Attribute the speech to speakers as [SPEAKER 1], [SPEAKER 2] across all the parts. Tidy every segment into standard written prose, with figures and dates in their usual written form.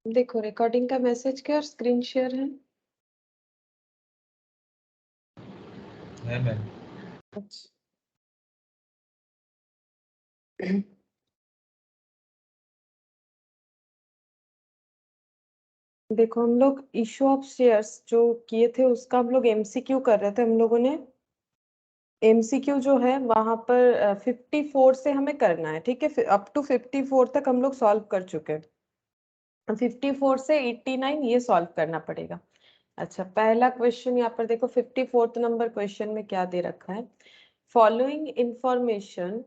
[SPEAKER 1] देखो रिकॉर्डिंग का मैसेज क्या और स्क्रीन शेयर है
[SPEAKER 2] मैम।
[SPEAKER 1] अच्छा। देखो हम लोग इशू ऑफ शेयर्स जो किए थे उसका हम लोग एमसीक्यू कर रहे थे। हम लोगों ने एमसीक्यू जो है वहां पर 54 से हमें करना है, ठीक है। अप टू 54 तक हम लोग सॉल्व कर चुके हैं। 54 से 89 ये सॉल्व करना पड़ेगा। अच्छा, पहला क्वेश्चन यहाँ पर देखो 54th नंबर क्वेश्चन में क्या दे रखा है। Following information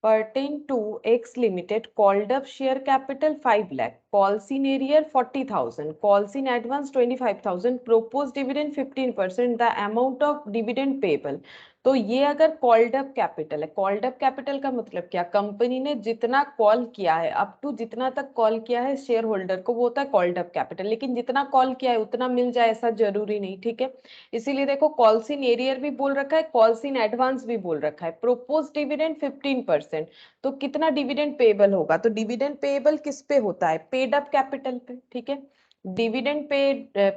[SPEAKER 1] pertain to X Limited called up share capital 5 lakh, calls in arrear 40,000, calls in advance 25,000, proposed dividend 15%, the amount of dividend payable। तो ये अगर कॉल्ड अप कैपिटल है, कॉल्ड अप कैपिटल का मतलब क्या, कंपनी ने जितना call किया है, अप टू जितना तक कॉल किया है शेयर होल्डर को, वो होता है कॉल्ड अप कैपिटल। लेकिन जितना कॉल किया है उतना मिल जाए ऐसा जरूरी नहीं, ठीक है। इसीलिए देखो कॉल्स इन एरियर भी बोल रखा है, कॉल्स इन एडवांस भी बोल रखा है। प्रोपोज डिविडेंड 15%, तो कितना डिविडेंड पेएबल होगा, तो डिविडेंड पेएबल किस पे होता है, पेड अप कैपिटल पे, ठीक है। डिविडेंड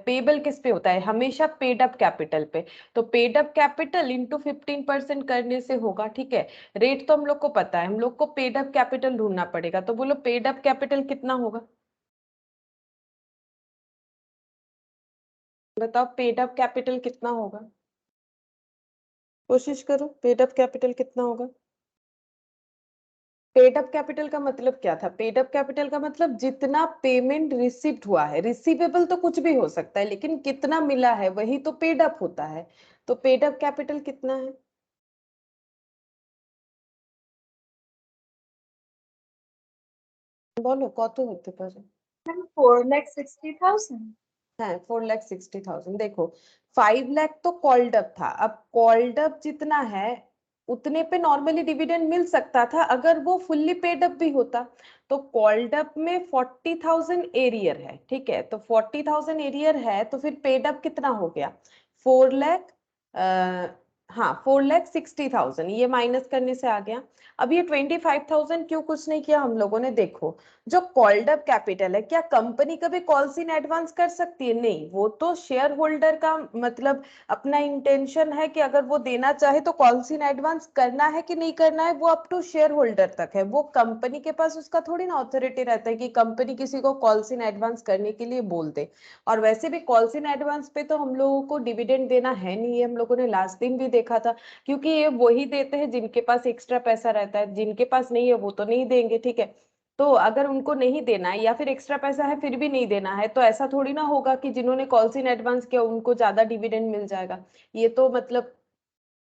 [SPEAKER 1] पेएबल किस पे होता है, हमेशा पेड अप कैपिटल पे। तो पेड अप कैपिटल इंटू 15% करने से होगा, ठीक है। रेट तो हम लोग को पता है, हम लोग को पेड अप कैपिटल ढूंढना पड़ेगा। तो बोलो पेड अप कैपिटल कितना होगा, बताओ पेड अप कैपिटल कितना होगा, कोशिश करो, पेड अप कैपिटल कितना होगा। पेड अप कैपिटल का मतलब क्या था, पेड अप कैपिटल का मतलब जितना पेमेंट रिसीव्ड हुआ है, रिसीवेबल तो कुछ भी हो सकता है लेकिन कितना मिला है वही तो पेड अप होता है। तो पेड अप कैपिटल कितना है, बोलो कत होते पारे।
[SPEAKER 3] 4,60,000।
[SPEAKER 1] हाँ 4,60,000। देखो 5 लाख तो कॉल्ड अप था, अब कॉल्ड अप जितना है उतने पे नॉर्मली डिविडेंड मिल सकता था अगर वो फुल्ली पेड अप भी होता। तो कॉल्ड अप में 40,000 एरियर है, ठीक है। तो 40,000 एरियर है तो फिर पेड अप कितना हो गया, 4 लाख। हाँ 4,60,000, ये माइनस करने से आ गया। अब ये 25,000 क्यों कुछ नहीं किया हम लोगों ने, देखो जो कॉल्ड अप कैपिटल है, क्या कंपनी कभी कॉल्स इन एडवांस कर सकती है, नहीं। वो तो शेयर होल्डर का मतलब अपना इंटेंशन है कि अगर वो देना चाहे तो कॉल्स इन एडवांस करना है कि नहीं करना है, वो अप टू शेयर होल्डर तक है। वो कंपनी के पास उसका थोड़ी ना अथॉरिटी रहता है कि कंपनी किसी को कॉल्स इन एडवांस करने के लिए बोल दे। और वैसे भी कॉल्स इन एडवांस पे तो हम लोगों को डिविडेंड देना है नहीं, ये हम लोगों ने लास्ट दिन भी देखा था। क्योंकि ये वही देते हैं जिनके पास एक्स्ट्रा पैसा रहता है, जिनके पास नहीं है वो तो नहीं देंगे, ठीक है। तो अगर उनको नहीं देना है या फिर एक्स्ट्रा पैसा है फिर भी नहीं देना है, तो ऐसा थोड़ी ना होगा कि जिन्होंने कॉल्स इन एडवांस किया उनको ज्यादा डिविडेंड मिल जाएगा। ये तो मतलब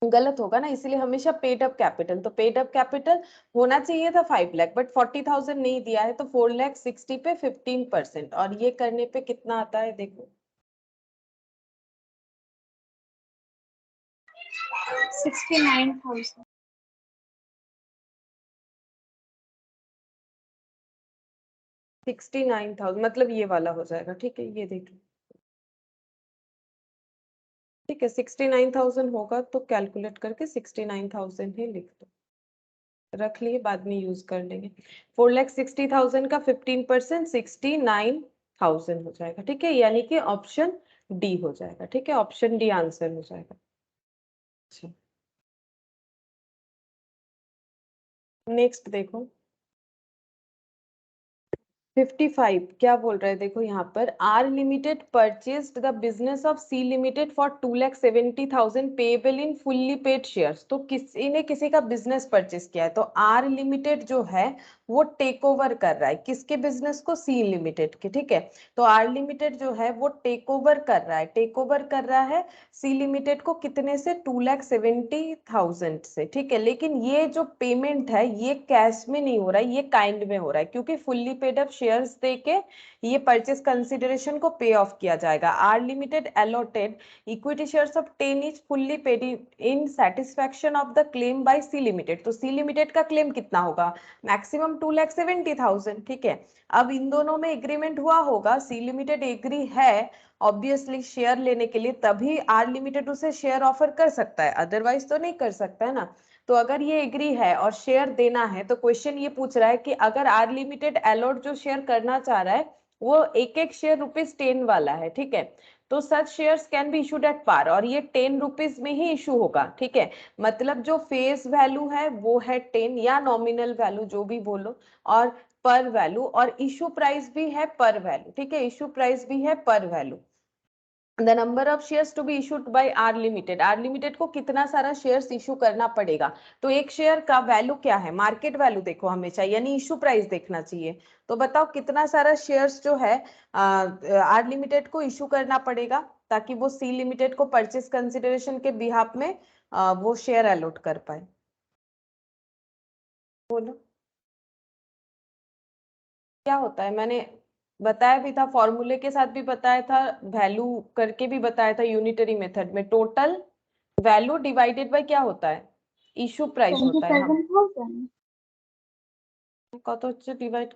[SPEAKER 1] गलत होगा ना। इसीलिए हमेशा पेड अप कैपिटल, तो पेड अप कैपिटल होना चाहिए था 5 लाख, बट 40,000 नहीं दिया है, तो 4,60,000 पे 15%। और ये करने पे कितना आता है देखो,
[SPEAKER 3] 69,000।
[SPEAKER 1] 69,000 मतलब ये वाला हो जाएगा, ठीक है। ये देखो, ठीक है 69,000 होगा तो कैलकुलेट करके 69,000 ही लिख दो, रख लिए, बाद में यूज कर लेंगे। 4,60,000 का 15% 69,000 हो जाएगा, ठीक है। यानी कि ऑप्शन डी हो जाएगा, ठीक है। ऑप्शन डी आंसर हो जाएगा। अच्छा, नेक्स्ट देखो 55 क्या बोल रहे हैं, देखो यहाँ पर R limited purchased the business of C limited for 2,70,000 payable in fully paid shares. तो किसी ने किसी का बिजनेस परचेस किया है, तो आर लिमिटेड जो है वो टेक ओवर कर रहा है किसके बिजनेस को, सी लिमिटेड के, ठीक है। तो आर लिमिटेड जो है वो टेक ओवर कर रहा है, टेक ओवर कर रहा है सी लिमिटेड को कितने से, 2,70,000 से, ठीक है। लेकिन ये जो पेमेंट है ये कैश में नहीं हो रहा है, ये काइंड में हो रहा है, क्योंकि फुल्ली पेड अप शेयर्स देके ये परचेस कंसिडरेशन को पे ऑफ किया जाएगा। R limited allotted equity shares of 10 is fully paid in satisfaction of the claim by C limited. तो सी लिमिटेड का क्लेम कितना होगा, मैक्सिमम 2,70,000, ठीक है। अब इन दोनों में एग्रीमेंट हुआ होगा, सी लिमिटेड एग्री है ऑब्वियसली शेयर लेने के लिए, तभी आर लिमिटेड उसे शेयर ऑफर कर सकता है, अदरवाइज तो नहीं कर सकता है ना। तो अगर ये एग्री है और शेयर देना है तो क्वेश्चन ये पूछ रहा है कि अगर आर लिमिटेड अलॉट जो शेयर करना चाह रहा है वो एक एक शेयर ₹10 वाला है, ठीक है। तो such shares can be issued at par, और ये ₹10 में ही इशू होगा, ठीक है। मतलब जो फेस वैल्यू है वो है 10 या नॉमिनल वैल्यू जो भी बोलो, और पर वैल्यू, और इशू प्राइस भी है पर वैल्यू, ठीक है। इशू प्राइस भी है par value. The number of shares to be issued by R limited, R limited को कितना सारा शेयर्स इशू करना पड़ेगा। तो एक शेयर का वैल्यू क्या है, मार्केट वैल्यू देखो हमेशा, यानी इशू प्राइस देखना चाहिए। तो बताओ कितना सारा शेयर्स जो है आर लिमिटेड को इशू करना पड़ेगा, ताकि वो सी लिमिटेड को परचेस कंसिडरेशन के बिहाफ में वो शेयर अलॉट कर पाए। बोलो क्या होता है, मैंने बताया भी था, फॉर्मूले के साथ भी बताया था, वैल्यू करके भी बताया था, यूनिटरी मेथड में टोटल वैल्यू डिवाइडेड बाय क्या होता है, इशू प्राइस होता है। हम
[SPEAKER 2] 27,000
[SPEAKER 1] कत হচ্ছে डिवाइड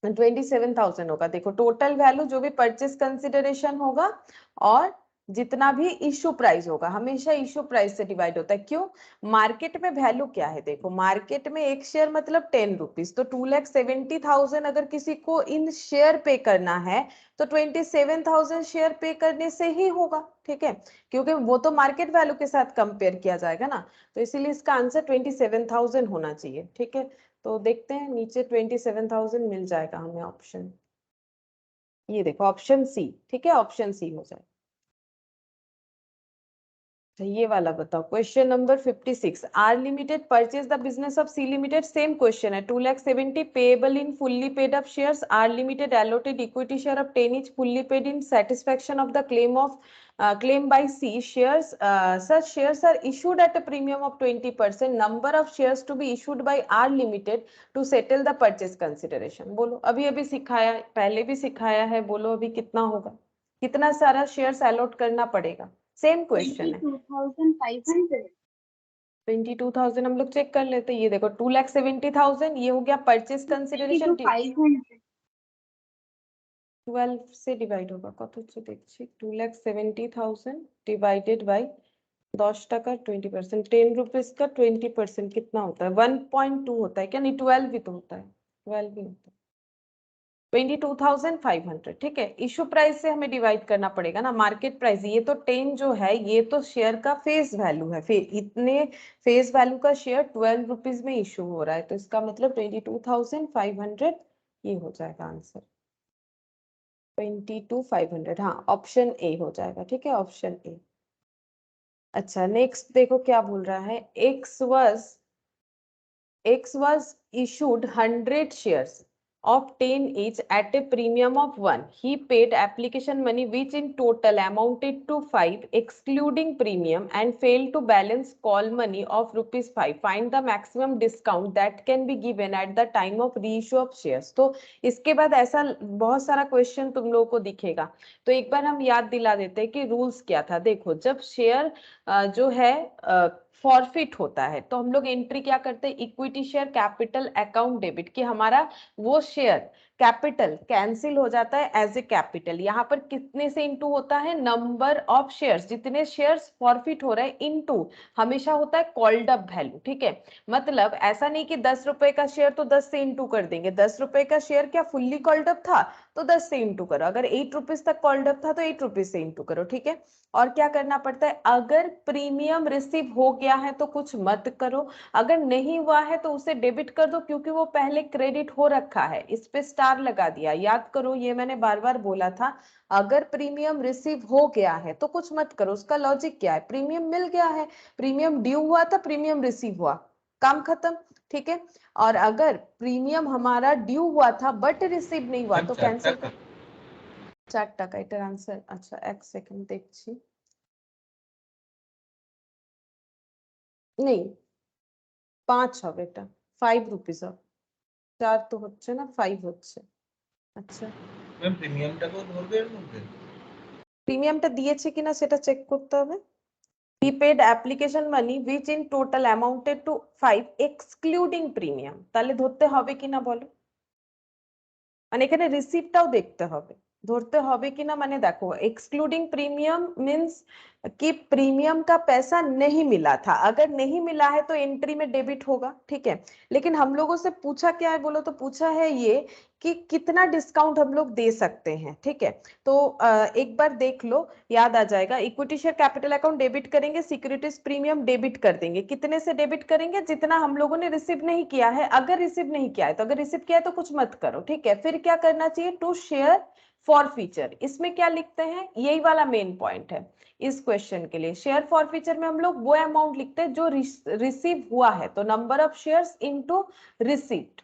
[SPEAKER 1] 27,000 होगा। देखो टोटल वैल्यू जो भी परचेस कंसिडरेशन होगा और जितना भी इशू प्राइस होगा, हमेशा इशू प्राइस से डिवाइड होता है। क्यों, मार्केट में वैल्यू क्या है, देखो मार्केट में एक शेयर मतलब ₹10, तो 2,70,000 अगर किसी को इन शेयर पे करना है तो 27,000 शेयर पे करने से ही होगा, ठीक है, क्योंकि वो तो मार्केट वैल्यू के साथ कंपेयर किया जाएगा ना। तो इसीलिए इसका आंसर 27,000 होना चाहिए, ठीक है। तो देखते हैं नीचे 27,000 मिल जाएगा हमें ऑप्शन, ये देखो ऑप्शन सी, ठीक है, ऑप्शन सी हो जाए। ये वाला बताओ, question number 56, R limited purchase the business of C limited, same question है। 2,70,000 payable in fully paid up shares, R limited allotted equity share of 10 each fully paid in satisfaction of the claim by C shares. Such shares are issued at a premium of 20%. Number of shares to be issued by R Limited to settle the purchase consideration. बोलो, अभी अभी सिखाया, पहले भी सिखाया है, बोलो अभी कितना होगा, कितना सारा शेयर्स अलॉट करना पड़ेगा, सेम क्वेश्चन है।
[SPEAKER 2] 22,500
[SPEAKER 1] 22,000 हम लोग चेक कर लेते हैं। ये देखो 2,70,000 ये हो गया परचेज कंसिडरेशन,
[SPEAKER 2] 22,500
[SPEAKER 1] 12 से डिवाइड होगा কত হচ্ছে দেখছি, 2,70,000 डिवाइडेड बाय 10 টাকা 20%, 10 रुपीस का 20% कितना होता है, 1.2 होता है क्या, नहीं 12 भी तो होता है, 12 भी होता है, 22,500, ठीक है। इशू प्राइस से हमें डिवाइड करना पड़ेगा ना, मार्केट प्राइस, ये तो 10 जो है ये तो शेयर का फेस वैल्यू है, इतने फेस वैल्यू का शेयर 12 रुपीज में इशू हो रहा है, तो इसका मतलब 22,500 ये हो जाएगा आंसर, 22,500, हाँ ऑप्शन ए हो जाएगा, ठीक है, ऑप्शन ए। अच्छा नेक्स्ट देखो क्या बोल रहा है, X was issued 100 shares of 10 each at a premium of 1. He paid application money which in total amounted to 5 excluding premium and failed to balance call money of ₹5. Find the maximum discount that can be given at the time of reissue of shares. तो इसके बाद ऐसा बहुत सारा question तुम लोगों को दिखेगा, तो एक बार हम याद दिला देते हैं कि रूल्स क्या था। देखो जब शेयर जो है फॉरफिट होता है तो हम लोग एंट्री क्या करते हैं, equity share capital account debit, कि हमारा वो शेयर कैपिटल कैंसिल हो जाता है एज ए कैपिटल। यहाँ पर कितने से इंटू होता है, नंबर ऑफ शेयर्स, जितने शेयर्स फॉरफिट हो रहे हैं इंटू हमेशा होता है कॉल्ड अप वैल्यू, ठीक है। मतलब ऐसा नहीं कि 10 रुपए का शेयर तो 10 से इंटू कर देंगे, 10 रुपए का शेयर क्या फुल्ली कॉल्ड अप था तो 10 से इंटू करो, अगर 8 रुपीज तक कॉल्ड अप था तो 8 रुपीज से इंटू करो, ठीक है। और क्या करना पड़ता है, अगर प्रीमियम रिसीव हो गया है तो कुछ मत करो, अगर नहीं हुआ है तो उसे डेबिट कर दो, क्योंकि वो पहले क्रेडिट हो रखा है, इस पे स्टार लगा दिया। याद करो ये मैंने बार बार बोला था, अगर प्रीमियम रिसीव हो गया है तो कुछ मत करो। उसका लॉजिक क्या है, प्रीमियम मिल गया है, प्रीमियम ड्यू हुआ था, प्रीमियम रिसीव हुआ, काम खत्म, ठीक है। और अगर प्रीमियम हमारा ड्यू हुआ था बट रिसीव नहीं हुआ तो कैंसिल कर। 4 টাকা এটার आंसर। अच्छा एक सेकंड দেখছি, नहीं 5 হবে, এটা 5 রুপিস হবে, 4 তো হচ্ছে না 5 হচ্ছে। আচ্ছা
[SPEAKER 3] ম্যাম প্রিমিয়ামটাকেও ধরবে এর মধ্যে?
[SPEAKER 1] প্রিমিয়ামটা দিয়েছে কিনা সেটা চেক করতে হবে। he paid application money which in total amounted to 5 excluding premium, তাহলে ধরতে হবে কিনা বলো, মানে এখানে রিসিপ্টটাও দেখতে হবে, ধরতে হবে কিনা, মানে देखो एक्सक्लूडिंग प्रीमियम मींस कि प्रीमियम का पैसा नहीं मिला था, अगर नहीं मिला है तो एंट्री में डेबिट होगा, ठीक है। लेकिन हम लोगों से पूछा क्या है बोलो, तो पूछा है ये कि कितना डिस्काउंट हम लोग दे सकते हैं, ठीक है। तो एक बार देख लो, याद आ जाएगा। Equity share capital account debit करेंगे, सिक्योरिटीज प्रीमियम डेबिट कर देंगे। कितने से डेबिट करेंगे? जितना हम लोगों ने रिसीव नहीं किया है। अगर रिसीव नहीं किया है तो, अगर रिसीव किया है तो कुछ मत करो, ठीक है। फिर क्या करना चाहिए? To share forfeiture. इसमें क्या लिखते हैं? यही वाला मेन पॉइंट है इस क्वेश्चन के लिए। शेयर फॉर फीचर में हम लोग वो अमाउंट लिखते हैं जो रिसीव हुआ है, तो number of shares into received,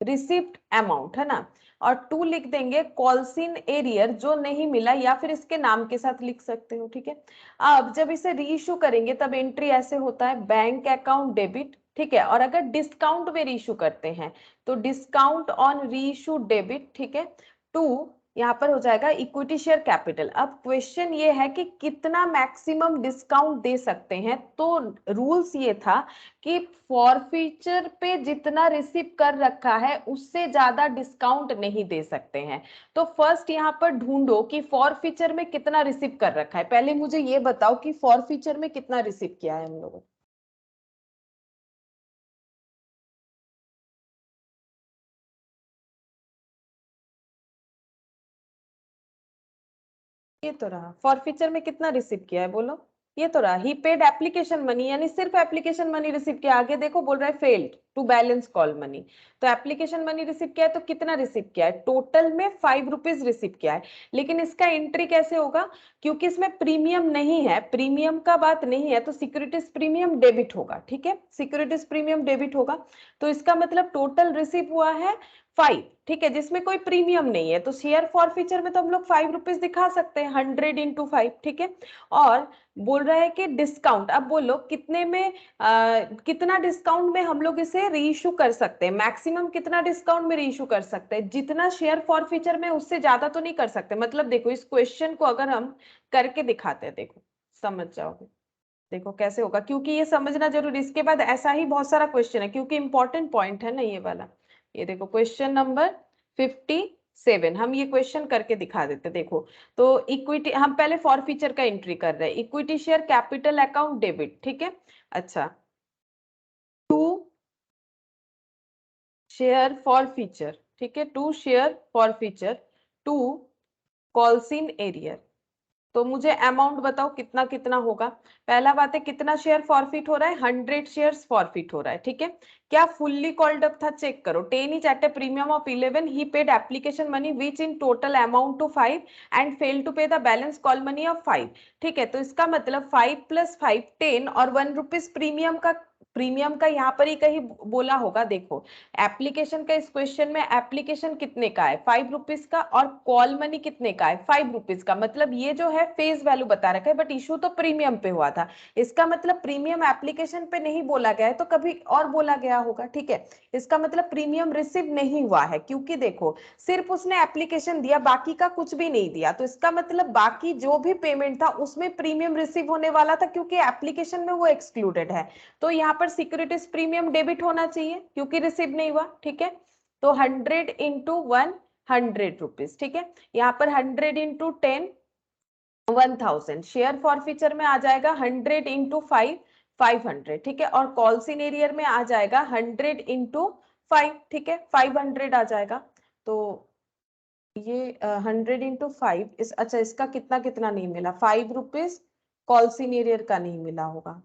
[SPEAKER 1] received amount, है ना। और 2 लिख देंगे कॉल्स इन एरियर, जो नहीं मिला, या फिर इसके नाम के साथ लिख सकते हो, ठीक है। अब जब इसे री इशू करेंगे तब एंट्री ऐसे होता है, बैंक अकाउंट डेबिट, ठीक है। और अगर डिस्काउंट में री इशू करते हैं तो डिस्काउंट ऑन री इशू डेबिट, ठीक है। 2 यहाँ पर हो जाएगा इक्विटी शेयर कैपिटल। अब क्वेश्चन ये है कि कितना मैक्सिमम डिस्काउंट दे सकते हैं। तो रूल्स ये था कि फॉरफीचर पे जितना रिसीव कर रखा है उससे ज्यादा डिस्काउंट नहीं दे सकते हैं। तो फर्स्ट यहाँ पर ढूंढो कि फॉरफीचर में कितना रिसीव कर रखा है। पहले मुझे ये बताओ कि फॉरफीचर में कितना रिसीव किया है हम लोगों ने। ये तो रहा, फॉरफीचर में कितना रिसीव किया है बोलो। ये तो रहा, ही पेड एप्लीकेशन मनी, यानी सिर्फ एप्लीकेशन मनी रिसीव किया। आगे देखो बोल रहा है failed to balance call money, तो एप्लीकेशन मनी रिसीव किया है तो कितना रिसीव किया है? टोटल में 5 रुपीज रिसीव किया है। लेकिन इसका एंट्री कैसे होगा? क्योंकि इसमें प्रीमियम नहीं है, प्रीमियम का बात नहीं है, तो सिक्योरिटीज प्रीमियम डेबिट होगा, ठीक है। सिक्योरिटीज प्रीमियम डेबिट होगा, तो इसका मतलब टोटल रिसीव हुआ है 5, ठीक है, जिसमें कोई प्रीमियम नहीं है। तो शेयर फॉर फीचर में तो हम लोग 5 रुपीज दिखा सकते हैं, 100 इंटू 5, ठीक है। और बोल रहा है कि डिस्काउंट, अब बोलो कितने में कितना डिस्काउंट में हम लोग इसे रीइशू कर सकते हैं। मैक्सिमम कितना डिस्काउंट में रीइशू कर सकते हैं? जितना शेयर फॉर फीचर में, उससे ज्यादा तो नहीं कर सकते। मतलब देखो, इस क्वेश्चन को अगर हम करके दिखाते हैं, देखो समझ जाओगे। देखो कैसे होगा, क्योंकि ये समझना जरूरी। इसके बाद ऐसा ही बहुत सारा क्वेश्चन है, क्योंकि इंपॉर्टेंट पॉइंट है ना ये वाला। ये देखो क्वेश्चन नंबर 57, हम ये क्वेश्चन करके दिखा देते। देखो, तो इक्विटी, हम पहले फॉर फीचर का एंट्री कर रहे हैं। Equity share capital account debit, ठीक है। अच्छा, टू शेयर फॉर फीचर, ठीक है, to share forfeiture, to calls in arrear. तो मुझे अमाउंट बताओ कितना कितना होगा। पहला बात है, कितना शेयर फॉरफिट हो रहा है? 100 शेयर्स फॉरफिट हो रहा है, ठीक है। क्या फुल्ली कॉल्ड अप था? चेक करो। 10 is at a premium of 11, he paid application money which in total amount to 5 and fail to pay the balance call money of 5, ठीक है। तो इसका मतलब 5 + 5 10 और 1 रुपीज प्रीमियम का यहाँ पर ही कहीं बोला होगा। देखो, एप्लीकेशन का, इस क्वेश्चन में एप्लीकेशन कितने का है? 5 रुपीज का, और कॉल मनी कितने का है? 5 रुपीज का। मतलब ये जो है फेस वैल्यू बता रखा है, बट इशू तो प्रीमियम पे हुआ था। इसका मतलब प्रीमियम एप्लीकेशन पे नहीं बोला गया है, तो कभी और बोला गया होगा, ठीक है। इसका मतलब प्रीमियम रिसीव नहीं हुआ है, क्योंकि देखो सिर्फ उसने एप्लीकेशन दिया, बाकी का कुछ भी नहीं दिया। तो इसका मतलब बाकी जो भी पेमेंट था उसमें प्रीमियम रिसीव होने वाला था, क्योंकि एप्लीकेशन में वो एक्सक्लूडेड है। तो यहाँ पर सिक्योरिटीज प्रीमियम डेबिट होना चाहिए, क्योंकि रिसीव नहीं हुआ, ठीक है। तो 100 इंटू 1, 100 रुपीज, ठीक है। यहाँ पर 100 इंटू 10, 1000। शेयर फॉर फीचर में आ जाएगा 100 इंटू 5, 500, ठीक है। और कॉल्स इन एरियर में आ जाएगा 100 इंटू 5, ठीक है, 500 आ जाएगा। तो ये 100 इंटू 5, अच्छा, इसका कितना कितना नहीं मिला? 5 रुपीज कॉल्स इन एरियर का नहीं मिला होगा,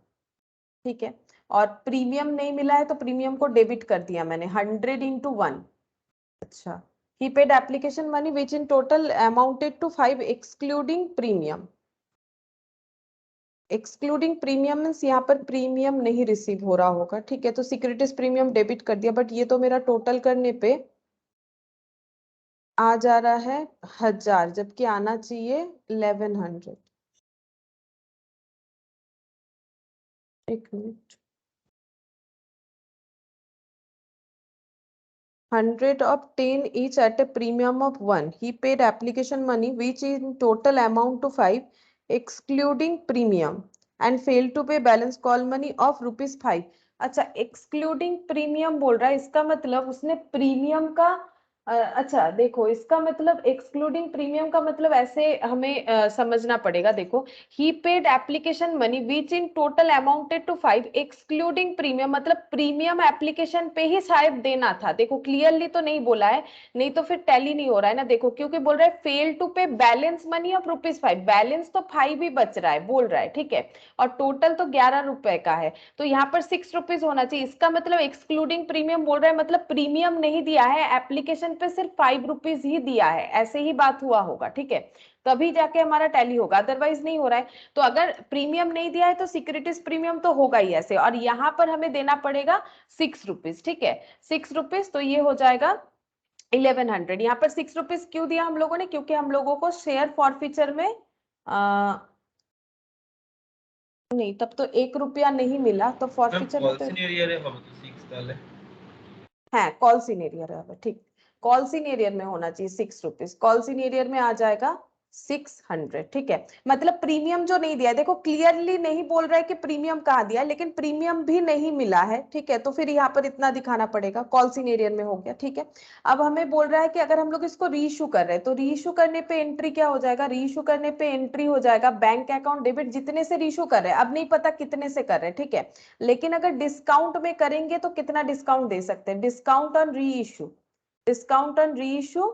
[SPEAKER 1] ठीक है। और प्रीमियम नहीं मिला है, तो प्रीमियम को डेबिट कर दिया मैंने, 100 इंटू 1। अच्छा, he paid application money which in total amounted to 5 excluding premium। Excluding premium means यहाँ पर प्रीमियम नहीं रिसीव हो रहा होगा, ठीक है। तो सिक्योरिटीज प्रीमियम डेबिट कर दिया, बट ये तो मेरा टोटल करने पे आ जा रहा है 1000, जबकि आना चाहिए 1100। एक minute, 100 of 10 each at a premium of 1. He paid application money which in total amount to 5 excluding premium and failed to pay balance call money of ₹5। अच्छा, excluding premium बोल रहा है, इसका मतलब उसने प्रीमियम का अच्छा देखो, इसका मतलब एक्सक्लूडिंग प्रीमियम का मतलब ऐसे हमें समझना पड़ेगा। देखो, he paid application money which in total amounted to 5 excluding premium, मतलब प्रीमियम एप्लीकेशन पे ही शायद देना था। देखो क्लियरली तो नहीं बोला है, नहीं तो फिर टैली नहीं हो रहा है ना। देखो क्योंकि बोल रहा है फेल टू पे बैलेंस मनी ऑफ ₹5, बैलेंस तो 5 ही बच रहा है बोल रहा है, ठीक है, और टोटल तो 11 रुपए का है, तो यहाँ पर ₹6 होना चाहिए। इसका मतलब एक्सक्लूडिंग प्रीमियम बोल रहा है, मतलब प्रीमियम नहीं दिया है, एप्लीकेशन पे सिर्फ ₹5 ही दिया है, ऐसे ही बात हुआ होगा, ठीक है, तभी जाके हमारा टैली होगा, अदरवाइज नहीं हो रहा है। तो अगर प्रीमियम नहीं दिया है तो सिक्योरिटीज प्रीमियम तो होगा ही ऐसे, और यहाँ पर हमें देना पड़ेगा ₹6, ठीक है, ₹6, तो ये हो जाएगा 1100। यहाँ पर ₹6 क्यों दिया हम लोगों ने, क्योंकि हम लोगों को शेयर फॉरफीचर में नहीं, तब तो ₹1 नहीं मिला, तो
[SPEAKER 3] मैम
[SPEAKER 1] फॉरफीचर में
[SPEAKER 3] কল
[SPEAKER 1] तो
[SPEAKER 3] সিনিয়রে হবে তো 6 তাহলে।
[SPEAKER 1] है कॉल सीनियर है, ठीक, कॉल सीनियर में होना चाहिए ₹6, कॉल सीनियर में आ जाएगा 600, ठीक है। मतलब प्रीमियम जो नहीं दिया है, देखो क्लियरली नहीं बोल रहा है कि प्रीमियम कहाँ दिया है, लेकिन प्रीमियम भी नहीं मिला है, ठीक है, तो फिर यहाँ पर इतना दिखाना पड़ेगा, कॉल सीनियर में हो गया, ठीक है। अब हमें बोल रहा है कि अगर हम लोग इसको रीइशू कर रहे हैं, तो रीइशू करने पे एंट्री क्या हो जाएगा, रीइशू करने पे एंट्री हो जाएगा बैंक अकाउंट डेबिट, जितने से रीइशू कर रहे हैं, अब नहीं पता कितने से कर रहे हैं, ठीक है, लेकिन अगर डिस्काउंट में करेंगे तो कितना डिस्काउंट दे सकते हैं, discount on reissue, discount on reissue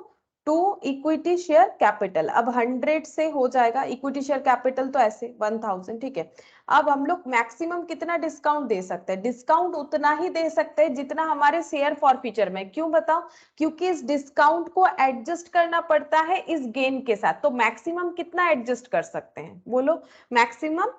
[SPEAKER 1] to equity share capital. अब 100 से हो जाएगा, इक्विटी शेयर कैपिटल तो ऐसे 1000, ठीक है। अब हम लोग मैक्सिमम कितना डिस्काउंट दे सकते हैं, डिस्काउंट उतना ही दे सकते हैं जितना हमारे शेयर फॉरफीचर में, क्यों बताओ, क्योंकि इस डिस्काउंट को एडजस्ट करना पड़ता है इस गेन के साथ, तो मैक्सिमम कितना एडजस्ट कर सकते हैं, बोलो मैक्सिमम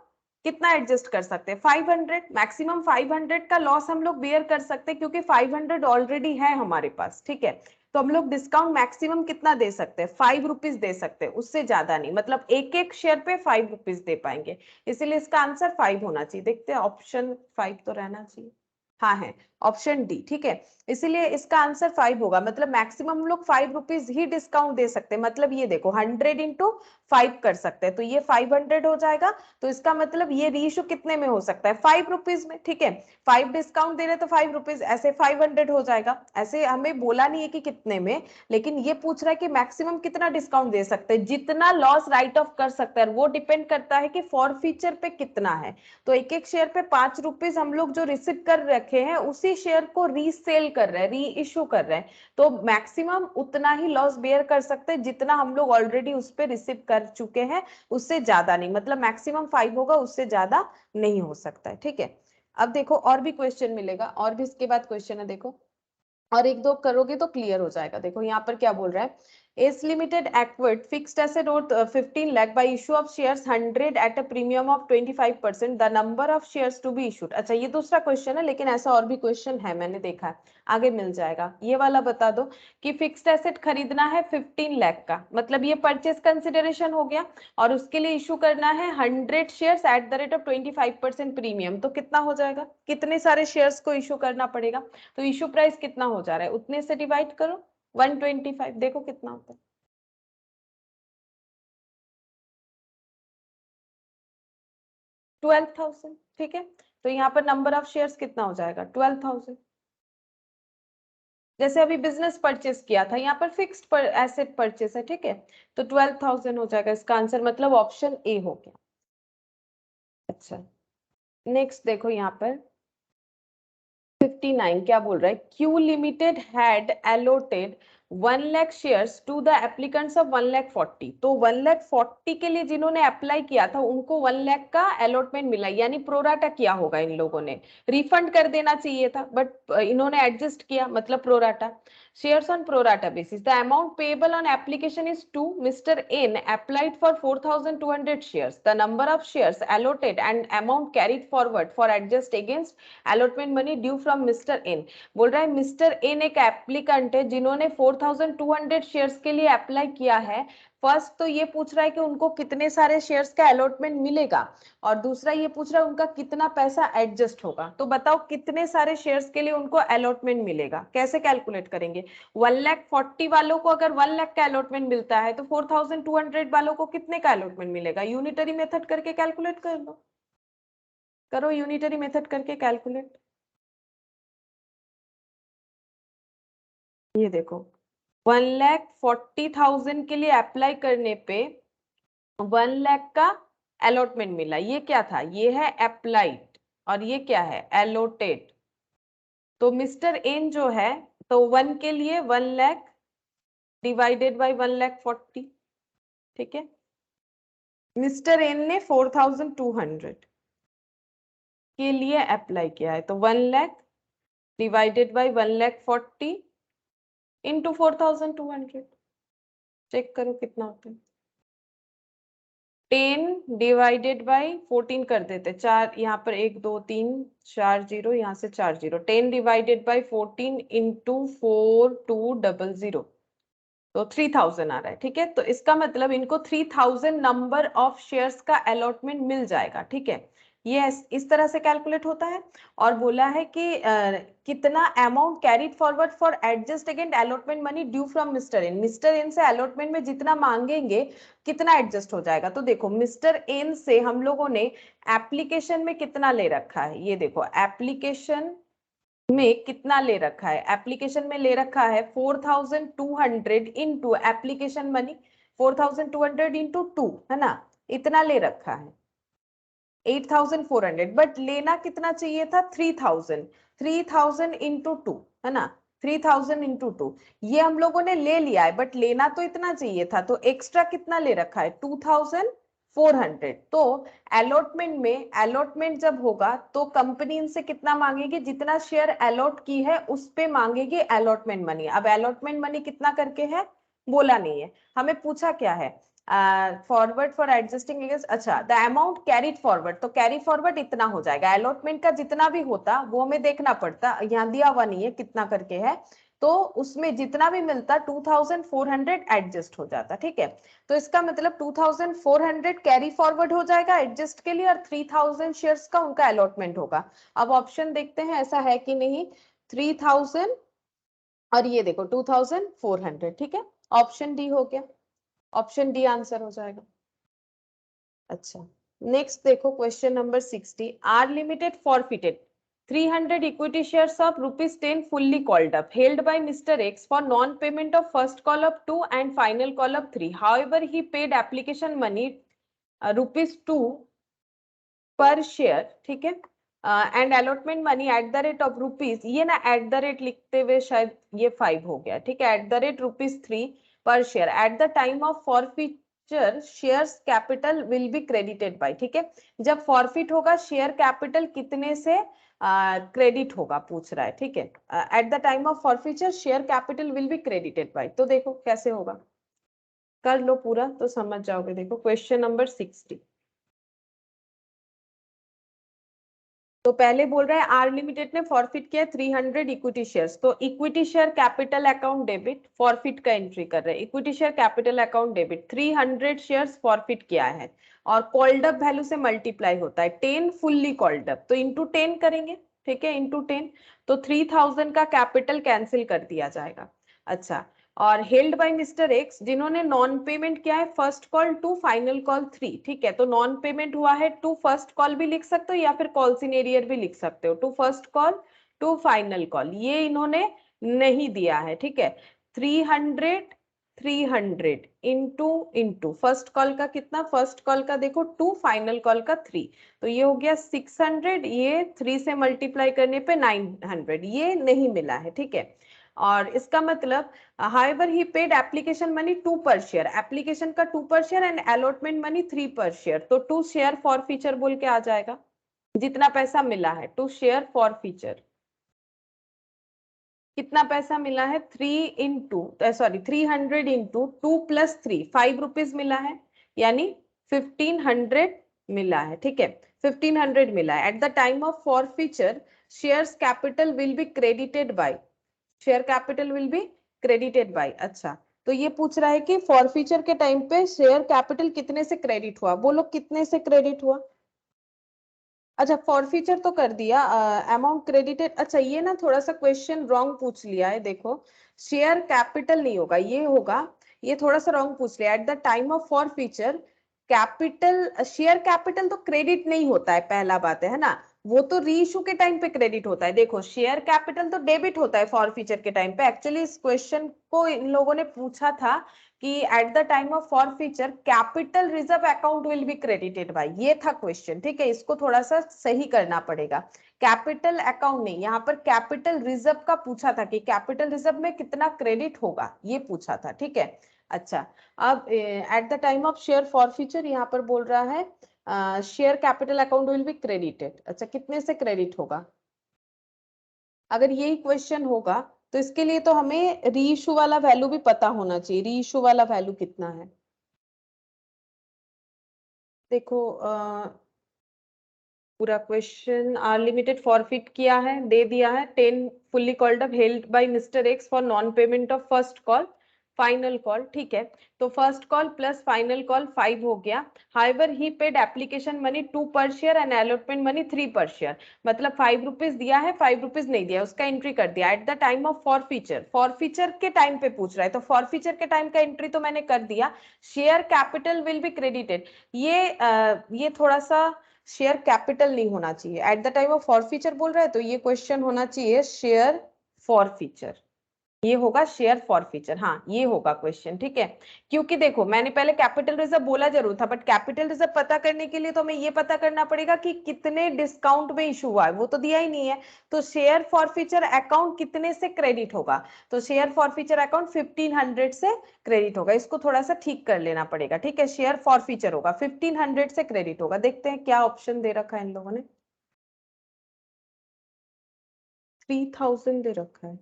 [SPEAKER 1] कितना एडजस्ट कर सकते हैं, 500, मैक्सिमम 500 का लॉस हम लोग बेयर कर सकते हैं, क्योंकि 500 ऑलरेडी है हमारे पास, ठीक है, तो हम लोग डिस्काउंट मैक्सिमम कितना दे सकते हैं, ₹5 दे सकते हैं, उससे ज्यादा नहीं, मतलब एक एक शेयर पे ₹5 दे पाएंगे, इसीलिए इसका आंसर 5 होना चाहिए। देखते हैं, ऑप्शन 5 तो रहना चाहिए, हाँ है ऑप्शन डी, ठीक है, इसीलिए इसका आंसर 5 होगा, मतलब मैक्सिमम हम लोग ₹5 ही डिस्काउंट दे सकते हैं, मतलब ये देखो 100 इंटू 5 कर सकते हैं, तो ये 500 हो जाएगा, तो इसका मतलब ये रीइशू कितने में हो सकता है, ₹5 में, ठीक है, 5 डिस्काउंट दे रहे तो ₹5, ऐसे 500 हो जाएगा, ऐसे हमें बोला नहीं है कि कितने में, लेकिन ये पूछ रहा है कि मैक्सिमम कितना डिस्काउंट दे सकते हैं, जितना लॉस राइट ऑफ कर सकता है, वो डिपेंड करता है कि फॉरफीचर पे कितना है, तो एक एक शेयर पे ₹5 हम लोग जो रिसीव कर रखे हैं, उसी शेयर को रीसेल कर रहे हैं, री इश्यू कर रहे हैं, तो मैक्सिमम उतना ही लॉस बेयर कर सकते हैं जितना हम लोग ऑलरेडी उस पर रिसीव कर चुके हैं, उससे ज्यादा नहीं, मतलब मैक्सिमम 5 होगा, उससे ज्यादा नहीं हो सकता है, ठीक है। अब देखो और भी क्वेश्चन मिलेगा, और भी इसके बाद क्वेश्चन है, देखो और एक दो करोगे तो क्लियर हो जाएगा। देखो यहाँ पर क्या बोल रहा है, S limited acquired fixed asset worth 15 lakh by issue of shares 100 at a premium of 25%, the number of shares to be issued. अच्छा ये दूसरा क्वेश्चन है, लेकिन ऐसा और भी क्वेश्चन है, मैंने देखा है, आगे मिल जाएगा। ये वाला बता दो कि फिक्स्ड एसेट खरीदना है 15 लाख का, मतलब ये परचेज कंसिडरेशन हो गया, और उसके लिए इशू करना है 100 shares at the rate of 25% premium, तो कितना हो जाएगा, कितने सारे शेयर्स को इशू करना पड़ेगा, तो इशू प्राइस कितना हो जा रहा है, उतने से डिवाइड करो 125, देखो कितना होता है, 12,000, ठीक है, तो यहाँ पर नंबर ऑफ शेयर्स कितना हो जाएगा 12,000, जैसे अभी बिजनेस परचेस किया था, यहाँ पर फिक्स्ड पर एसेट परचेस है, ठीक है, तो 12,000 हो जाएगा, इसका आंसर मतलब ऑप्शन ए हो गया। अच्छा नेक्स्ट देखो यहाँ पर 59 क्या बोल रहा है, Q limited had allotted 1 lakh shares to the applicants of 1,40,000, तो 1,40,000 के लिए जिन्होंने अप्लाई किया था उनको 1 लाख का अलॉटमेंट मिला, यानी प्रोराटा किया होगा इन लोगों ने, रिफंड कर देना चाहिए था बट इन्होंने एडजस्ट किया, मतलब pro rata. Shares on pro rata basis, the amount payable on application is to mister N applied for 4,200 shares, the number of shares allotted and amount carried forward for adjust against allotment money due from mister N. बोल रहा है mister N एक applicant है जिन्होंने 4,200 shares के लिए apply किया है। फर्स्ट तो ये पूछ रहा है कि उनको कितने सारे शेयर्स का अलॉटमेंट मिलेगा, और दूसरा ये पूछ रहा है उनका कितना पैसा एडजस्ट होगा, तो बताओ कितने सारे शेयर्स के लिए उनको अलॉटमेंट मिलेगा, कैसे कैलकुलेट करेंगे, 1,40,000 वालों को अगर 1 लाख का अलॉटमेंट मिलता है तो 4,200 वालों को कितने का अलॉटमेंट मिलेगा, यूनिटरी मेथड करके कैलकुलेट कर लो, करो यूनिटरी मेथड करके कैलकुलेट। ये देखो 1,40,000 के लिए अप्लाई करने पे 1 लाख का अलॉटमेंट मिला। ये क्या था? ये है अप्लाइड और ये क्या है? एलोटेड। तो मिस्टर एन जो है, तो 1 के लिए 1 लाख डिवाइडेड बाय 1,40,000, ठीक है। मिस्टर एन ने 4,200 के लिए अप्लाई किया है, तो 1 lakh divided by 1,40,000 into 4,200। Check करो कितना होता है। 10 डिवाइडेड बाय 14 कर देते, 4 यहाँ पर 1 2 3 4 0, यहाँ से 4 0। 10 डिवाइडेड बाय 14 इंटू 4200, तो 3,000 आ रहा है, ठीक है। तो इसका मतलब इनको 3,000 नंबर ऑफ शेयर्स का अलॉटमेंट मिल जाएगा, ठीक है। ये इस तरह से कैलकुलेट होता है। और बोला है कि कितना amount carried forward for adjust against allotment money due from mister N. Mister N से अलॉटमेंट में जितना मांगेंगे कितना एडजस्ट हो जाएगा। तो देखो मिस्टर एन से हम लोगों ने एप्लीकेशन में कितना ले रखा है, ये देखो एप्लीकेशन में कितना ले रखा है। एप्लीकेशन में ले रखा है 4,200 इंटू एप्लीकेशन मनी, 4,200 इंटू 2 है ना, इतना ले रखा है 8,400। बट लेना कितना चाहिए था? 3,000। 3,000 इंटू 2 है ना, 3,000 इंटू 2 ये हम लोगों ने ले लिया है, बट लेना तो इतना चाहिए था, तो एक्स्ट्रा कितना ले रखा है? 2,400। तो अलॉटमेंट में, अलॉटमेंट जब होगा तो कंपनी इनसे कितना मांगेगी? जितना शेयर अलॉट की है उस पे मांगेगी अलॉटमेंट मनी। अब अलॉटमेंट मनी कितना करके है बोला नहीं है, हमें पूछा क्या है? फॉरवर्ड फॉर एडजस्टिंग अगेंस्ट, अच्छा द अमाउंट कैरीड फॉरवर्ड, तो कैरी फॉरवर्ड इतना हो जाएगा। अलॉटमेंट का जितना भी होता वो हमें देखना पड़ता, यहाँ दिया हुआ नहीं है कितना करके है, तो उसमें जितना भी मिलता 2,400 एडजस्ट हो जाता, ठीक है। तो इसका मतलब 2,400 कैरी फॉरवर्ड हो जाएगा एडजस्ट के लिए, और 3,000 शेयर्स का उनका अलॉटमेंट होगा। अब ऑप्शन देखते हैं ऐसा है कि नहीं। 3,000 और ये देखो 2,400, ठीक है। ऑप्शन डी हो गया, ऑप्शन डी आंसर हो जाएगा। अच्छा, नेक्स्ट देखो question number 60। R limited forfeited 300 equity shares of ₹10 fully called up held by Mr. X for non-payment of first call up 2 and final call up 3. However, he paid application money ₹2 per share, ठीक है, and allotment money at the rate of rupees, ये ना eight the rate लिखते हुए शायद ये 5 हो गया, ठीक है, एट द रेट ₹3 पर share eight the time of forfeiture shares capital will be credited bye, ठीक है। जब फॉरफिट होगा शेयर कैपिटल कितने से क्रेडिट होगा पूछ रहा है, ठीक है। Eight the time of forfeiture share capital will be credited bye, तो देखो कैसे होगा, कर लो पूरा तो समझ जाओगे। देखो क्वेश्चन नंबर 60। तो पहले बोल रहा है आर लिमिटेड ने फॉरफिट किया 300 इक्विटी शेयर्स, तो equity share capital account debit, forfeit का एंट्री कर रहे हैं। Equity share capital account debit 300 shares forfeit किया है और कॉल्ड अप वैल्यू से मल्टीप्लाई होता है 10 फुल्ली कॉल्ड अप, तो इंटू 10 करेंगे, ठीक है, इंटू 10। तो 3,000 का कैपिटल कैंसिल कर दिया जाएगा। अच्छा, और हेल्ड बाय मिस्टर एक्स जिन्होंने नॉन पेमेंट किया है फर्स्ट कॉल 2 फाइनल कॉल 3, ठीक है। तो नॉन पेमेंट हुआ है 2 फर्स्ट कॉल भी लिख सकते हो या फिर कॉल सीनियर भी लिख सकते हो, 2 फर्स्ट कॉल 2 फाइनल कॉल, ये इन्होंने नहीं दिया है, ठीक है। 300 इंटू इंटू फर्स्ट कॉल का कितना, फर्स्ट कॉल का देखो 2 फाइनल कॉल का 3, तो ये हो गया 600, ये 3 से मल्टीप्लाई करने पे 900, ये नहीं मिला है, ठीक है। और इसका मतलब however he paid application money 2 per share, application का 2 per share and allotment money 3 per share, तो 2 share for feature बोल के आ जाएगा जितना पैसा मिला है। 2 share for feature कितना पैसा मिला है 300 इंटू 2 प्लस 3 ₹5 मिला है, यानी 1,500 मिला है, ठीक है, 1,500 मिला है। Eight the time of for feature shares capital will be credited bye, share capital will be credited bye. अच्छा, तो ये पूछ रहा है कि फॉरफीचर के टाइम पे शेयर कैपिटल कितने से क्रेडिट हुआ, बोलो कितने से क्रेडिट हुआ। अच्छा, फॉरफीचर तो कर दिया, अमाउंट क्रेडिटेड, अच्छा ये ना थोड़ा सा क्वेश्चन रॉन्ग पूछ लिया है, देखो शेयर कैपिटल नहीं होगा, ये होगा, ये थोड़ा सा रॉन्ग पूछ लिया। Eight the time of forfeiture capital, share capital तो क्रेडिट नहीं होता है, पहला बात है ना। वो तो रीइश्यू के टाइम पे क्रेडिट होता है। देखो शेयर कैपिटल तो डेबिट होता है फॉरफीचर के टाइम पे। एक्चुअली इस क्वेश्चन को इन लोगों ने पूछा था कि eight the time of forfeiture capital reserve account will be credited bye, ये था क्वेश्चन, ठीक है। इसको थोड़ा सा सही करना पड़ेगा, कैपिटल अकाउंट नहीं, यहाँ पर कैपिटल रिजर्व का पूछा था कि कैपिटल रिजर्व में कितना क्रेडिट होगा, ये पूछा था, ठीक है। अच्छा, अब eight the time of share forfeiture यहाँ पर बोल रहा है share capital account will be credited. अच्छा, कितने से क्रेडिट होगा? अगर यही क्वेश्चन होगा तो इसके लिए तो हमें रीइश्यू वाला वैल्यू भी पता होना चाहिए। रीइश्यू वाला वैल्यू कितना है? देखो पूरा क्वेश्चन आर लिमिटेड फॉरफिट किया है, दे दिया है 10 fully called up held by mister X for non payment of first call final call, ठीक है। तो first call plus final call 5 हो गया। However he paid application money 2 per share and allotment money 3 पर शेयर, मतलब 5 rupees दिया है, 5 rupees नहीं दिया, उसका एंट्री कर दिया eight the time of forfeiture. Forfeiture के टाइम पे पूछ रहा है, तो फॉरफीचर के टाइम का एंट्री तो मैंने कर दिया। Share capital will be credited, ये थोड़ा सा शेयर कैपिटल नहीं होना चाहिए, eight the time of forfeiture बोल रहा है, तो ये क्वेश्चन होना चाहिए शेयर फॉरफीचर, ये होगा शेयर फॉरफीचर, हाँ ये होगा क्वेश्चन, ठीक है। क्योंकि देखो मैंने पहले कैपिटल रिजर्व बोला जरूर था, बट कैपिटल रिजर्व पता करने के लिए तो हमें ये पता करना पड़ेगा कि कितने डिस्काउंट में इशू हुआ है, वो तो दिया ही नहीं है। तो शेयर फॉरफीचर अकाउंट कितने से क्रेडिट होगा? तो शेयर फॉरफीचर अकाउंट 1500 से क्रेडिट होगा, इसको थोड़ा सा ठीक कर लेना पड़ेगा, ठीक है। शेयर फॉरफीचर होगा 1500 से क्रेडिट होगा। देखते हैं क्या ऑप्शन दे रखा है इन लोगों ने। 3000 दे रखा है।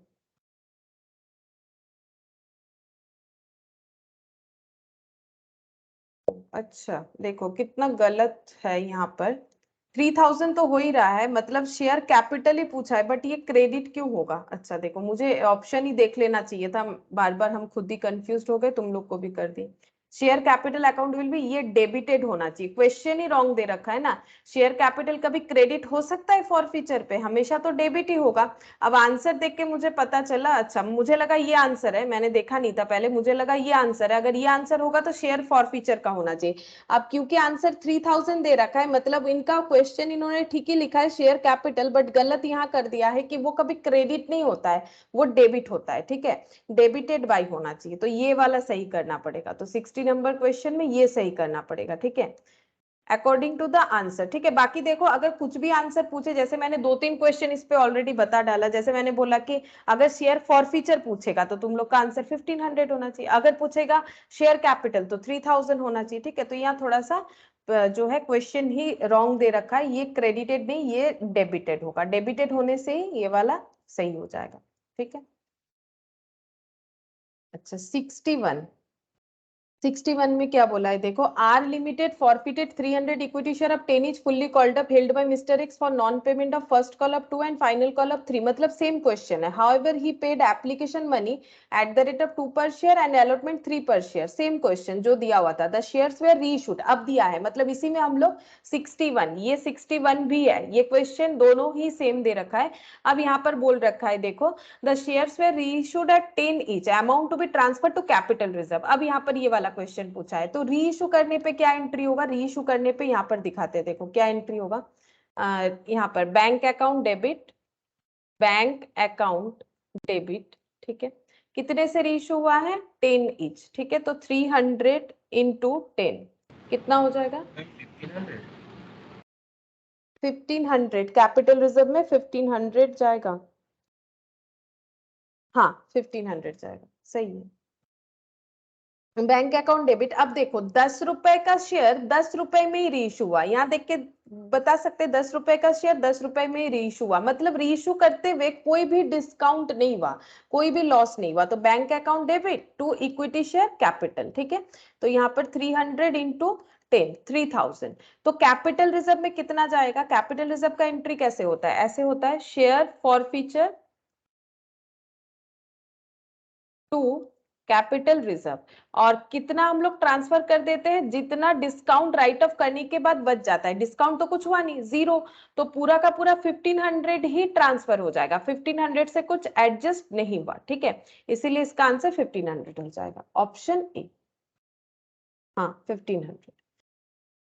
[SPEAKER 1] अच्छा देखो कितना गलत है यहाँ पर। 3000 तो हो ही रहा है, मतलब शेयर कैपिटल ही पूछा है, बट ये क्रेडिट क्यों होगा? अच्छा देखो, मुझे ऑप्शन ही देख लेना चाहिए था, बार बार हम खुद ही कंफ्यूज हो गए, तुम लोग को भी कर दी। Share capital account will be, ये डेबिटेड होना चाहिए, क्वेश्चन ही रॉन्ग दे रखा है ना। शेयर कैपिटल कभी क्रेडिट हो सकता है फॉरफीचर पे? हमेशा तो डेबिट ही होगा। अब आंसर देख के मुझे पता चला, अच्छा मुझे लगा ये आंसर है, मैंने देखा नहीं था पहले, मुझे लगा ये आंसर है। अगर ये आंसर होगा तो शेयर फॉरफीचर का होना चाहिए। अब क्योंकि आंसर 3000 दे रखा है, मतलब इनका क्वेश्चन इन्होंने ठीक ही लिखा है शेयर कैपिटल, बट गलत यहाँ कर दिया है कि वो कभी क्रेडिट नहीं होता है, वो डेबिट होता है, ठीक है। डेबिटेड बाई होना चाहिए, तो ये वाला सही करना पड़ेगा। तो 60 नंबर क्वेश्चन में ये सही करना पड़ेगा, ठीक है, अकॉर्डिंग टू द आंसर, ठीक है। बाकी देखो अगर कुछ भी आंसर पूछे, जैसे मैंने 2-3 क्वेश्चन इस पे ऑलरेडी बता डाला, जैसे मैंने बोला कि अगर शेयर फॉरफीचर पूछेगा तो तुम लोग का आंसर 1500 होना चाहिए, अगर पूछेगा शेयर कैपिटल तो 3000 होना चाहिए, ठीक है। तो यहाँ थोड़ा सा जो है क्वेश्चन ही रॉन्ग दे रखा है, ये क्रेडिटेड नहीं, ये डेबिटेड होगा, डेबिटेड होने से ही ये वाला सही हो जाएगा, ठीक है। अच्छा 61 में क्या बोला है देखो, R limited forfeited 300 equity share of 10 is fully called up held by mister X for non payment of first call of 2 and final call of 3, मतलब सेम क्वेश्चन है। However he paid application money at the rate of 2 per share and allotment 3 पर share, same question जो दिया हुआ था। The shares were reissued, अब दिया है, मतलब इसी में हम लोग 61, ये 61 भी है, ये क्वेश्चन दोनों ही सेम दे रखा है। अब यहाँ पर बोल रखा है देखो, the shares were reissued at 10 each, amount to be transfer to capital reserve. अब यहाँ पर ये वाला क्वेश्चन पूछा है, तो रीइश्यू करने पे क्या एंट्री होगा? रीइश्यू करने पे यहाँ पर दिखाते हैं, देखो क्या एंट्री होगा। यहाँ पर bank account debit, bank account debit, ठीक है। कितने से रीइश्यू हुआ है? 10 ईच, ठीक है। तो 300 इंटू 10 कितना हो जाएगा?
[SPEAKER 3] 1500।
[SPEAKER 1] 1500, कैपिटल रिजर्व में 1500 जाएगा, हाँ 1500 जाएगा, सही है। बैंक अकाउंट डेबिट, अब देखो 10 रुपए का शेयर 10 रुपए में ही रीइश्यू हुआ, यहाँ देख के बता सकते 10 रुपए का शेयर 10 रुपए में ही रीइश्यू हुआ, मतलब रीइश्यू करते हुए कोई भी डिस्काउंट नहीं हुआ, कोई भी लॉस नहीं हुआ। तो bank account debit to equity share capital, ठीक है। तो यहाँ पर 300 इंटू 10 3000। तो कैपिटल रिजर्व में कितना जाएगा? कैपिटल रिजर्व का एंट्री कैसे होता है? ऐसे होता है, share forfeiture to capital reserve, और कितना हम लोग ट्रांसफर कर देते हैं? जितना डिस्काउंट राइट ऑफ करने के बाद बच जाता है, डिस्काउंट तो कुछ हुआ नहीं, जीरो, तो पूरा का पूरा 1500 ही ट्रांसफर हो जाएगा, 1500 से कुछ एडजस्ट नहीं हुआ, ठीक है। इसीलिए इसका आंसर 1500 हो जाएगा, ऑप्शन ए, हाँ 1500।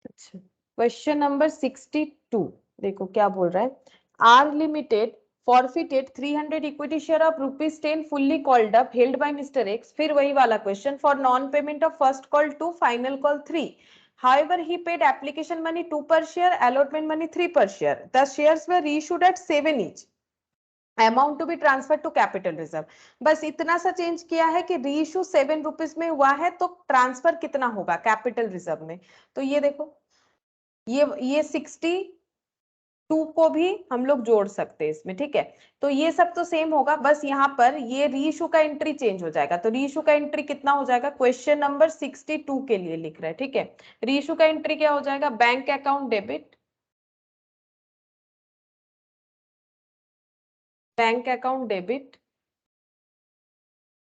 [SPEAKER 1] अच्छा क्वेश्चन नंबर 62, देखो क्या बोल रहा है, are limited forfeited 300 equity share of ₹10 fully called up held by Mr. X. फिर वही वाला question, for non payment of first call 2, final call 3. However, he paid application money 2 per share, allotment money 3 per share. The shares were reissued at 7 each. Amount to be transfer to capital reserve. बस इतना सा change किया है कि reissue 7 rupees में हुआ है, तो ट्रांसफर कितना होगा कैपिटल रिजर्व में. तो ये देखो, ये 62 को भी हम लोग जोड़ सकते हैं इसमें, ठीक है. तो ये सब तो सेम होगा, बस यहाँ पर ये रीइश्यू का एंट्री चेंज हो जाएगा. तो रीइश्यू का एंट्री कितना हो जाएगा, क्वेश्चन नंबर 62 के लिए लिख रहा है, ठीक है. रीइश्यू का एंट्री क्या हो जाएगा, bank account debit, bank account debit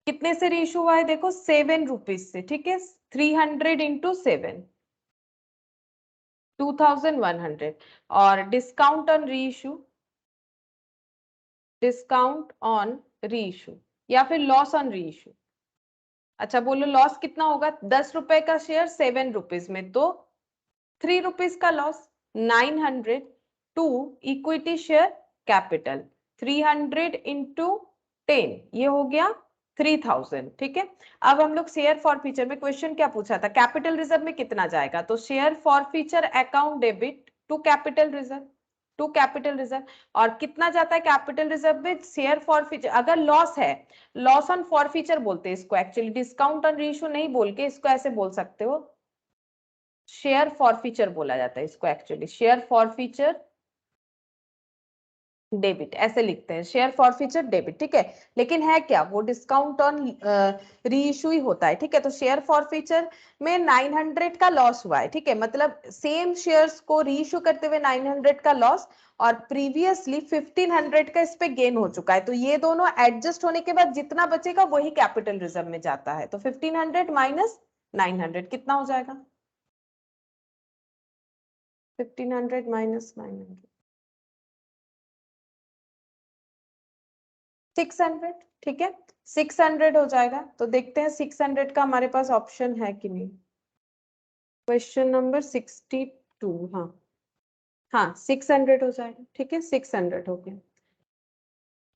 [SPEAKER 1] कितने से रीइश्यू हुआ है, देखो 7 रुपीज से, ठीक है. 300 इंटू 7, 2100. और discount on reissue, discount on reissue या फिर लॉस ऑन रीइश्यू. अच्छा बोलो लॉस कितना होगा, 10 रुपए का शेयर 7 रुपीज में, तो 3 रुपीज का loss. 900 to equity share capital, 300 into 10, ये हो गया 3000, ठीक है. अब हम लोग शेयर फॉर फीचर में, क्वेश्चन क्या पूछा था, कैपिटल रिजर्व में कितना जाएगा, तो share forfeiture account debit to capital reserve, to capital reserve. और कितना जाता है कैपिटल रिजर्व में, शेयर फॉर फीचर. अगर लॉस है, लॉस ऑन फॉर फीचर बोलते हैं इसको, एक्चुअली डिस्काउंट ऑन रीइश्यू नहीं बोल के इसको ऐसे बोल सकते हो, शेयर फॉर फीचर बोला जाता है इसको, actually share for feature debit ऐसे लिखते हैं, शेयर फॉर फीचर डेबिट, ठीक है. लेकिन है क्या, वो डिस्काउंट ऑन रीइश्यू ही होता है, ठीक है. तो शेयर फॉर फीचर में 900 का लॉस हुआ है, ठीक है. मतलब सेम शेयर्स को रीइश्यू करते हुए 900 का लॉस, और प्रीवियसली 1500 का इस पे गेन हो चुका है. तो ये दोनों एडजस्ट होने के बाद जितना बचेगा वही कैपिटल रिजर्व में जाता है. तो 1500 माइनस 900 कितना हो जाएगा, 1500 माइनस 900, 600, ठीक है. 600 हो जाएगा. तो देखते हैं 600 का हमारे पास ऑप्शन है कि नहीं. क्वेश्चन नंबर 62, हाँ हाँ 600 हो जाएगा, ठीक है. 600 हो गया.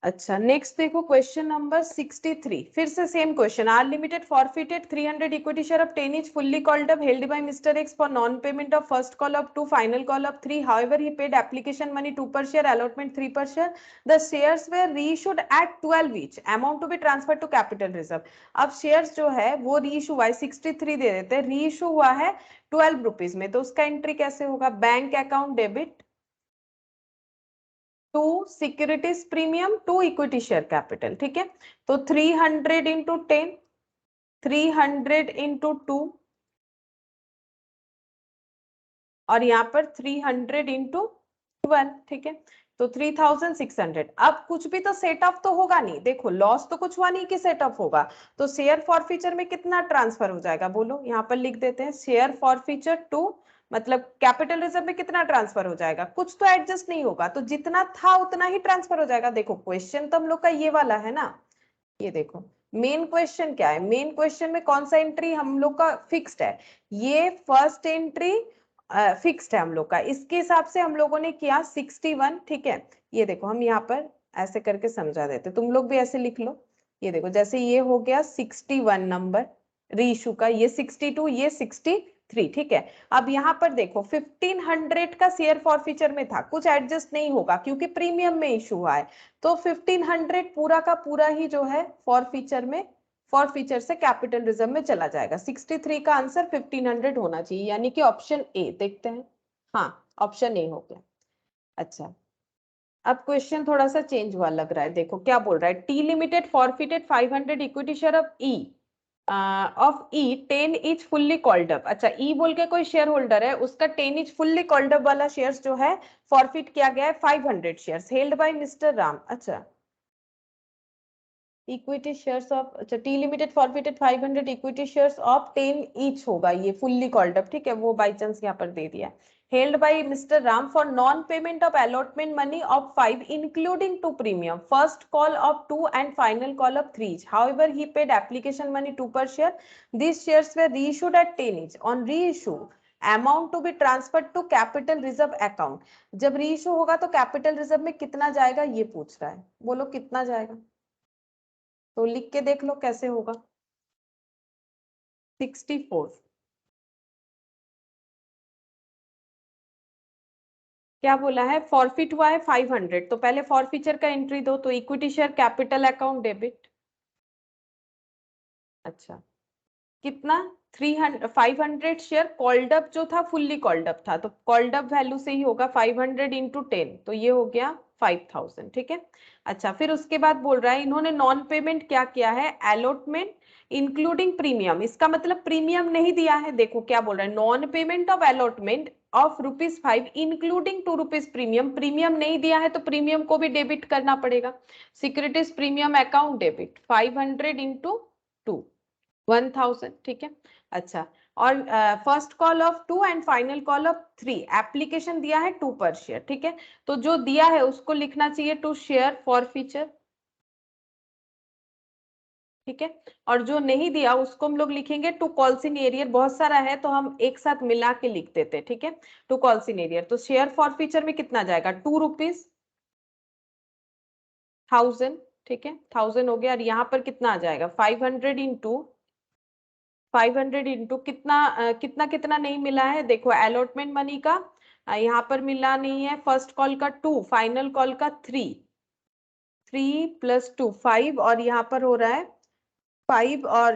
[SPEAKER 1] अच्छा नेक्स्ट देखो क्वेश्चन नंबर 63, फिर से same question. R limited forfeited 300 equity share of 10 each fully called up held by Mr. X for non payment of first call of 2, final call of 3. However, he paid application money 2 per share, allotment 3 per share. The shares were reissued at 12 each. Amount to be transferred to capital reserve. अब shares जो है वो reissue हुआ है, 63 दे देते हैं, reissue हुआ है 12 रुपीज में. तो उसका एंट्री कैसे होगा, bank account debit to securities premium to equity share capital, ठीक है. तो 300 इंटू 10, 300 इंटू 2, और यहाँ पर 300 इंटू 12, ठीक है. तो 3600. अब कुछ भी तो सेट ऑफ तो होगा नहीं, देखो लॉस तो कुछ हुआ नहीं कि सेट ऑफ होगा. तो शेयर फॉर फीचर में कितना ट्रांसफर हो जाएगा, बोलो. यहाँ पर लिख देते हैं शेयर फॉर फीचर टू, मतलब कैपिटल रिजर्व में कितना ट्रांसफर हो जाएगा, कुछ तो एडजस्ट नहीं होगा, तो जितना था उतना ही ट्रांसफर हो जाएगा. देखो क्वेश्चन तो हम लोग का ये वाला है ना, ये देखो मेन क्वेश्चन क्या है, मेन क्वेश्चन में कौन सा एंट्री हम लोग का फिक्स्ड है, ये फर्स्ट एंट्री फिक्स्ड है हम लोग का. इसके हिसाब से हम लोगों ने किया 61, ठीक है. ये देखो हम यहाँ पर ऐसे करके समझा देते, तुम लोग भी ऐसे लिख लो. ये देखो जैसे ये हो गया 61 नंबर रीइश्यू का, ये 62, ये 63, ठीक है. अब यहाँ पर देखो 1500 का शेयर फॉर फीचर में था, कुछ एडजस्ट नहीं होगा क्योंकि प्रीमियम में इशू हुआ है. तो 1500 पूरा का पूरा ही जो है फॉर फीचर में, फॉर फीचर से कैपिटल रिजर्व में चला जाएगा. 63 का आंसर 1500 होना चाहिए, यानी कि ऑप्शन ए. देखते हैं, हाँ ऑप्शन ए हो गया. अच्छा अब क्वेश्चन थोड़ा सा चेंज हुआ लग रहा है. देखो क्या बोल रहा है, T limited forfeited 500 equity share of E of E 10 etch fully called up. अच्छा ई बोल के कोई शेयर होल्डर है, उसका 10 इच फुल्ली कॉल्ड अप वाला शेयर्स जो है फॉरफिट किया गया है 500 shares held by mister Ram. अच्छा इक्विटी शेयर्स ऑफ, अच्छा T limited forfeited 500 equity shares of 10 each होगा, ये फुल्ली कॉल्ड अप, ठीक है. वो बाय चांस यहाँ पर दे दिया. Held by mister Ram for non payment of allotment money of 5 including 2 premium, first call of 2 and final call of 3 each. However, he paid application money 2 per share. These shares were reissued at 10 each. On reissue, amount to be transferred to capital reserve account, जब reissue होगा तो capital reserve में कितना जाएगा ये पूछ रहा है, बोलो कितना जाएगा, तो लिख के देख लो कैसे होगा। 64 क्या बोला है, फॉरफिट हुआ है 500, तो पहले फॉरफीचर का एंट्री दो, तो equity share capital account debit, अच्छा कितना 300 500 शेयर कॉल्ड अप जो था फुल्ली कॉल्ड अप था, तो कॉल्ड अप वैल्यू से ही होगा 500 इंटू 10, तो ये हो गया 5000, ठीक है। अच्छा फिर उसके बाद बोल रहा है इन्होंने नॉन पेमेंट क्या किया है, अलॉटमेंट इंक्लूडिंग प्रीमियम, इसका मतलब प्रीमियम नहीं दिया है, देखो क्या बोल रहा है, non payment of allotment of ₹5 including ₹2 premium, premium नहीं दिया है तो प्रीमियम को भी डेबिट करना पड़ेगा, securities premium account debit 500 into 2 1000, ठीक है। अच्छा और first call of 2 and final call of 3, application दिया है 2 पर शेयर, ठीक है, तो जो दिया है उसको लिखना चाहिए टू शेयर फॉर फीचर, ठीक है, और जो नहीं दिया उसको हम लोग लिखेंगे टू कॉल्स इन एरियर, बहुत सारा है तो हम एक साथ मिला के लिख देते, ठीक है, टू कॉल्स इन एरियर, तो शेयर फॉर फीचर में कितना जाएगा ₹2 1000, ठीक है, 1000 हो गया, और यहाँ पर कितना आ जाएगा 500 इंटू 500 इंटू कितना कितना कितना नहीं मिला है, देखो अलॉटमेंट मनी का यहाँ पर मिला नहीं है, फर्स्ट कॉल का 2, फाइनल कॉल का 3 + 2 5, और यहाँ पर हो रहा है 5 और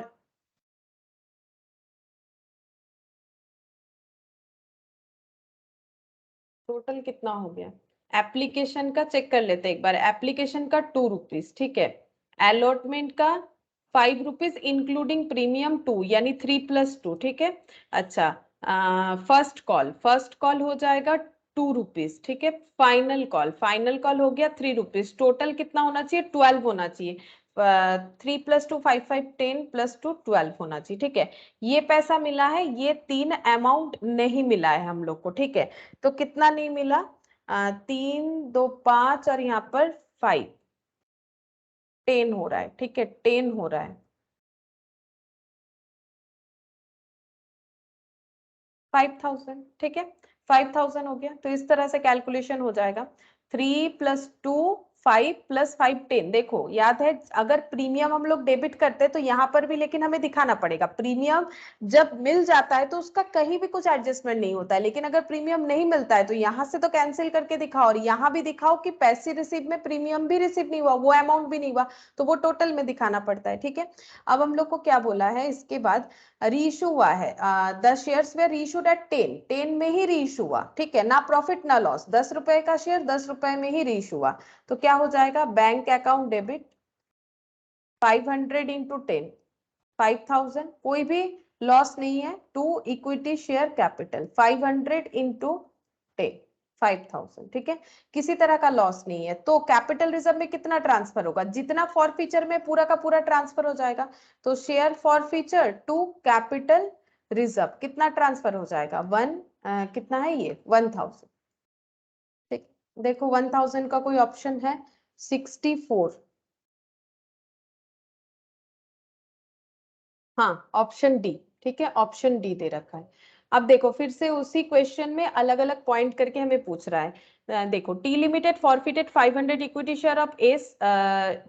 [SPEAKER 1] टोटल कितना हो गया, एप्लीकेशन का चेक कर लेते हैं एक बार, एप्लीकेशन का ₹2, ठीक है, अलॉटमेंट का ₹5 इंक्लूडिंग प्रीमियम 2 यानी 3 + 2, ठीक है। अच्छा फर्स्ट कॉल हो जाएगा ₹2, ठीक है, फाइनल कॉल हो गया ₹3, टोटल कितना होना चाहिए 12 होना चाहिए, 3 + 2 5 5 10 + 2 12 होना चाहिए, ठीक है, ये पैसा मिला है, ये 3 अमाउंट नहीं मिला है हम लोग को, ठीक है, तो कितना नहीं मिला 3 2 5 और यहाँ पर 5 10 हो रहा है, ठीक है 10 हो रहा है, 5000, ठीक है 5000 हो गया, तो इस तरह से कैलकुलेशन हो जाएगा, 3 + 2 5 + 5 10, देखो याद है अगर प्रीमियम हम लोग डेबिट करते हैं तो यहाँ पर भी लेकिन हमें दिखाना पड़ेगा, प्रीमियम जब मिल जाता है तो उसका कहीं भी कुछ एडजस्टमेंट नहीं होता है, लेकिन अगर प्रीमियम नहीं मिलता है तो यहाँ से तो कैंसिल करके दिखाओ, और यहाँ भी दिखाओ कि पैसे रिसीव में प्रीमियम भी रिसीव नहीं हुआ, वो अमाउंट भी नहीं हुआ, तो वो टोटल में दिखाना पड़ता है, ठीक है। अब हम लोग को क्या बोला है इसके बाद, रीइश्यू हुआ है, the shares were reissued at 10 में ही रीइश्यू हुआ, ठीक है, ना प्रॉफिट ना लॉस, ₹10 का शेयर ₹10 में ही रीइश्यू हुआ, तो क्या हो जाएगा, बैंक अकाउंट डेबिट 500 इंटू 10 5000, कोई भी लॉस नहीं है, to equity share capital 500 into 10 5000, ठीक है, किसी तरह का लॉस नहीं है, तो कैपिटल रिजर्व में कितना ट्रांसफर होगा, जितना फॉर फीचर में पूरा का पूरा ट्रांसफर हो जाएगा, तो share forfeiture to capital reserve कितना ट्रांसफर हो जाएगा, कितना है ये 1000, ठीक, देखो 1000 का कोई ऑप्शन है 64, हाँ ऑप्शन डी, ठीक है, ऑप्शन डी दे रखा है। अब देखो फिर से उसी क्वेश्चन में अलग अलग पॉइंट करके हमें पूछ रहा है, देखो T limited forfeited 500 equity share of S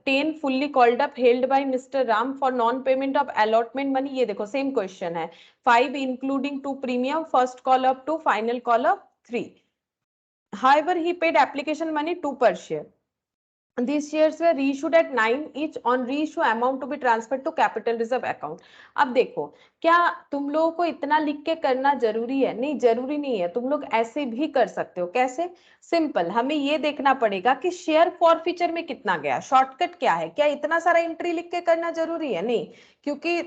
[SPEAKER 1] 10 fully called up held by mister Ram for non payment of allotment money, ये देखो सेम क्वेश्चन है, 5 including 2 premium, first call of 2 final call of 3, however he paid application money 2 per share, these shares were reissued at 9 each, on reissue amount to be transferred to capital reserve account। अब देखो क्या तुम लोगों को इतना लिख के करना जरूरी है, नहीं जरूरी नहीं है, तुम लोग ऐसे भी कर सकते हो, कैसे, सिंपल, हमें ये देखना पड़ेगा कि शेयर फॉरफीचर में कितना गया, शॉर्टकट क्या है, क्या इतना सारा एंट्री लिख के करना जरूरी है, नहीं, क्योंकि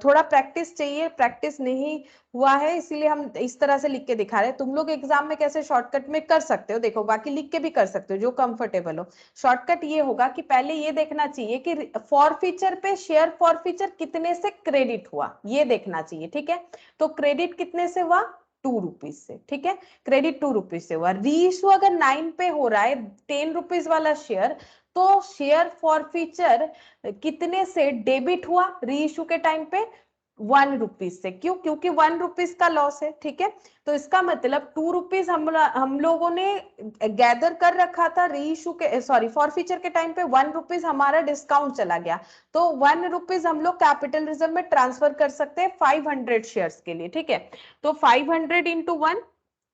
[SPEAKER 1] थोड़ा प्रैक्टिस चाहिए, प्रैक्टिस नहीं हुआ है इसीलिए हम इस तरह से लिख के दिखा रहे हैं, तुम लोग एग्जाम में कैसे शॉर्टकट में कर सकते हो, देखो बाकी लिख के भी कर सकते हो जो कंफर्टेबल हो, शॉर्टकट ये होगा कि पहले ये देखना चाहिए कि फॉर फीचर पे शेयर फॉर फीचर कितने से क्रेडिट हुआ, ये देखना चाहिए, ठीक है, तो क्रेडिट कितने से हुआ ₹2 से, ठीक है, क्रेडिट ₹2 से हुआ, रीइश्यू अगर 9 पे हो रहा है ₹10 वाला शेयर, तो शेयर फॉर फीचर कितने से डेबिट हुआ रीइश्यू के टाइम पे 1 रुपीज से। क्यों? क्योंकि 1 रुपीज का लॉस है, ठीक है। तो इसका मतलब 2 रुपीज हम लोगों ने गैदर कर रखा था री इशू के, सॉरी फॉरफीचर के टाइम पे 1 रुपीज हमारा डिस्काउंट चला गया, तो 1 रुपीज हम लोग कैपिटल रिजर्व में ट्रांसफर कर सकते हैं 500 शेयर्स के लिए, ठीक है। तो 500 इंटू 1,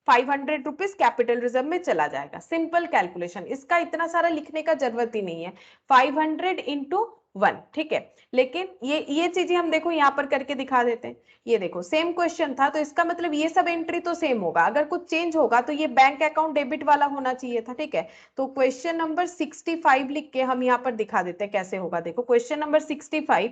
[SPEAKER 1] 500 रुपीज कैपिटल रिजर्व में चला जाएगा। सिंपल कैलकुलेशन, इसका इतना सारा लिखने का जरूरत ही नहीं है। 500 इंटू 1, ठीक है। लेकिन ये चीजें हम देखो यहाँ पर करके दिखा देते हैं। ये देखो सेम क्वेश्चन था, तो इसका मतलब ये सब एंट्री तो सेम होगा, अगर कुछ चेंज होगा तो ये बैंक अकाउंट डेबिट वाला होना चाहिए था, ठीक है। तो क्वेश्चन नंबर 65 लिख के हम यहाँ पर दिखा देते हैं कैसे होगा। देखो क्वेश्चन नंबर 65,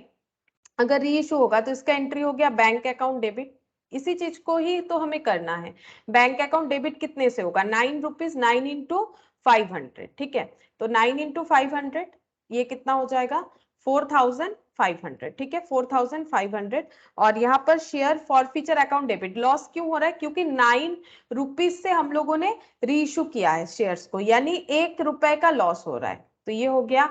[SPEAKER 1] अगर री इशू होगा तो इसका एंट्री हो गया बैंक अकाउंट डेबिट। इसी चीज को ही तो हमें करना है। बैंक अकाउंट डेबिट कितने से होगा? 9 रुपीज, 9 इंटू 500, ठीक है। तो 9 इंटू 500 ये कितना हो जाएगा? 4500, ठीक है, 4500। और यहाँ पर share forfeiture account debit, loss क्यों हो रहा है? क्योंकि 9 रुपीज से हम लोगों ने री इशू किया है शेयर्स को, यानी 1 रुपए का लॉस हो रहा है। तो ये हो गया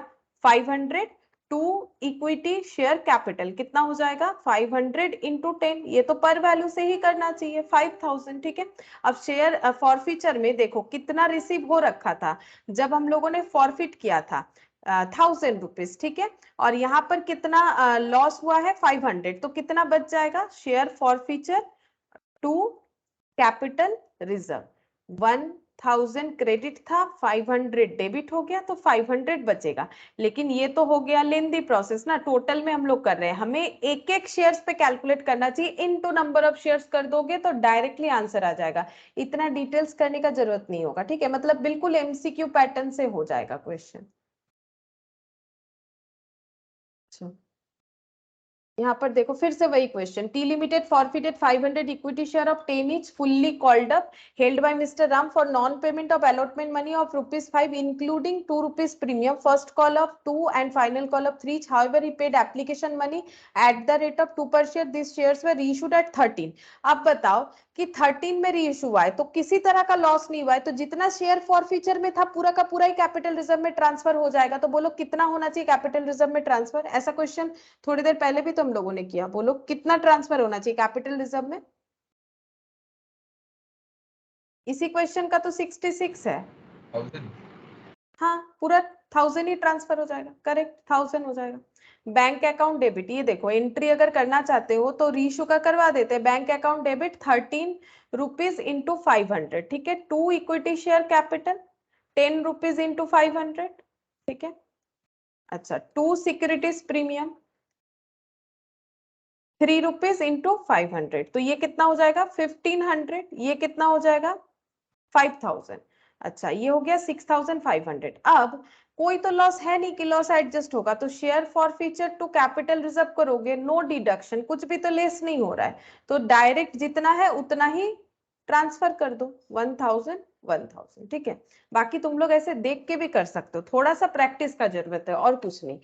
[SPEAKER 1] 500 टू इक्विटी शेयर कैपिटल कितना हो जाएगा? 500 इंटू 10, ये तो पर वैल्यू से ही करना चाहिए, 5000, ठीक है। अब शेयर फॉरफीचर में देखो कितना रिसीव हो रखा था जब हम लोगों ने फॉरफिट किया था, 1000 रुपीज, ठीक है। और यहाँ पर कितना लॉस हुआ है? 500, तो कितना बच जाएगा? Share forfeiture to capital reserve 1000 credit था, 500 डेबिट हो गया, तो 500 बचेगा। लेकिन ये तो हो गया लेंदी प्रोसेस ना, टोटल में हम लोग कर रहे हैं, हमें एक एक शेयर्स पे कैलकुलेट करना चाहिए। इनटू नंबर ऑफ शेयर्स कर दोगे तो डायरेक्टली आंसर आ जाएगा, इतना डिटेल्स करने का जरूरत नहीं होगा, ठीक है। मतलब बिल्कुल एमसीक्यू पैटर्न से हो जाएगा क्वेश्चन। अच्छा, यहाँ पर देखो फिर से वही question, T limited forfeited 500 equity share of 10 each fully called up held by Mr. Ram for non payment of allotment money of ₹5 including 2 rupees premium, first call of 2 and final call of 3 each. However, he paid application money at the rate of 2 per share. These shares were reissued at 13. अब बताओ कि 13 में reissue हुआ है तो किसी तरह का लॉस नहीं हुआ है, तो जितना शेयर फॉरफीचर में था पूरा का पूरा ही कैपिटल रिजर्व में ट्रांसफर हो जाएगा। तो बोलो कितना होना चाहिए कैपिटल रिजर्व में ट्रांसफर? ऐसा क्वेश्चन थोड़ी देर पहले भी तो हम लोगों ने किया, बोलो कितना ट्रांसफर होना चाहिए कैपिटल रिजर्व में? इसी क्वेश्चन का तो 66 है।
[SPEAKER 3] 1000।
[SPEAKER 1] हाँ, पूरा 1000 ही ट्रांसफर हो जाएगा, करेक्ट, 1000 हो जाएगा। बैंक अकाउंट डेबिट, ये देखो एंट्री अगर करना चाहते हो तो रीइश्यू का करवा देते हैं। Bank account debit 13 rupees into 500, ठीक है। 2 equity share capital 10 rupees into 500, ठीक है। अच्छा, 2 सिक्योरिटीज प्रीमियम 3 रुपीज इंटू 500, तो ये कितना हो जाएगा? 1500। ये कितना हो जाएगा? 5000। अच्छा, ये हो गया 6500। अब कोई तो लॉस है नहीं कि लॉस एडजस्ट होगा, तो share forfeiture to capital reserve करोगे, नो डिडक्शन, कुछ भी तो लेस नहीं हो रहा है, तो डायरेक्ट जितना है उतना ही ट्रांसफर कर दो, 1000 1000, ठीक है। बाकी तुम लोग ऐसे देख के भी कर सकते हो, थोड़ा सा प्रैक्टिस का जरूरत है और कुछ नहीं।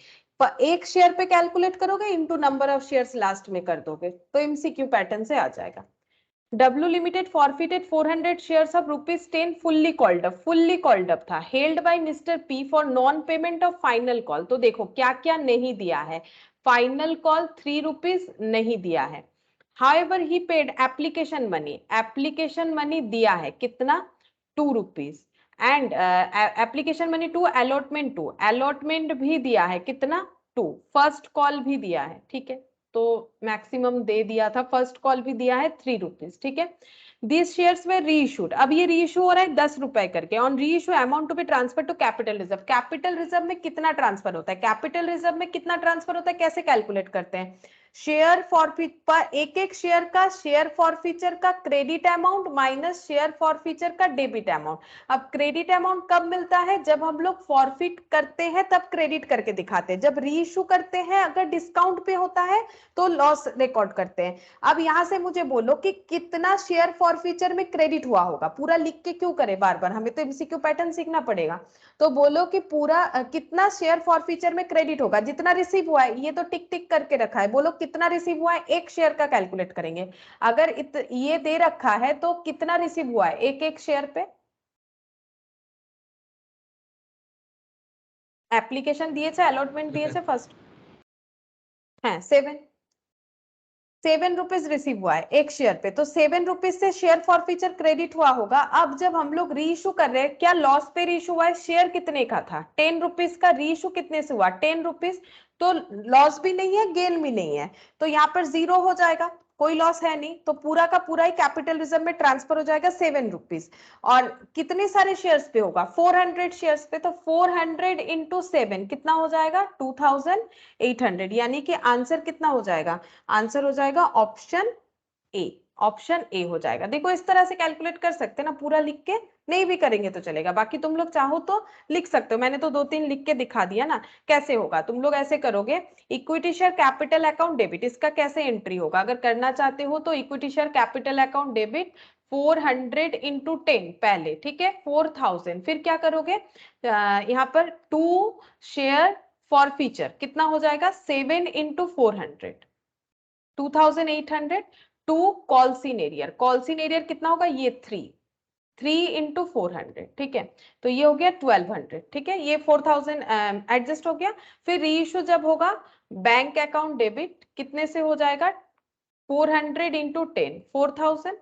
[SPEAKER 1] एक शेयर पे कैलकुलेट करोगे, into number of shares last में कर दोगे तो एमसीक्यू पैटर्न से आ जाएगा। W Limited forfeited 400 shares of ₹10 fully called up था, held by Mr. P for non payment of final call। तो देखो क्या क्या नहीं दिया है, फाइनल कॉल 3 रुपीज नहीं दिया है। However, he paid application money दिया है कितना? 2 rupees. And application money to allotment भी दिया है कितना? 2। फर्स्ट कॉल भी दिया है, ठीक है, तो मैक्सिमम दे दिया था। फर्स्ट कॉल भी दिया है 3 रुपीज, ठीक है। These shares were reissued, अब ये रीइश्यू हो रहा है 10 रुपए करके। On reissue amount to be transfer to capital reserve, capital reserve में कितना ट्रांसफर होता है? कैपिटल रिजर्व में कितना ट्रांसफर होता है कैसे कैलकुलेट करते हैं? शेयर फॉरफीट पर एक एक शेयर का शेयर फॉरफीचर का credit amount minus share forfeiture का डेबिट अमाउंट। अब क्रेडिट अमाउंट कब मिलता है? जब हम लोग फॉरफिट करते हैं तब क्रेडिट करके दिखाते हैं, जब रीइश्यू करते हैं अगर डिस्काउंट पे होता है तो लॉस रिकॉर्ड करते हैं। अब यहां से मुझे बोलो कि कितना शेयर फॉरफीचर में क्रेडिट हुआ होगा, पूरा लिख के क्यों करे बार बार, हमें तो एमसीक्यू पैटर्न सीखना पड़ेगा। तो बोलो कि पूरा कितना शेयर फॉरफीचर में क्रेडिट होगा, जितना रिसीव हुआ है, ये तो टिक टिक करके रखा है, बोलो कितना रिसीव हुआ है, एक शेयर का कैलकुलेट करेंगे। अगर ये दे रखा है तो कितना रिसीव हुआ है एक एक शेयर पे? एप्लीकेशन दिए थे, अलॉटमेंट दिए थे, फर्स्ट है 7। ₹7 रिसीव हुआ है एक शेयर पे, तो ₹7 से शेयर फॉरफीचर क्रेडिट हुआ होगा। अब जब हम लोग री इशू कर रहे हैं, क्या लॉस पे री इशू हुआ है? शेयर कितने का था? ₹10 का। री इशू कितने से हुआ? ₹10। तो लॉस भी नहीं है, गेन भी नहीं है, तो यहाँ पर 0 हो जाएगा, कोई लॉस है नहीं, तो पूरा का पूरा ही कैपिटल रिजर्व में ट्रांसफर हो जाएगा ₹7। और कितने सारे शेयर्स पे होगा? 400 शेयर्स पे, तो 400 इंटू 7 कितना हो जाएगा? 2800। यानी कि आंसर कितना हो जाएगा? आंसर हो जाएगा ऑप्शन ए। ऑप्शन ए हो जाएगा। देखो इस तरह से कैलकुलेट कर सकते हैं ना, पूरा लिख के, नहीं भी करेंगे तो चलेगा, बाकी तुम लोग चाहो तो लिख सकते हो, मैंने तो 2-3 लिख के दिखा दिया ना कैसे होगा। तुम लोग ऐसे करोगे, equity share capital account debit, इसका कैसे एंट्री होगा अगर करना चाहते हो तो? Equity share capital account debit 400 into 10 पहले, ठीक है, 4000। फिर क्या करोगे, यहाँ पर 2 शेयर फॉर फीचर कितना हो जाएगा? 7 इंटू 400, 2800। 2 कॉल्सिनेरियर, कॉल्सिनेरियर कितना होगा? ये 3 इंटू 400, ठीक है, तो ये हो गया 1200, ठीक है, ये 4000 एडजस्ट हो गया। फिर री इशू जब होगा, बैंक अकाउंट डेबिट कितने से हो जाएगा? 400 इंटू 10, 4000,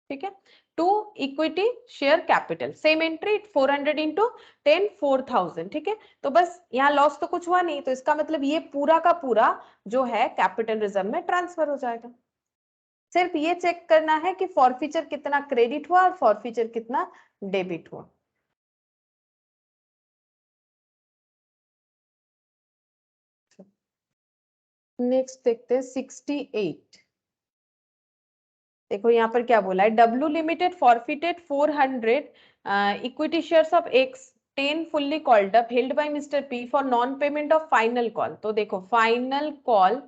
[SPEAKER 1] ठीक है। 2 equity share capital, same entry, 400 into 10, 4000, ठीक है। तो बस यहाँ लॉस तो कुछ हुआ नहीं, तो इसका मतलब ये पूरा का पूरा जो है कैपिटल रिजर्व में ट्रांसफर हो जाएगा। सिर्फ ये चेक करना है कि फॉरफीचर कितना क्रेडिट हुआ और फॉरफीचर कितना डेबिट हुआ। नेक्स्ट देखते हैं 68। देखो यहाँ पर क्या बोला है, W limited forfeited 400 equity shares of x 10 fully called up held by mister P for non payment of final call. तो देखो फाइनल कॉल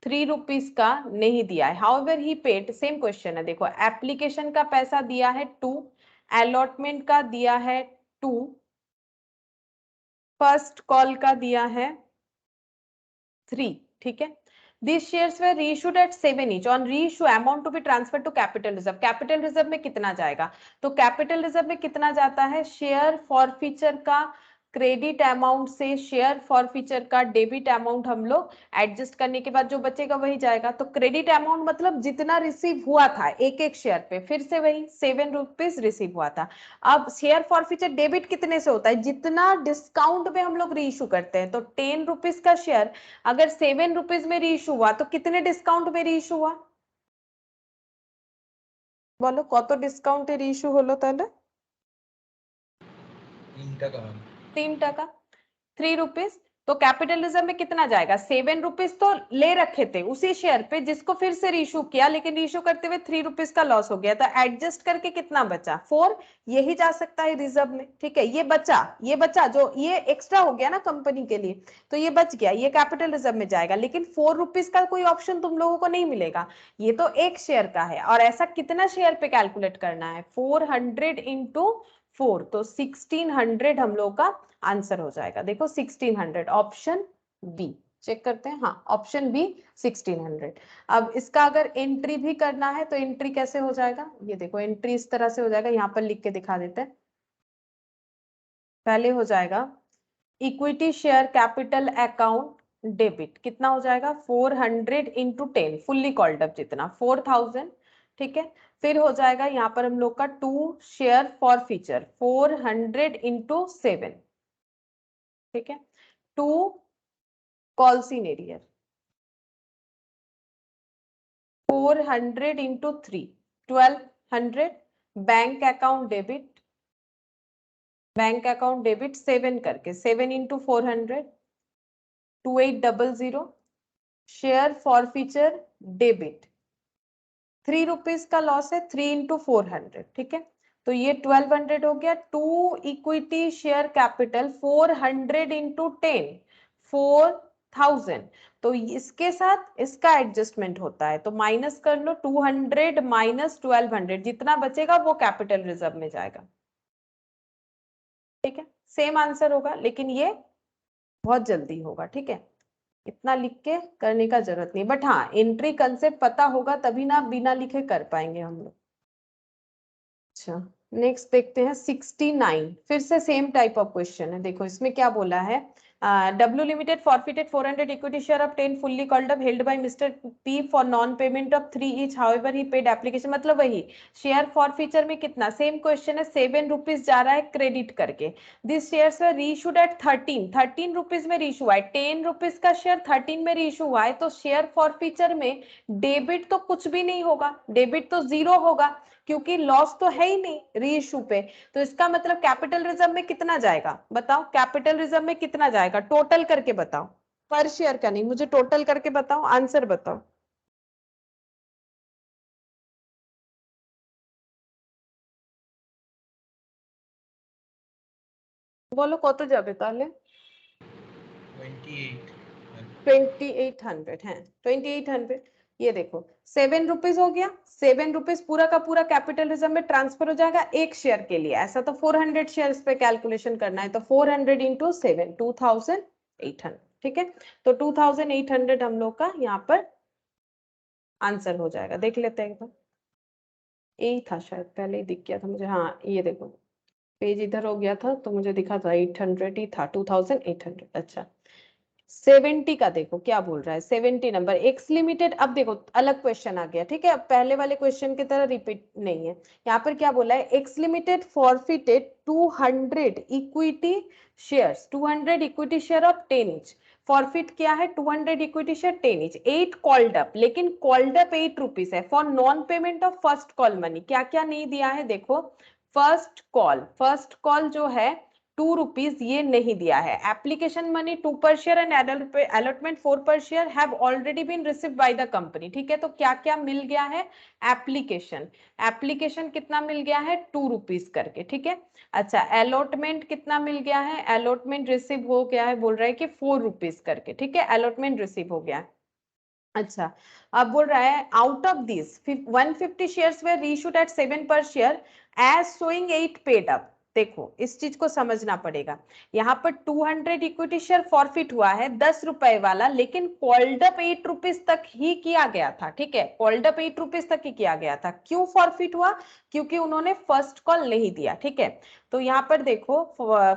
[SPEAKER 1] ₹3 का नहीं दिया है, however he paid, same question है। देखो एप्लीकेशन का पैसा दिया है 2, अलॉटमेंट का दिया है 2, फर्स्ट कॉल का दिया है 3, ठीक है। These shares were reissued at 7 each. On reissue, amount to be transferred to capital reserve. Capital reserve में कितना जाएगा? तो capital reserve में कितना जाता है? शेयर फॉरफीचर का क्रेडिट अमाउंट से शेयर फॉरफीचर का डेबिट अमाउंट हम लोग एडजस्ट करने के बाद जो बचेगा वही जाएगा। तो क्रेडिट अमाउंट मतलब जितना रिसीव हुआ था एक एक शेयर पे, फिर से वही ₹7 रिसीव हुआ था। अब शेयर फॉरफीचर डेबिट कितने से होता है? जितना डिस्काउंट में हम लोग रीइश्यू करते हैं। तो ₹10 का शेयर अगर ₹7 में रीइश्यू हुआ तो कितने डिस्काउंट में रीइश्यू हुआ? বলো কত ডিসকাউন্টে রিইস্যু হলো তাহলে?
[SPEAKER 3] 3 টাকা।
[SPEAKER 1] 3 টাকা, ₹3। तो कैपिटल रिजर्व में कितना जाएगा? ₹7 तो ले रखे थे उसी शेयर पे जिसको फिर से रीइश्यू किया, लेकिन रीइश्यू करते हुए ₹3 का लॉस हो गया, तो एडजस्ट करके कितना बचा? 4। यही जा सकता है रिजर्व में, ठीक है। ये बचा जो ये एक्स्ट्रा हो गया ना कंपनी के लिए, तो ये बच गया, ये कैपिटल रिजर्व में जाएगा। लेकिन ₹4 का कोई ऑप्शन तुम लोगों को नहीं मिलेगा, ये तो एक शेयर का है। और ऐसा कितना शेयर पे कैलकुलेट करना है? 400 इंटू 4, तो 1600 हम लोग का आंसर हो जाएगा। देखो 1600, ऑप्शन बी चेक करते हैं। हाँ, ऑप्शन बी 1600। अब इसका अगर एंट्री भी करना है तो एंट्री कैसे हो जाएगा? ये देखो एंट्री इस तरह से हो जाएगा, यहाँ पर लिख के दिखा देते हैं। पहले हो जाएगा equity share capital account debit, कितना हो जाएगा? 400 इंटू 10 फुल्ली कॉल्ड अप जितना 4000, ठीक है। फिर हो जाएगा यहाँ पर हम लोग का 2 शेयर फॉर फीचर 400 इंटू 7, ठीक है। 2 कॉल्सिनेरियर 400 इंटू 3 1200। बैंक अकाउंट डेबिट 7 करके 7 into 400 2800। Share for feature debit ₹3 का लॉस है, 3 इंटू 400, ठीक है, तो ये 1200 हो गया। 2 इक्विटी शेयर कैपिटल 400 इंटू 10 4000, तो इसके साथ इसका एडजस्टमेंट होता है, तो माइनस कर लो 200 माइनस 1200, जितना बचेगा वो कैपिटल रिजर्व में जाएगा, ठीक है। सेम आंसर होगा, लेकिन ये बहुत जल्दी होगा, ठीक है, इतना लिख के करने का जरूरत नहीं, बट हाँ एंट्री कंसेप्ट पता होगा तभी ना बिना लिखे कर पाएंगे हम लोग। अच्छा, नेक्स्ट देखते हैं 69। फिर से सेम टाइप ऑफ क्वेश्चन है। देखो इसमें क्या बोला है, W Limited forfeited 400 equity share of 10 fully called up held by Mr. P for non-payment of 3 each. However, he paid application. मतलब वही शेयर फॉरफीचर में कितना सेम क्वेश्चन है 7 रुपीज जा रहा है क्रेडिट करके. This shares were reissued at 13 rupees में रीइश्यू हुआ है. 10 रुपीज का शेयर 13 में रीइश्यू हुआ है तो शेयर फॉरफीचर में डेबिट तो कुछ भी नहीं होगा, डेबिट तो जीरो होगा क्योंकि लॉस तो है ही नहीं रीइश्यू पे. तो इसका मतलब कैपिटल रिजर्व में कितना जाएगा बताओ, कैपिटल रिजर्व में कितना जाएगा टोटल करके बताओ, पर शेयर का नहीं, मुझे टोटल करके बताओ, आंसर बताओ. বলো কত যাবে তাহলে 2800 है 2800. ये देखो 7 रुपीज हो गया, 7 रुपीज पूरा का पूरा कैपिटल रिजर्व में ट्रांसफर हो जाएगा एक शेयर के लिए. ऐसा तो 400 शेयर्स पे कैलकुलेशन करना है तो 400 इंटू 7 2800. ठीक है तो 2800 हम लोग का यहाँ पर आंसर हो जाएगा. देख लेते हैं एक बार. यही था शायद, पहले ही दिख गया था मुझे. हाँ ये देखो पेज इधर हो गया था तो मुझे दिखा था 800 ही था 2800. अच्छा 70 का देखो क्या बोल रहा है 70 नंबर एक्स लिमिटेड. अब देखो अलग क्वेश्चन आ गया. ठीक है अब पहले वाले क्वेश्चन की तरह रिपीट नहीं है. यहाँ पर क्या बोला है x limited forfeited 200 equity shares 200 equity share of 10 each. Forfeit क्या है 200 equity share 10 each. 8 called up, लेकिन कॉल्ड अप 8 रुपीज है for non payment of first call money. क्या क्या नहीं दिया है देखो. फर्स्ट कॉल जो है 2 रुपीज ये नहीं दिया है. Application money 2 per share and allotment 4 पर share have already been received by the company. ठीक है तो क्या क्या मिल गया है एप्लीकेशन कितना मिल गया है 2 रुपीज करके. ठीक है अच्छा अलॉटमेंट कितना मिल गया है, अलॉटमेंट रिसीव हो गया है बोल रहा है कि 4 रुपीज करके. ठीक है अलॉटमेंट रिसीव हो गया. अच्छा अब बोल रहा है out of this 150 shares were reissued at 7 per share as showing 8 paid up. देखो इस चीज को समझना पड़ेगा. यहाँ पर 200 इक्विटी शेयर फॉरफिट हुआ है 10 रुपए वाला, लेकिन कॉल्ड अप 8 रुपीज तक ही किया गया था. ठीक है कॉल्ड अप 8 रुपीज तक ही किया गया था. क्यों फॉरफिट हुआ, क्योंकि उन्होंने फर्स्ट कॉल नहीं दिया. ठीक है तो यहाँ पर देखो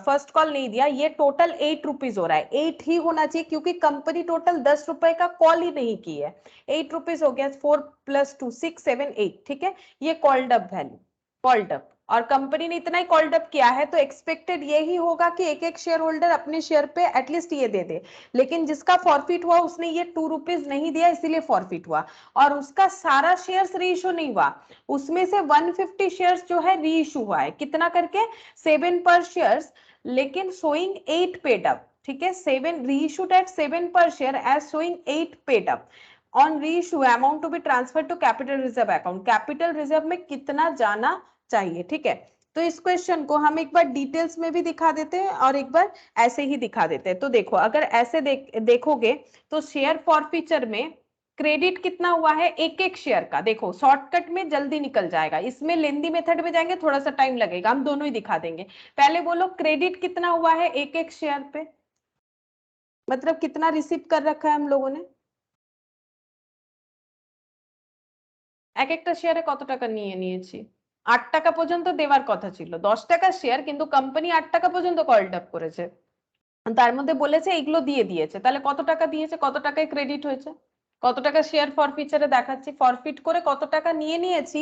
[SPEAKER 1] फर्स्ट कॉल नहीं दिया, ये टोटल 8 रुपीज हो रहा है. 8 ही होना चाहिए क्योंकि कंपनी टोटल 10 रुपए का कॉल ही नहीं की है. 8 रुपीज हो गया 4 + 2 6 7 8. ठीक है ये called up value called up, और कंपनी ने इतना ही कॉल्ड अप किया है तो एक्सपेक्टेड यही होगा कि एक एक शेयर होल्डर अपने शेयर पे एटलीस्ट ये दे दे. लेकिन जिसका फॉरफिट हुआ उसने ये 2 रुपीज नहीं दिया इसीलिए फॉरफिट हुआ, और उसका सारा शेयर्स रीइश्यू नहीं हुआ. उसमें से 150 शेयर्स जो है रीइश्यू हुआ है कितना करके 7 पर शेयर्स, लेकिन शोइंग 8 पेड अप. ठीक है 7 reissued at 7 per share as showing 8 paid up. On reissue amount to be transfer to capital reserve account. Capital reserve में कितना जाना चाहिए. ठीक है तो इस क्वेश्चन को हम एक बार डिटेल्स में भी दिखा देते हैं और एक बार ऐसे ही दिखा देते हैं. तो देखो अगर ऐसे देखोगे तो शेयर फॉरफीचर में क्रेडिट कितना हुआ है एक एक शेयर का. देखो शॉर्टकट में जल्दी निकल जाएगा, इसमें लेंदी मेथड में जाएंगे थोड़ा सा टाइम लगेगा, हम दोनों ही दिखा देंगे. पहले बोलो क्रेडिट कितना हुआ है एक एक शेयर पे, मतलब कितना रिसीव कर रखा है हम लोगों ने. এক একটা শেয়ারে কত টাকা নিয়ে নিয়েছি 8 টাকা পর্যন্ত দেওয়ার কথা ছিল, 10 টাকা শেয়ার কিন্তু কোম্পানি 8 টাকা পর্যন্ত কলড আপ করেছে, তার মধ্যে বলেছে এগুলো দিয়ে দিয়েছে. তাহলে কত টাকা দিয়েছে, কত টাকায় ক্রেডিট হয়েছে, কত টাকা শেয়ার ফরফিচারে দেখাচ্ছি, ফরফিট করে কত টাকা নিয়ে নিয়েছি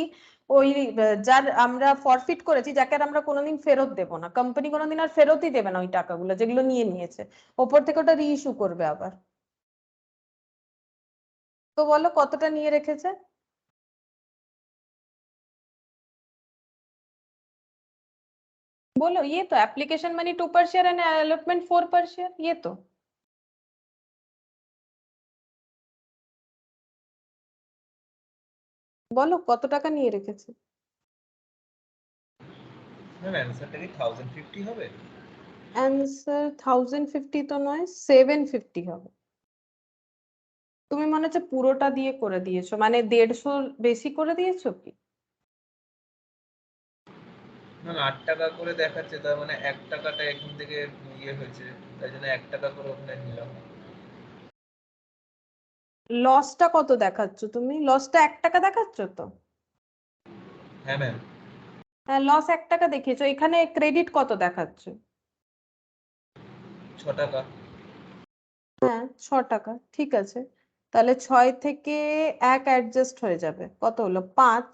[SPEAKER 1] ওই যার আমরা ফরফিট করেছি, যাকে আর আমরা কোনোদিন ফেরত দেব না, কোম্পানি কোনোদিন আর ফেরতই দেবে না ওই টাকাগুলো যেগুলো নিয়ে নিয়েছে, ওপর থেকে ওটা রিইস্যু করবে আবার. তো বলো কতটা নিয়ে রেখেছে. बोलो ये तो application money 2 per share and allotment 4 पर शेयर. ये तो বলো কত টাকা নিয়ে রেখেছে.
[SPEAKER 3] ম্যাম অ্যানসারটা কি 1050 হবে?
[SPEAKER 1] অ্যানসার 1050 তো নয় 750 হবে. তুমি মনে হচ্ছে পুরোটা দিয়ে করে দিয়েছো, মানে 150 বেশি করে দিয়েছো কি.
[SPEAKER 3] ম্যাম 8 টাকা করে দেখাচ্ছে, তার মানে 1 টাকাটা এখান থেকে ইয়ে হয়েছে, তাই জন্য 1 টাকা করে ওখানে নিলাম.
[SPEAKER 1] লসটা কত দেখাচ্ছ তুমি, লসটা 1 টাকা দেখাচ্ছ তো.
[SPEAKER 3] হ্যাঁ ম্যাম
[SPEAKER 1] হ্যাঁ লস 1 টাকা দেখিয়েছো, এখানে ক্রেডিট কত দেখাচ্ছ
[SPEAKER 3] 6 টাকা.
[SPEAKER 1] হ্যাঁ 6 টাকা ঠিক আছে, তাহলে 6 থেকে 1 অ্যাডজাস্ট হয়ে যাবে, কত হলো 5,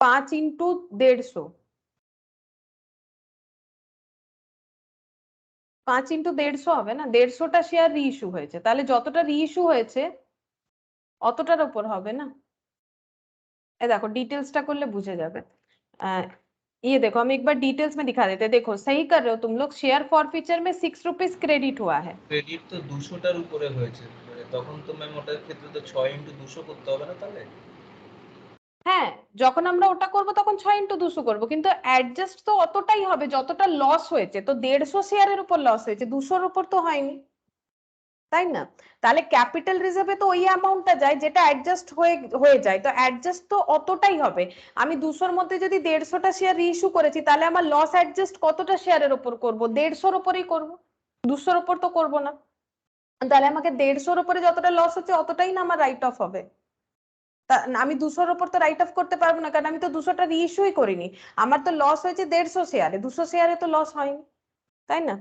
[SPEAKER 1] 5 ইন্টু 150, 5 ইন্টু 150 হবে না, 150টা শেয়ার রিইস্যু হয়েছে, তাহলে যতটা রিইস্যু হয়েছে অতটার উপর হবে না। ए देखो डिटेल्स टा करले बुझे जाबे। ये देखो हम एक बार डिटेल्स में दिखा देते हैं, देखो सही कर रहे हो तुम लोग, शेयर फॉरफीचर में 6 रुपीज क्रेडिट हुआ है।
[SPEAKER 3] ক্রেডিট তো 200টার উপরে হয়েছে, মানে তখন তো ম্যাম ওটার ক্ষেত্রে তো 6 ইনটু 200 করতে হবে না তাহলে?
[SPEAKER 1] হ্যাঁ যখন আমরা ওটা করব তখন 6 ইন্টু 200 করব, কিন্তু অ্যাডজাস্ট তো অতটাই হবে যতটা লস হয়েছে, তো 150 শেয়ারের উপর লস হয়েছে, 200-র উপর তো হয়নি, তাই না? তাহলে ক্যাপিটাল রিজার্ভে তো ওই অ্যামাউন্টটা যায় যেটা অ্যাডজাস্ট হয়ে যায়, তো অ্যাডজাস্ট তো অতটাই হবে। আমি 200-র মধ্যে যদি 150টা শেয়ার রিইস্যু করেছি, তাহলে আমার লস অ্যাডজাস্ট কতটা শেয়ারের উপর করব? 150-র উপরেই করব, 200-র উপর তো করব না। তাহলে আমাকে 150-র উপরে যতটা লস হচ্ছে অতটাই না আমার রাইট অফ হবে। আমি 200-র উপর তো রাইট অফ করতে পারবো না, কারণ আমি তো 200টা রিইস্যুই করিনি, আমার তো লস হয়েছে 150 শেয়ারে, 200 শেয়ারে তো लॉस হয়নি, তাই না?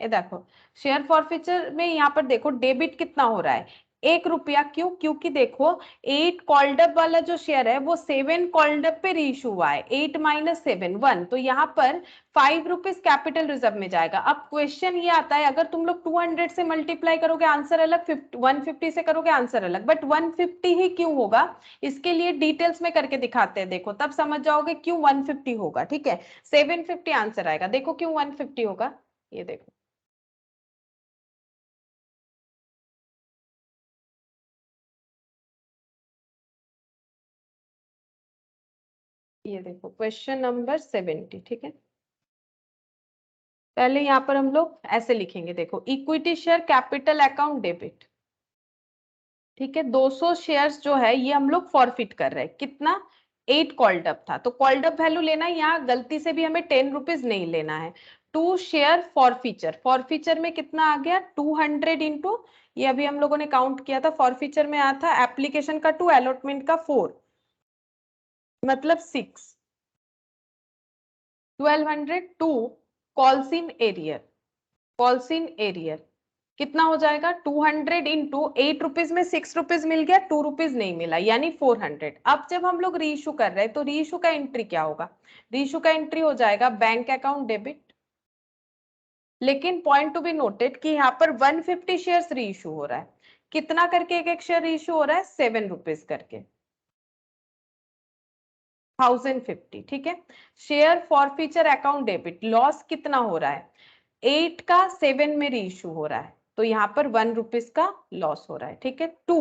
[SPEAKER 1] ये देखो शेयर फॉरफीचर में यहाँ पर देखो डेबिट कितना हो रहा है, 1 रुपया, क्यों? क्योंकि देखो 8 कॉल्डअप वाला जो शेयर है वो 7 कॉल्डअप पे रीइश्यू हुआ है, 8 माइनस 7 1, तो यहाँ पर 5 रुपीज कैपिटल रिजर्व में जाएगा। अब क्वेश्चन ये आता है, अगर तुम लोग 200 से मल्टीप्लाई करोगे आंसर अलग, 150 से करोगे आंसर अलग, बट 150 ही क्यों होगा, इसके लिए डिटेल्स में करके दिखाते हैं, देखो तब समझ जाओगे क्यों 150 होगा। ठीक है, 750 आंसर आएगा, देखो क्यों 150 होगा, ये देखो ये देखो क्वेश्चन नंबर 70। ठीक है, पहले यहाँ पर हम लोग ऐसे लिखेंगे, देखो equity share capital account debit, ठीक है, 200 शेयर्स जो है ये हम लोग फॉरफिट कर रहे हैं, कितना? 8 कॉल्डअप था, तो कॉल्डअप वैल्यू लेना है, यहाँ गलती से भी हमें 10 रुपीज नहीं लेना है। 2 शेयर फॉरफीचर, फॉरफीचर में कितना आ गया 200 इंटू, ये अभी हम लोगों ने काउंट किया था, फॉरफीचर में आया था एप्लीकेशन का 2, अलॉटमेंट का 4, मतलब 6, 1202 calls in arrear, calls in arrear कितना हो जाएगा 200 इंटू 8 रुपीज में 6 रुपीज मिल गया, 2 रुपीज नहीं मिला, यानी 400। अब जब हम लोग रीइश्यू कर रहे हैं तो रीइश्यू का एंट्री क्या होगा, रीइश्यू का एंट्री हो जाएगा बैंक अकाउंट डेबिट, लेकिन पॉइंट टू बी नोटेड कि यहाँ पर 150 शेयर्स रीइश्यू हो रहा है, कितना करके एक एक शेयर रीइश्यू हो रहा है 7 रुपीज करके, 1050। ठीक है, share forfeiture account debit loss कितना हो रहा है, 8 का 7 में रीइश्यू हो रहा है, तो यहाँ पर 1 रुपीज का लॉस हो रहा है। ठीक है, 2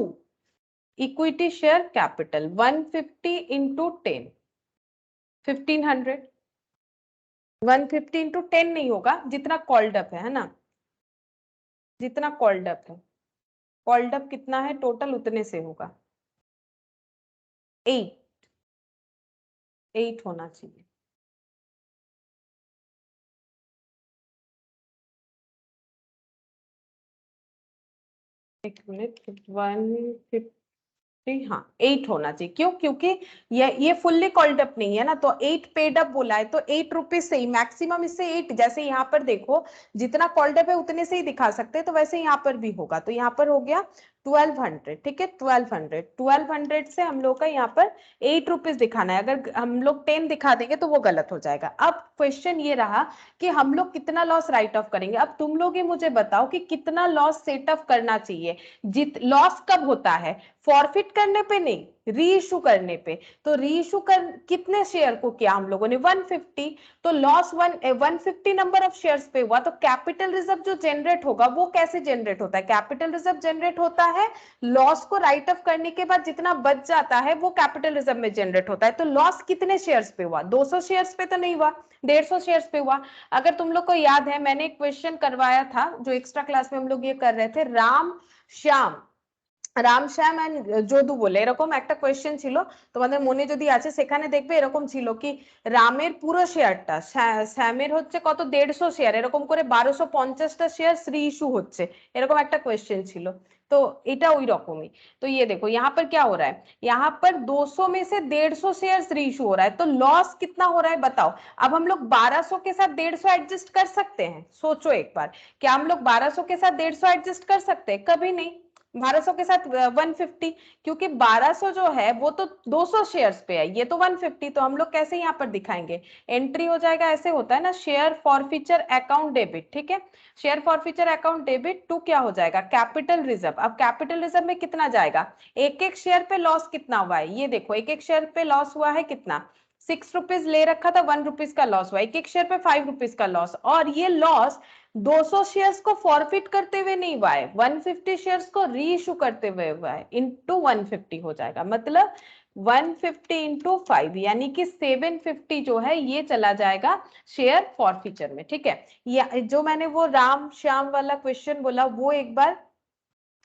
[SPEAKER 1] equity share capital 150 into 10, 1500, 150 into 10 नहीं होगा, जितना कॉल्ड अप है ना, जितना कॉल्ड अप है, कॉल्ड अप कितना है टोटल उतने से होगा, 8 होना चाहिए। एक मिनट, 150, हाँ 8 होना चाहिए, क्यों? क्योंकि ये फुल्ली कॉल्ड अप नहीं है ना, तो 8 पेड अप बोला है, तो 8 रुपीज से ही मैक्सिमम, इससे 8, जैसे यहाँ पर देखो जितना कॉल्ड अप है उतने से ही दिखा सकते हैं, तो वैसे यहाँ पर भी होगा, तो यहाँ पर हो गया 1200। ठीक है, 1200 से हम लोग का यहाँ पर 8 रुपीज दिखाना है, अगर हम लोग 10 दिखा देंगे तो वो गलत हो जाएगा। अब क्वेश्चन ये रहा कि हम लोग कितना लॉस राइट ऑफ करेंगे, अब तुम लोग ये मुझे बताओ कि कितना लॉस सेट ऑफ करना चाहिए, लॉस कब होता है, फॉरफिट करने पे नहीं, रीइश्यू करने पे, तो रीइश्यू कर कितने शेयर को किया हम लोगों ने 150, तो लॉस 150 नंबर ऑफ शेयर्स पे हुआ, तो कैपिटल रिजर्व जो जनरेट होगा वो कैसे जनरेट होता है, कैपिटल रिजर्व जनरेट होता है लॉस को राइट ऑफ करने के बाद जितना बच जाता है वो कैपिटल रिजर्व में जनरेट होता है, तो लॉस कितने शेयर्स पे हुआ, 200 शेयर्स पे तो नहीं हुआ, 150 शेयर्स पे हुआ। अगर तुम लोग को याद है मैंने एक क्वेश्चन करवाया था जो एक्स्ट्रा क्लास में हम लोग ये कर रहे थे, রামশ্যাম এন্ড যদু বলে এরকম একটা কোয়েশ্চেন ছিল, তোমাদের মনে যদি আছে সেখানে দেখবে এরকম ছিল কি রামের পুরো শেয়ারটা, শ্যামের হচ্ছে কত 150 শেয়ার, এরকম করে 1250টা শেয়ার রিইস্যু হচ্ছে, এরকম একটা কোয়েশ্চেন ছিল। তো এটা ওই রকমই। तो ये देखो यहाँ पर क्या हो रहा है, यहाँ पर 200 में से 150 शेयर्स रीइशू हो रहा है, तो लॉस कितना हो रहा है बताओ। अब हम लोग 1200 के साथ 150 एडजस्ट कर सकते हैं, सोचो एक बार, क्या हम लोग 1200 के साथ 150 एडजस्ट कर सकते हैं? कभी नहीं। 1200 के साथ 150, क्योंकि 1200 जो है वो तो 200 शेयर्स पे है, ये तो 150, तो हम लोग कैसे यहाँ पर दिखाएंगे, एंट्री हो जाएगा, ऐसे होता है ना, शेयर फॉरफीचर अकाउंट डेबिट, ठीक है, share forfeiture account debit to क्या हो जाएगा, कैपिटल रिजर्व। अब कैपिटल रिजर्व में कितना जाएगा, एक एक शेयर पे लॉस कितना हुआ है, ये देखो एक एक शेयर पे लॉस हुआ है कितना, 6 रुपीज ले रखा था, 1 रुपीज का लॉस हुआ, एक एक शेयर पे 5 रुपीज का लॉस, और ये लॉस 200 शेयर्स को फॉरफिट करते हुए नहीं हुआ है, 150 शेयर्स को री इशू करते हुए हुआ है, इंटू 150 हो जाएगा, मतलब 150 इंटू 5 यानी कि 750 जो है ये चला जाएगा शेयर फॉरफीचर में, ठीक है। या जो मैंने वो राम श्याम वाला क्वेश्चन बोला वो एक बार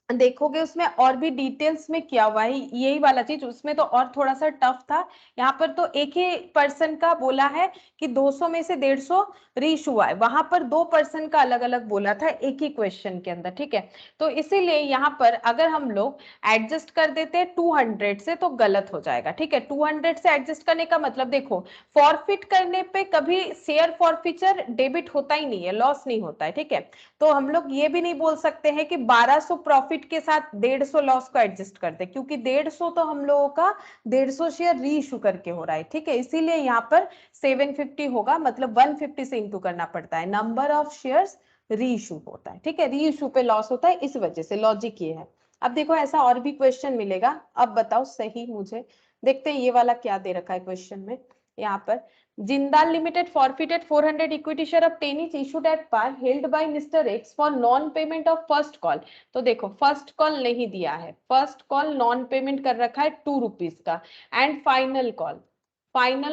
[SPEAKER 1] देखोगे, उसमें और भी डिटेल्स में किया हुआ है यही वाला चीज, उसमें तो और थोड़ा सा टफ था, यहाँ पर तो एक ही पर्सन का बोला है कि 200 में से 150 रीच हुआ है, वहां पर 2 पर्सन का अलग अलग बोला था एक ही क्वेश्चन के अंदर, ठीक है। तो इसीलिए यहाँ पर अगर हम लोग एडजस्ट कर देते हैं 200 से तो गलत हो जाएगा, ठीक है। 200 से एडजस्ट करने का मतलब देखो, फॉरफिट करने पे कभी शेयर फॉरफीचर डेबिट होता ही नहीं है, लॉस नहीं होता है, ठीक है। तो हम लोग ये भी नहीं बोल सकते हैं कि 1200 प्रॉफिट के साथ 150 लॉस को एडजस्ट कर दे, क्योंकि 150 तो हम लोगों का 150 शेयर री इशू करके हो रहा है, ठीक है, इसीलिए यहाँ पर 750 होगा, मतलब 150 से इंटू करना पड़ता है, नंबर ऑफ शेयर्स री इशू होता है, ठीक है, री इशू पे लॉस होता है, इस वजह से लॉजिक ये है। अब देखो ऐसा और भी क्वेश्चन मिलेगा, अब बताओ सही मुझे, देखते हैं ये वाला क्या दे रखा है क्वेश्चन में। यहाँ पर Jindal limited forfeited 400 equity share of 10 each issued at par held by Mr. X for non payment of first call। तो देखो फर्स्ट कॉल नहीं दिया है, फर्स्ट कॉल नॉन पेमेंट कर रखा है 2 रुपीज का, एंड फाइनल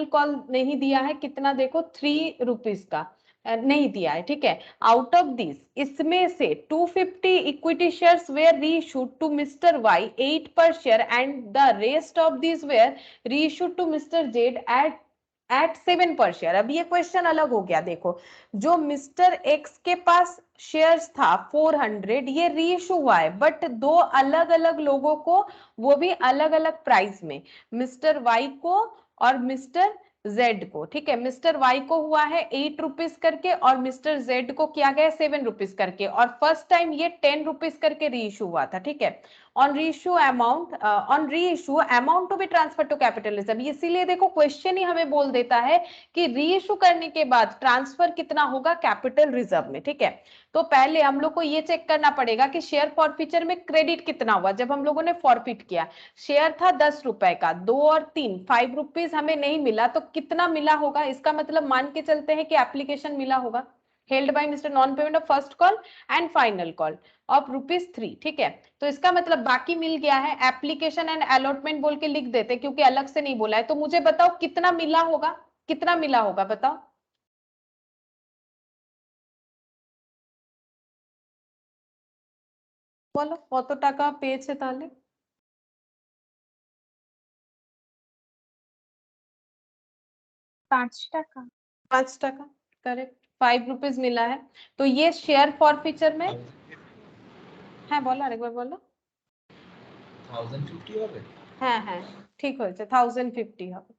[SPEAKER 1] कॉल नहीं दिया है, कितना देखो 3 रुपीज का नहीं दिया है, ठीक है। आउट ऑफ दिस, इसमें से 250 equity shares were reissued to mister Y 8 per share and the rest of this were reissued to mister Z at 7 per share. अब ये क्वेश्चन अलग हो गया, देखो जो मिस्टर एक्स के पास शेयर्स था 400, ये रीइश्यू हुआ है, बट 2 अलग अलग लोगों को, वो भी अलग अलग प्राइस में, मिस्टर वाई को और मिस्टर जेड को, ठीक है। मिस्टर वाई को हुआ है 8 रुपीज करके और मिस्टर जेड को किया गया 7 रुपीज करके, और फर्स्ट टाइम ये 10 रुपीज करके रीइश्यू हुआ था, ठीक है। On reissue amount to be transfer to capital reserve, इसीलिए देखो क्वेश्चन ही हमें बोल देता है कि रीइश्यू करने के बाद ट्रांसफर कितना होगा कैपिटल रिजर्व में, ठीक है। तो पहले हम लोग को ये चेक करना पड़ेगा कि शेयर फॉरफीचर में क्रेडिट कितना हुआ, जब हम लोगों ने फॉरफिट किया, शेयर था 10 रुपए का, 2 और 3 5 रुपीज हमें नहीं मिला, तो कितना मिला होगा, इसका मतलब मान के चलते हैं कि एप्लीकेशन मिला होगा, held by mister non payment of first call and final call of ₹3, ठीक है। तो इसका मतलब बाकी मिल गया है, एप्लीकेशन एंड अलॉटमेंट बोल के लिख देते, क्योंकि अलग से नहीं बोला है। तो मुझे बताओ कितना मिला होगा, कितना मिला होगा बताओ। বলো কত টাকা পেয়েছে তাহলে?
[SPEAKER 2] 5 টাকা।
[SPEAKER 1] 5 টাকা, करेक्ट, 5 रुपीज मिला है। तो ये शेयर फॉरफीचर में, হ্যাঁ বলো আরেকবার বলো।
[SPEAKER 3] 1050 হবে।
[SPEAKER 1] হ্যাঁ হ্যাঁ ঠিক হয়েছে, 1050 হবে।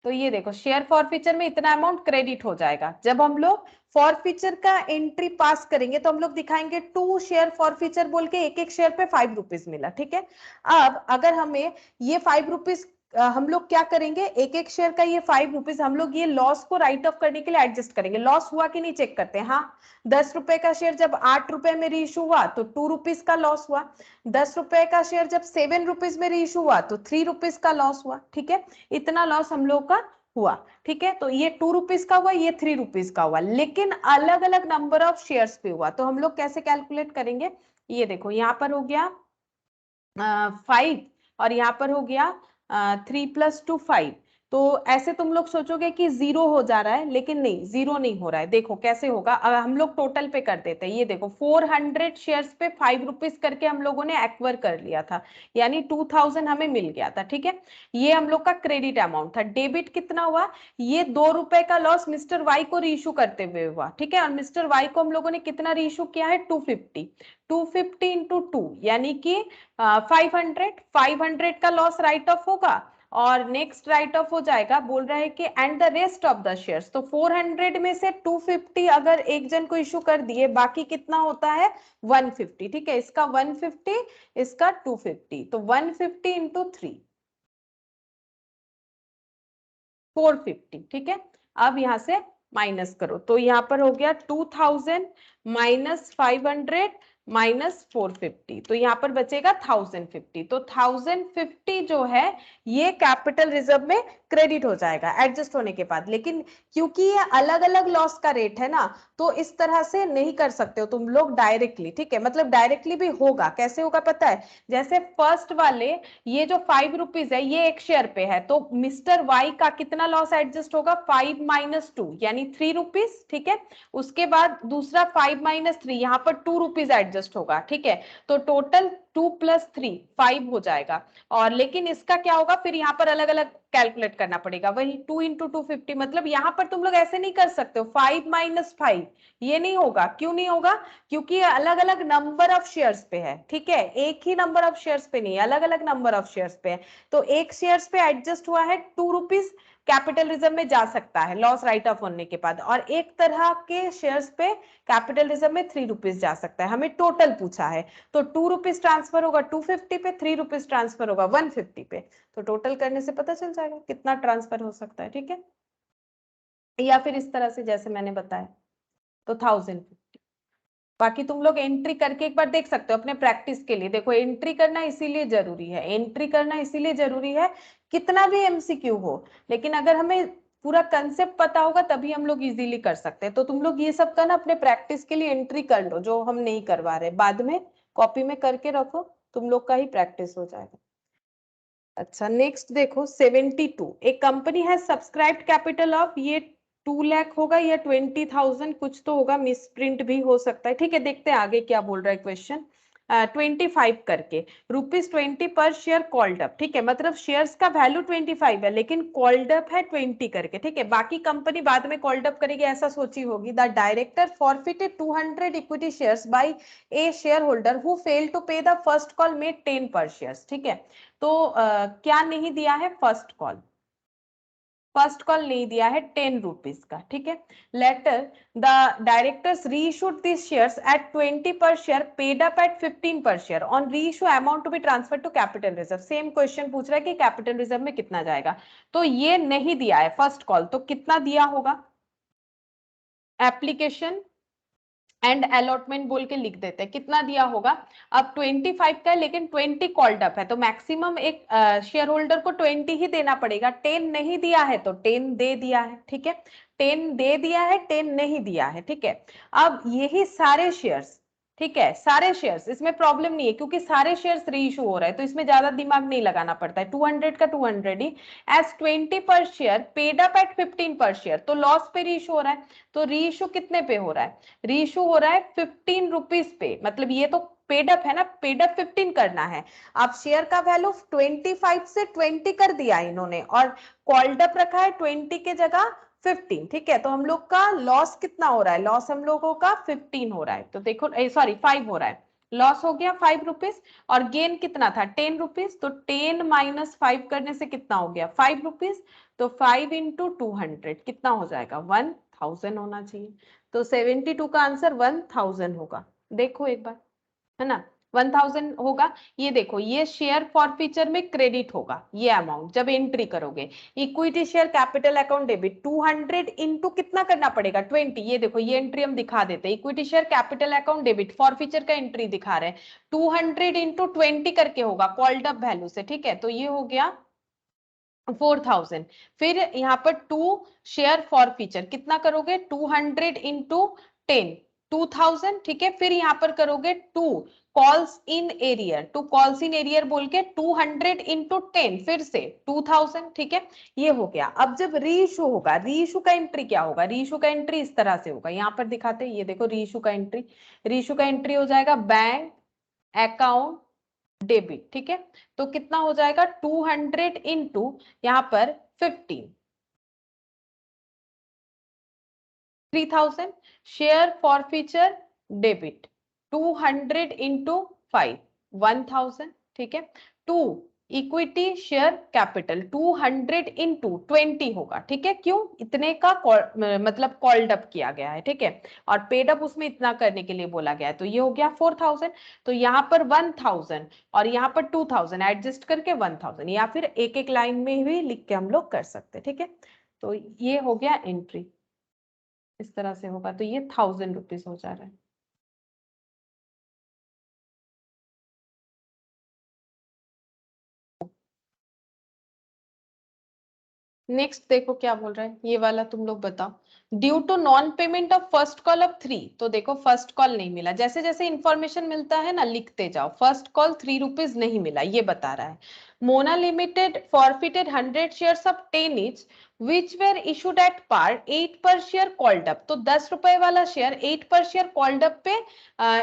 [SPEAKER 1] तो ये देखो शेयर फॉरफीचर में इतना अमाउंट क्रेडिट हो जाएगा, जब हम लोग फॉरफीचर का एंट्री पास करेंगे तो हम लोग दिखाएंगे 2 शेयर फॉरफीचर बोल के एक एक शेयर पे 5 रुपीज मिला, ठीक है। अब अगर हमें ये 5 रुपीज, हम लोग क्या करेंगे, एक एक शेयर का ये 5 रुपीज हम लोग ये लॉस को राइट ऑफ करने के लिए एडजस्ट करेंगे, लॉस हुआ कि नहीं चेक करते हैं। हाँ, 10 रुपए का शेयर जब 8 रुपए में रीइश्यू हुआ तो 2 रुपीज का लॉस हुआ, 10 रुपए का शेयर जब 7 रुपीज में रीइश्यू हुआ तो 3 रुपीज का लॉस हुआ, ठीक है। इतना लॉस हम लोग का हुआ, ठीक है। तो ये 2 रुपीज का हुआ, ये 3 रुपीज का हुआ, लेकिन अलग अलग नंबर ऑफ शेयर्स पे हुआ, तो हम लोग कैसे कैलकुलेट करेंगे, ये देखो यहाँ पर हो गया 5 और यहाँ पर हो गया 3 + 2 5, तो ऐसे तुम लोग सोचोगे कि 0 हो जा रहा है, लेकिन नहीं, 0 नहीं हो रहा है। देखो कैसे होगा, हम लोग टोटल पे कर देते हैं। ये देखो 400 शेयर्स पे 5 रुपीज करके हम लोगों ने एक्वायर कर लिया था, यानी 2000 हमें मिल गया था। ठीक है, ये हम लोग का क्रेडिट अमाउंट था। डेबिट कितना हुआ, ये 2 रुपए का लॉस मिस्टर वाई को रीइश्यू करते हुए हुआ। ठीक है, और मिस्टर वाई को हम लोगों ने कितना रीइश्यू किया है, 250 इंटू 2 यानी कि 500 का लॉस राइट ऑफ होगा, और नेक्स्ट राइट ऑफ हो जाएगा। बोल रहा है कि and the rest of the shares, तो 400 में से 250 अगर एक जन को इशू कर दिए, बाकी कितना होता है, 150। ठीक है, इसका 150, इसका 250, तो 150 इंटू 3, 450। ठीक है, अब यहां से माइनस करो, तो यहां पर हो गया 2000 माइनस 500 माइनस 450, तो यहाँ पर बचेगा 1050। तो 1050 जो है ये कैपिटल रिजर्व में क्रेडिट हो जाएगा एडजस्ट होने के बाद। लेकिन क्योंकि ये अलग अलग लॉस का रेट है ना, तो इस तरह से नहीं कर सकते हो तुम लोग डायरेक्टली। ठीक है, मतलब डायरेक्टली भी होगा, कैसे होगा पता है, जैसे फर्स्ट वाले ये जो 5 रुपीज है ये एक शेयर पे है, तो मिस्टर वाई का कितना लॉस एडजस्ट होगा, 5 माइनस 2 यानी 3 रुपीज। ठीक है, उसके बाद दूसरा 5 माइनस 3, यहाँ पर 2 रुपीज एडजस्ट होगा। ठीक है, तो टोटल 2 प्लस 3 5 हो जाएगा। और लेकिन इसका क्या होगा, फिर यहाँ पर अलग अलग कैलकुलेट करना पड़ेगा, वही 2 इंटू 250। मतलब यहाँ पर तुम लोग ऐसे नहीं कर सकते हो 5 माइनस 5, ये नहीं होगा। क्यों नहीं होगा, क्योंकि अलग अलग नंबर ऑफ शेयर्स पे है। ठीक है, एक ही नंबर ऑफ शेयर्स पे नहीं, अलग अलग नंबर ऑफ शेयर्स पे है। तो एक शेयर्स पे एडजस्ट हुआ है 2 रुपीज, कैपिटल रिजर्व में जा सकता है लॉस राइट ऑफ होने के बाद, और एक तरह के शेयर्स पे कैपिटल रिजर्व में 3 रुपीज जा सकता है। हमें टोटल पूछा है, तो 2 रुपीज ट्रांसफर होगा 250 पे, 3 रुपीज ट्रांसफर होगा 150 पे, तो टोटल करने से पता चल जाएगा कितना ट्रांसफर हो सकता है। ठीक है, या फिर इस तरह से जैसे मैंने बताया, तो 1050। बाकी तुम लोग एंट्री करके एक बार देख सकते हो अपने प्रैक्टिस के लिए। देखो एंट्री करना इसीलिए जरूरी है, एंट्री करना इसीलिए जरूरी है, कितना भी एमसीक्यू हो, लेकिन अगर हमें पूरा कंसेप्ट पता होगा तभी हम लोग इजीली कर सकते हैं। तो तुम लोग ये सब का ना अपने प्रैक्टिस के लिए एंट्री कर लो, जो हम नहीं करवा रहे, बाद में कॉपी में करके रखो, तुम लोग का ही प्रैक्टिस हो जाएगा। अच्छा, नेक्स्ट देखो 72, एक कंपनी है सब्सक्राइब्ड कैपिटल ऑफ, ये 2 लाख होगा या 20,000 कुछ तो होगा, मिस प्रिंट भी हो सकता है। ठीक है, देखते हैं आगे क्या बोल रहा है क्वेश्चन। 25 करके ₹20 पर शेयर कॉल्ड अप। ठीक है, मतलब शेयर्स का वैल्यू 25 है, लेकिन कॉल्ड अप है 20 करके। ठीक है, बाकी कंपनी बाद में कॉल्ड अप करेगी ऐसा सोची होगी। The director forfeited 200 equity shares by a share holder who fail to pay the first call made 10 per shares. ठीक है, तो क्या नहीं दिया है, फर्स्ट कॉल, फर्स्ट कॉल नहीं दिया है 10 रुपीज का। ठीक है, later the directors reissued this shares at 20 per share, paid up at 15 per share, on reissue amount to be transfer to capital reserve. Same question पूछ रहा है कि कैपिटल रिजर्व में कितना जाएगा, तो ये नहीं दिया है फर्स्ट कॉल, तो कितना दिया होगा, एप्लीकेशन एंड अलॉटमेंट बोल के लिख देते हैं, कितना दिया होगा। अब 25 का है, लेकिन 20 कॉल्ड अप है, तो मैक्सिमम एक शेयर होल्डर को 20 ही देना पड़ेगा। 10 नहीं दिया है तो 10 दे दिया है। ठीक है, 10 दे दिया है, 10 नहीं दिया है। ठीक है, अब यही सारे शेयर्स, ठीक है, सारे शेयर्स, इसमें प्रॉब्लम नहीं है क्योंकि सारे शेयर्स रीइश्यू हो रहा है, तो इसमें ज्यादा दिमाग नहीं लगाना पड़ता है। 200 का 200 ही, as 20 per share, paid up at 15 per share, तो लॉस पे रीइश्यू हो रहा है, तो रीइश्यू कितने पे हो रहा है, रीइश्यू हो रहा है 15 रुपीज पे। मतलब ये तो पेड अप है ना, पेड अप 15 करना है। अब शेयर का वैल्यू 25 से 20 कर दिया इन्होंने, और कॉल्ड अप रखा है 20 के जगह 15। ठीक है, तो हम लोग का लॉस कितना हो रहा है, लॉस हम लोगों का 15 हो रहा है। तो देखो सॉरी 5 हो रहा है, लॉस हो गया 5 रुपीज, और गेन कितना था 10 रुपीज, तो 10 माइनस 5 करने से कितना हो गया 5 रुपीज, तो 5 इंटू 200 कितना हो जाएगा 1000 होना चाहिए। तो 72 का आंसर 1000 होगा। देखो एक बार, है ना, 1000 होगा। ये देखो, ये शेयर फॉरफीचर में क्रेडिट होगा, ये अमाउंट जब एंट्री करोगे। Equity share capital account debit 200 into कितना करना पड़ेगा 20। ये देखो, ये एंट्री हम दिखा देते हैं, equity share capital account debit forfeiture का एंट्री दिखा रहे हैं, 200 इंटू 20 करके होगा कॉल्ड अप वैल्यू से। ठीक है, तो ये हो गया 4000। फिर यहाँ पर 2 शेयर फॉर फीचर कितना करोगे 200 इंटू 10, 2000। ठीक है, फिर यहाँ पर करोगे 2 calls in arrear, two calls in arrear बोल के 200 इंटू 10 फिर से 2000, ठीक है, ये हो गया। अब जब रीइशू होगा, रीइशू का एंट्री क्या होगा, रीइशू का एंट्री इस तरह से होगा, यहाँ पर दिखाते हैं, ये देखो रीइशू का एंट्री, रीइशू का एंट्री हो जाएगा बैंक अकाउंट डेबिट, ठीक है, तो कितना हो जाएगा 200 इंटू यहाँ पर 15 3000, शेयर फॉरफीचर डेबिट 200 इंटू 5 1000, ठीक है, 2 इक्विटी शेयर कैपिटल 200 इंटू 20 होगा, ठीक है, क्यों, इतने का मतलब कॉल्ड अप किया गया है, ठीक है, और पेड अप उसमें इतना करने के लिए बोला गया है, तो ये हो गया 4000, तो यहाँ पर 1000 और यहाँ पर 2000 एडजस्ट करके 1000, या फिर एक एक लाइन में भी लिख के हम लोग कर सकते हैं, ठीक है, तो ये हो गया एंट्री, इस तरह से होगा, तो ये 1000 रुपीज हो जा रहा है। नेक्स्ट देखो क्या बोल रहा है, ये वाला तुम लोग बताओ, due to non payment of first call of 3, तो देखो फर्स्ट कॉल नहीं मिला, जैसे जैसे इंफॉर्मेशन मिलता है ना लिखते जाओ, फर्स्ट कॉल 3 रुपीज नहीं मिला, ये बता रहा है। Mona limited forfeited 100 shares of 10 each which were issued at par 8 per share called up, तो 10 रुपए वाला share 8 per share called up पे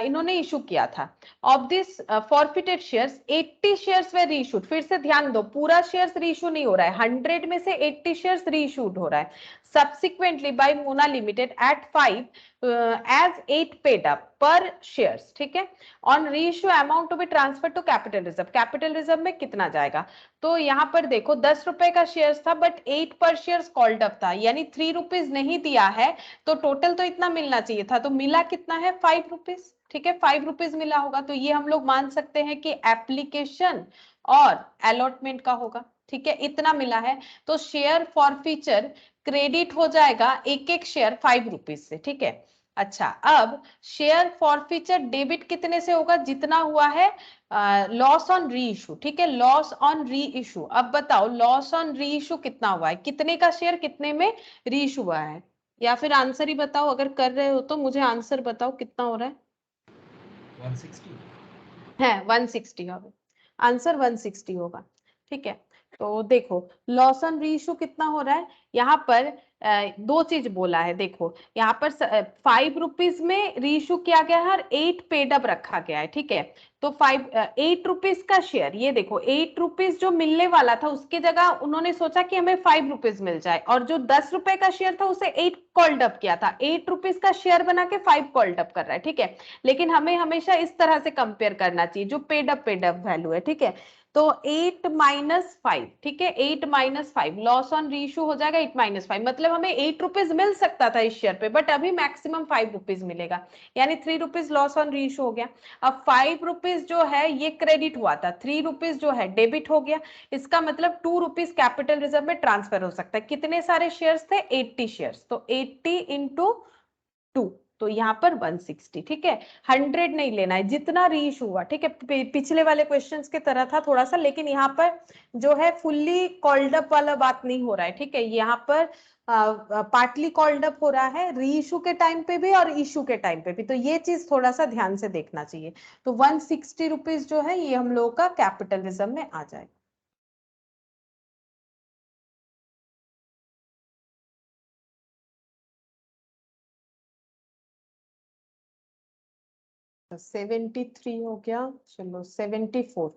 [SPEAKER 1] इन्होंने इशू किया था। Of this forfeited shares 80 shares were reissued, फिर से ध्यान दो पूरा शेयर्स रीइशू नहीं हो रहा है, 100 में से 80 शेयर्स रीइशूड हो रहा है, subsequently by Mona Limited at 5 as 8 paid up per shares, ठीक है, on reissue amount to be transferred to capital reserve, capital reserve में कितना जाएगा, तो यहाँ पर देखो 10 रुपए का शेयर था but 8 per share called up था, यानी 3 रुपीज नहीं दिया है, तो टोटल तो इतना मिलना चाहिए था, तो मिला कितना है 5 रुपीज, ठीक है, 5 रुपीज मिला होगा, तो ये हम लोग मान सकते हैं कि एप्लीकेशन और अलॉटमेंट का होगा, ठीक है, इतना मिला है, तो शेयर फॉरफीचर क्रेडिट हो जाएगा एक एक शेयर 5 रुपीज से, ठीक है। अच्छा, अब शेयर फॉरफीचर डेबिट कितने से होगा, जितना हुआ है लॉस ऑन री इशू, ठीक है, लॉस ऑन री इशू। अब बताओ लॉस ऑन री इशू कितना हुआ है, कितने का शेयर कितने में री इशू हुआ है, या फिर आंसर ही बताओ, अगर कर रहे हो तो मुझे आंसर बताओ कितना हो रहा है।
[SPEAKER 3] 160
[SPEAKER 1] है 160 होगा, आंसर 160 होगा, ठीक है। तो देखो लॉस ऑन रीइशू कितना हो रहा है, यहाँ पर दो चीज बोला है, देखो यहाँ पर 5 रुपीज में रीइशू किया गया है और 8 पेड अप रखा गया है, ठीक है, तो 8 रुपीज का शेयर, ये देखो 8 रुपीज जो मिलने वाला था उसकी जगह उन्होंने सोचा कि हमें 5 रुपीज मिल जाए, और जो 10 रुपए का शेयर था उसे 8 कॉल्ड अप किया था, 8 रुपीज का शेयर बना के 5 कॉल्ड अप कर रहा है, ठीक है, लेकिन हमें हमेशा इस तरह से कंपेयर करना चाहिए जो पेड अप वैल्यू है, ठीक है, तो 8 माइनस 5, ठीक है, 8 माइनस 5 लॉस ऑन रीइशू हो जाएगा 8 माइनस 5, मतलब हमें 8 रुपीज मिल सकता था इस शेयर पे, बट अभी मैक्सिमम 5 रुपीज मिलेगा, यानी 3 रुपीज लॉस ऑन रीइशू हो गया। अब 5 रुपीज जो है ये क्रेडिट हुआ था, 3 रुपीज जो है डेबिट हो गया, इसका मतलब 2 रुपीज कैपिटल रिजर्व में ट्रांसफर हो सकता है, कितने सारे शेयर्स थे 80 शेयर्स, तो 80 इंटू 2, तो यहाँ पर 160, ठीक है, 100 नहीं लेना है, जितना रीइशू हुआ, ठीक है, पिछले वाले क्वेश्चंस की तरह था थोड़ा सा, लेकिन यहाँ पर जो है फुल्ली कॉल्ड अप वाला बात नहीं हो रहा है, ठीक है, यहाँ पर पार्टली कॉल्ड अप हो रहा है रीइशू के टाइम पे भी और इशू के टाइम पे भी, तो ये चीज थोड़ा सा ध्यान से देखना चाहिए, तो 160 रुपीज जो है ये हम लोगों का कैपिटल रिजर्व में आ जाएगा। 73 हो गया, चलो 74,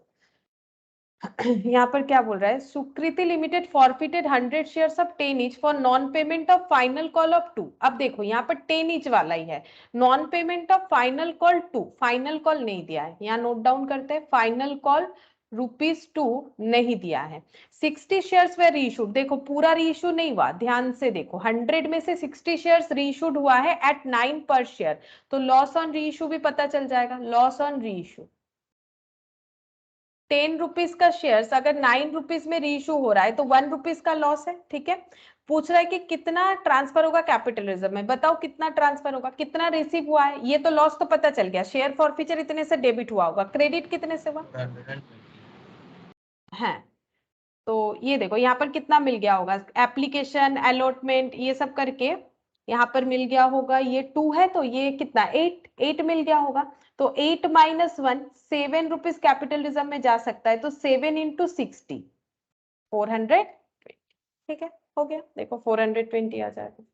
[SPEAKER 1] यहाँ पर क्या बोल रहा है, Sukriti limited forfeited 100 shares of 10 each for non payment of final call of 2, अब देखो यहाँ पर 10 ईच वाला ही है, non payment of final call 2, final call नहीं दिया है, यहाँ नोट डाउन करते हैं, फाइनल कॉल ₹2 नहीं दिया है, 60 शेयर्स वे रीइशूड, देखो पूरा रीइशू नहीं हुआ, ध्यान से देखो 100 में से 60 शेयर्स रीइशूड हुआ है एट 9 पर शेयर, तो लॉस ऑन रीइशू भी पता चल जाएगा, लॉस ऑन रीइशू 10 रुपीज का शेयर अगर 9 रुपीज में रीइशू हो रहा है तो 1 रुपीज का लॉस है, ठीक है, पूछ रहा है कि कितना ट्रांसफर होगा कैपिटल रिजर्व में, बताओ कितना ट्रांसफर होगा, कितना रिसीव हुआ है, ये तो लॉस तो पता चल गया, शेयर फॉरफीचर इतने से डेबिट हुआ होगा, क्रेडिट कितने से हुआ
[SPEAKER 3] 120
[SPEAKER 1] है, तो ये देखो यहाँ पर कितना मिल गया होगा, एप्लीकेशन अलॉटमेंट ये सब करके यहाँ पर मिल गया होगा, ये 2 है तो ये कितना 8 मिल गया होगा, तो 8 माइनस 1 7 रुपीज कैपिटल रिजर्व में जा सकता है, तो 7 इंटू 60 400। ठीक है, हो गया, देखो 420 आ जाएगा।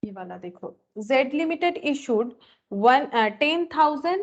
[SPEAKER 1] ये वाला देखो, Z limited issued 10,000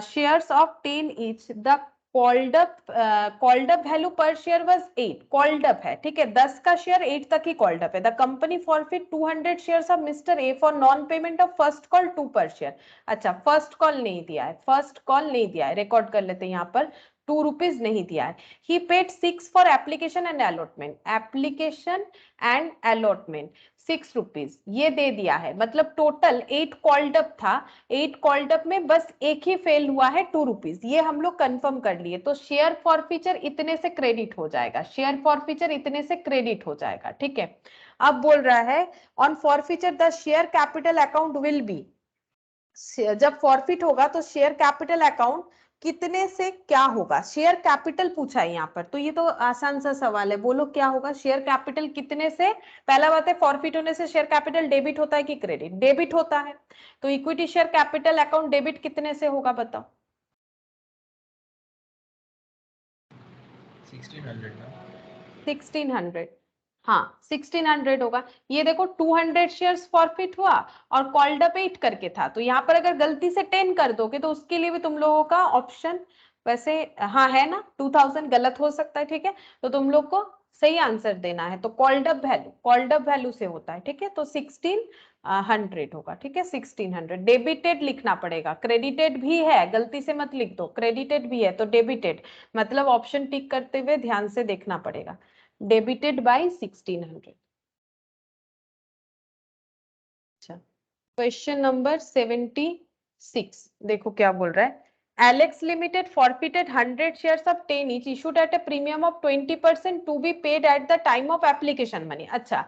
[SPEAKER 1] shares of 10 each. The called up value per share was 8. called up है, ठीक है, 10 का शेयर 8 तक ही called up है। The company forfeit 200 shares of Mr. A for non payment of first call 2 per share। अच्छा, first call नहीं दिया है, फर्स्ट कॉल नहीं दिया है, रिकॉर्ड कर लेते हैं यहाँ पर, 2 रुपीज नहीं दिया है। He paid 6 for application and allotment। Application and allotment 6 rupees ये दे दिया है, मतलब टोटल 8 कॉल्ड अप था, 8 कॉल्ड अप में बस एक ही फेल हुआ है 2 रुपीज, ये हम लोग कंफर्म कर लिए। तो शेयर फॉरफीचर इतने से क्रेडिट हो जाएगा, शेयर फॉरफीचर इतने से क्रेडिट हो जाएगा। ठीक है, अब बोल रहा है on forfeiture the share capital account will B, जब फॉरफिट होगा तो शेयर कैपिटल अकाउंट कितने से क्या होगा, शेयर कैपिटल पूछा है यहाँ पर, तो ये तो आसान सा सवाल है, बोलो क्या होगा, शेयर कैपिटल कितने से। पहला बात है, फॉरफिट होने से शेयर कैपिटल डेबिट होता है कि क्रेडिट, डेबिट होता है, तो equity share capital account debit कितने से होगा बताओ। 1600, हाँ 1600 होगा। ये देखो 200 शेयर्स फॉरफिट हुआ और कॉल्ड अप 8 करके था, तो यहाँ पर अगर गलती से 10 कर दोगे तो उसके लिए भी तुम लोगों का ऑप्शन वैसे हाँ है ना, 2000 गलत हो सकता है। ठीक है, तो तुम लोग को सही आंसर देना है, तो कॉल्ड अप वैल्यू से होता है। ठीक है, तो 1600 होगा। ठीक है, 1600 डेबिटेड लिखना पड़ेगा, क्रेडिटेड भी है, गलती से मत लिख दो, क्रेडिटेड भी है तो डेबिटेड, मतलब ऑप्शन टिक करते हुए ध्यान से देखना पड़ेगा, डेबिटेड बाय 1600। अच्छा, क्वेश्चन नंबर 76 देखो क्या बोल रहा है, Alex Limited forfeited 100 shares of 10 each issued at a premium of 20% to be paid at the time of application money। अच्छा,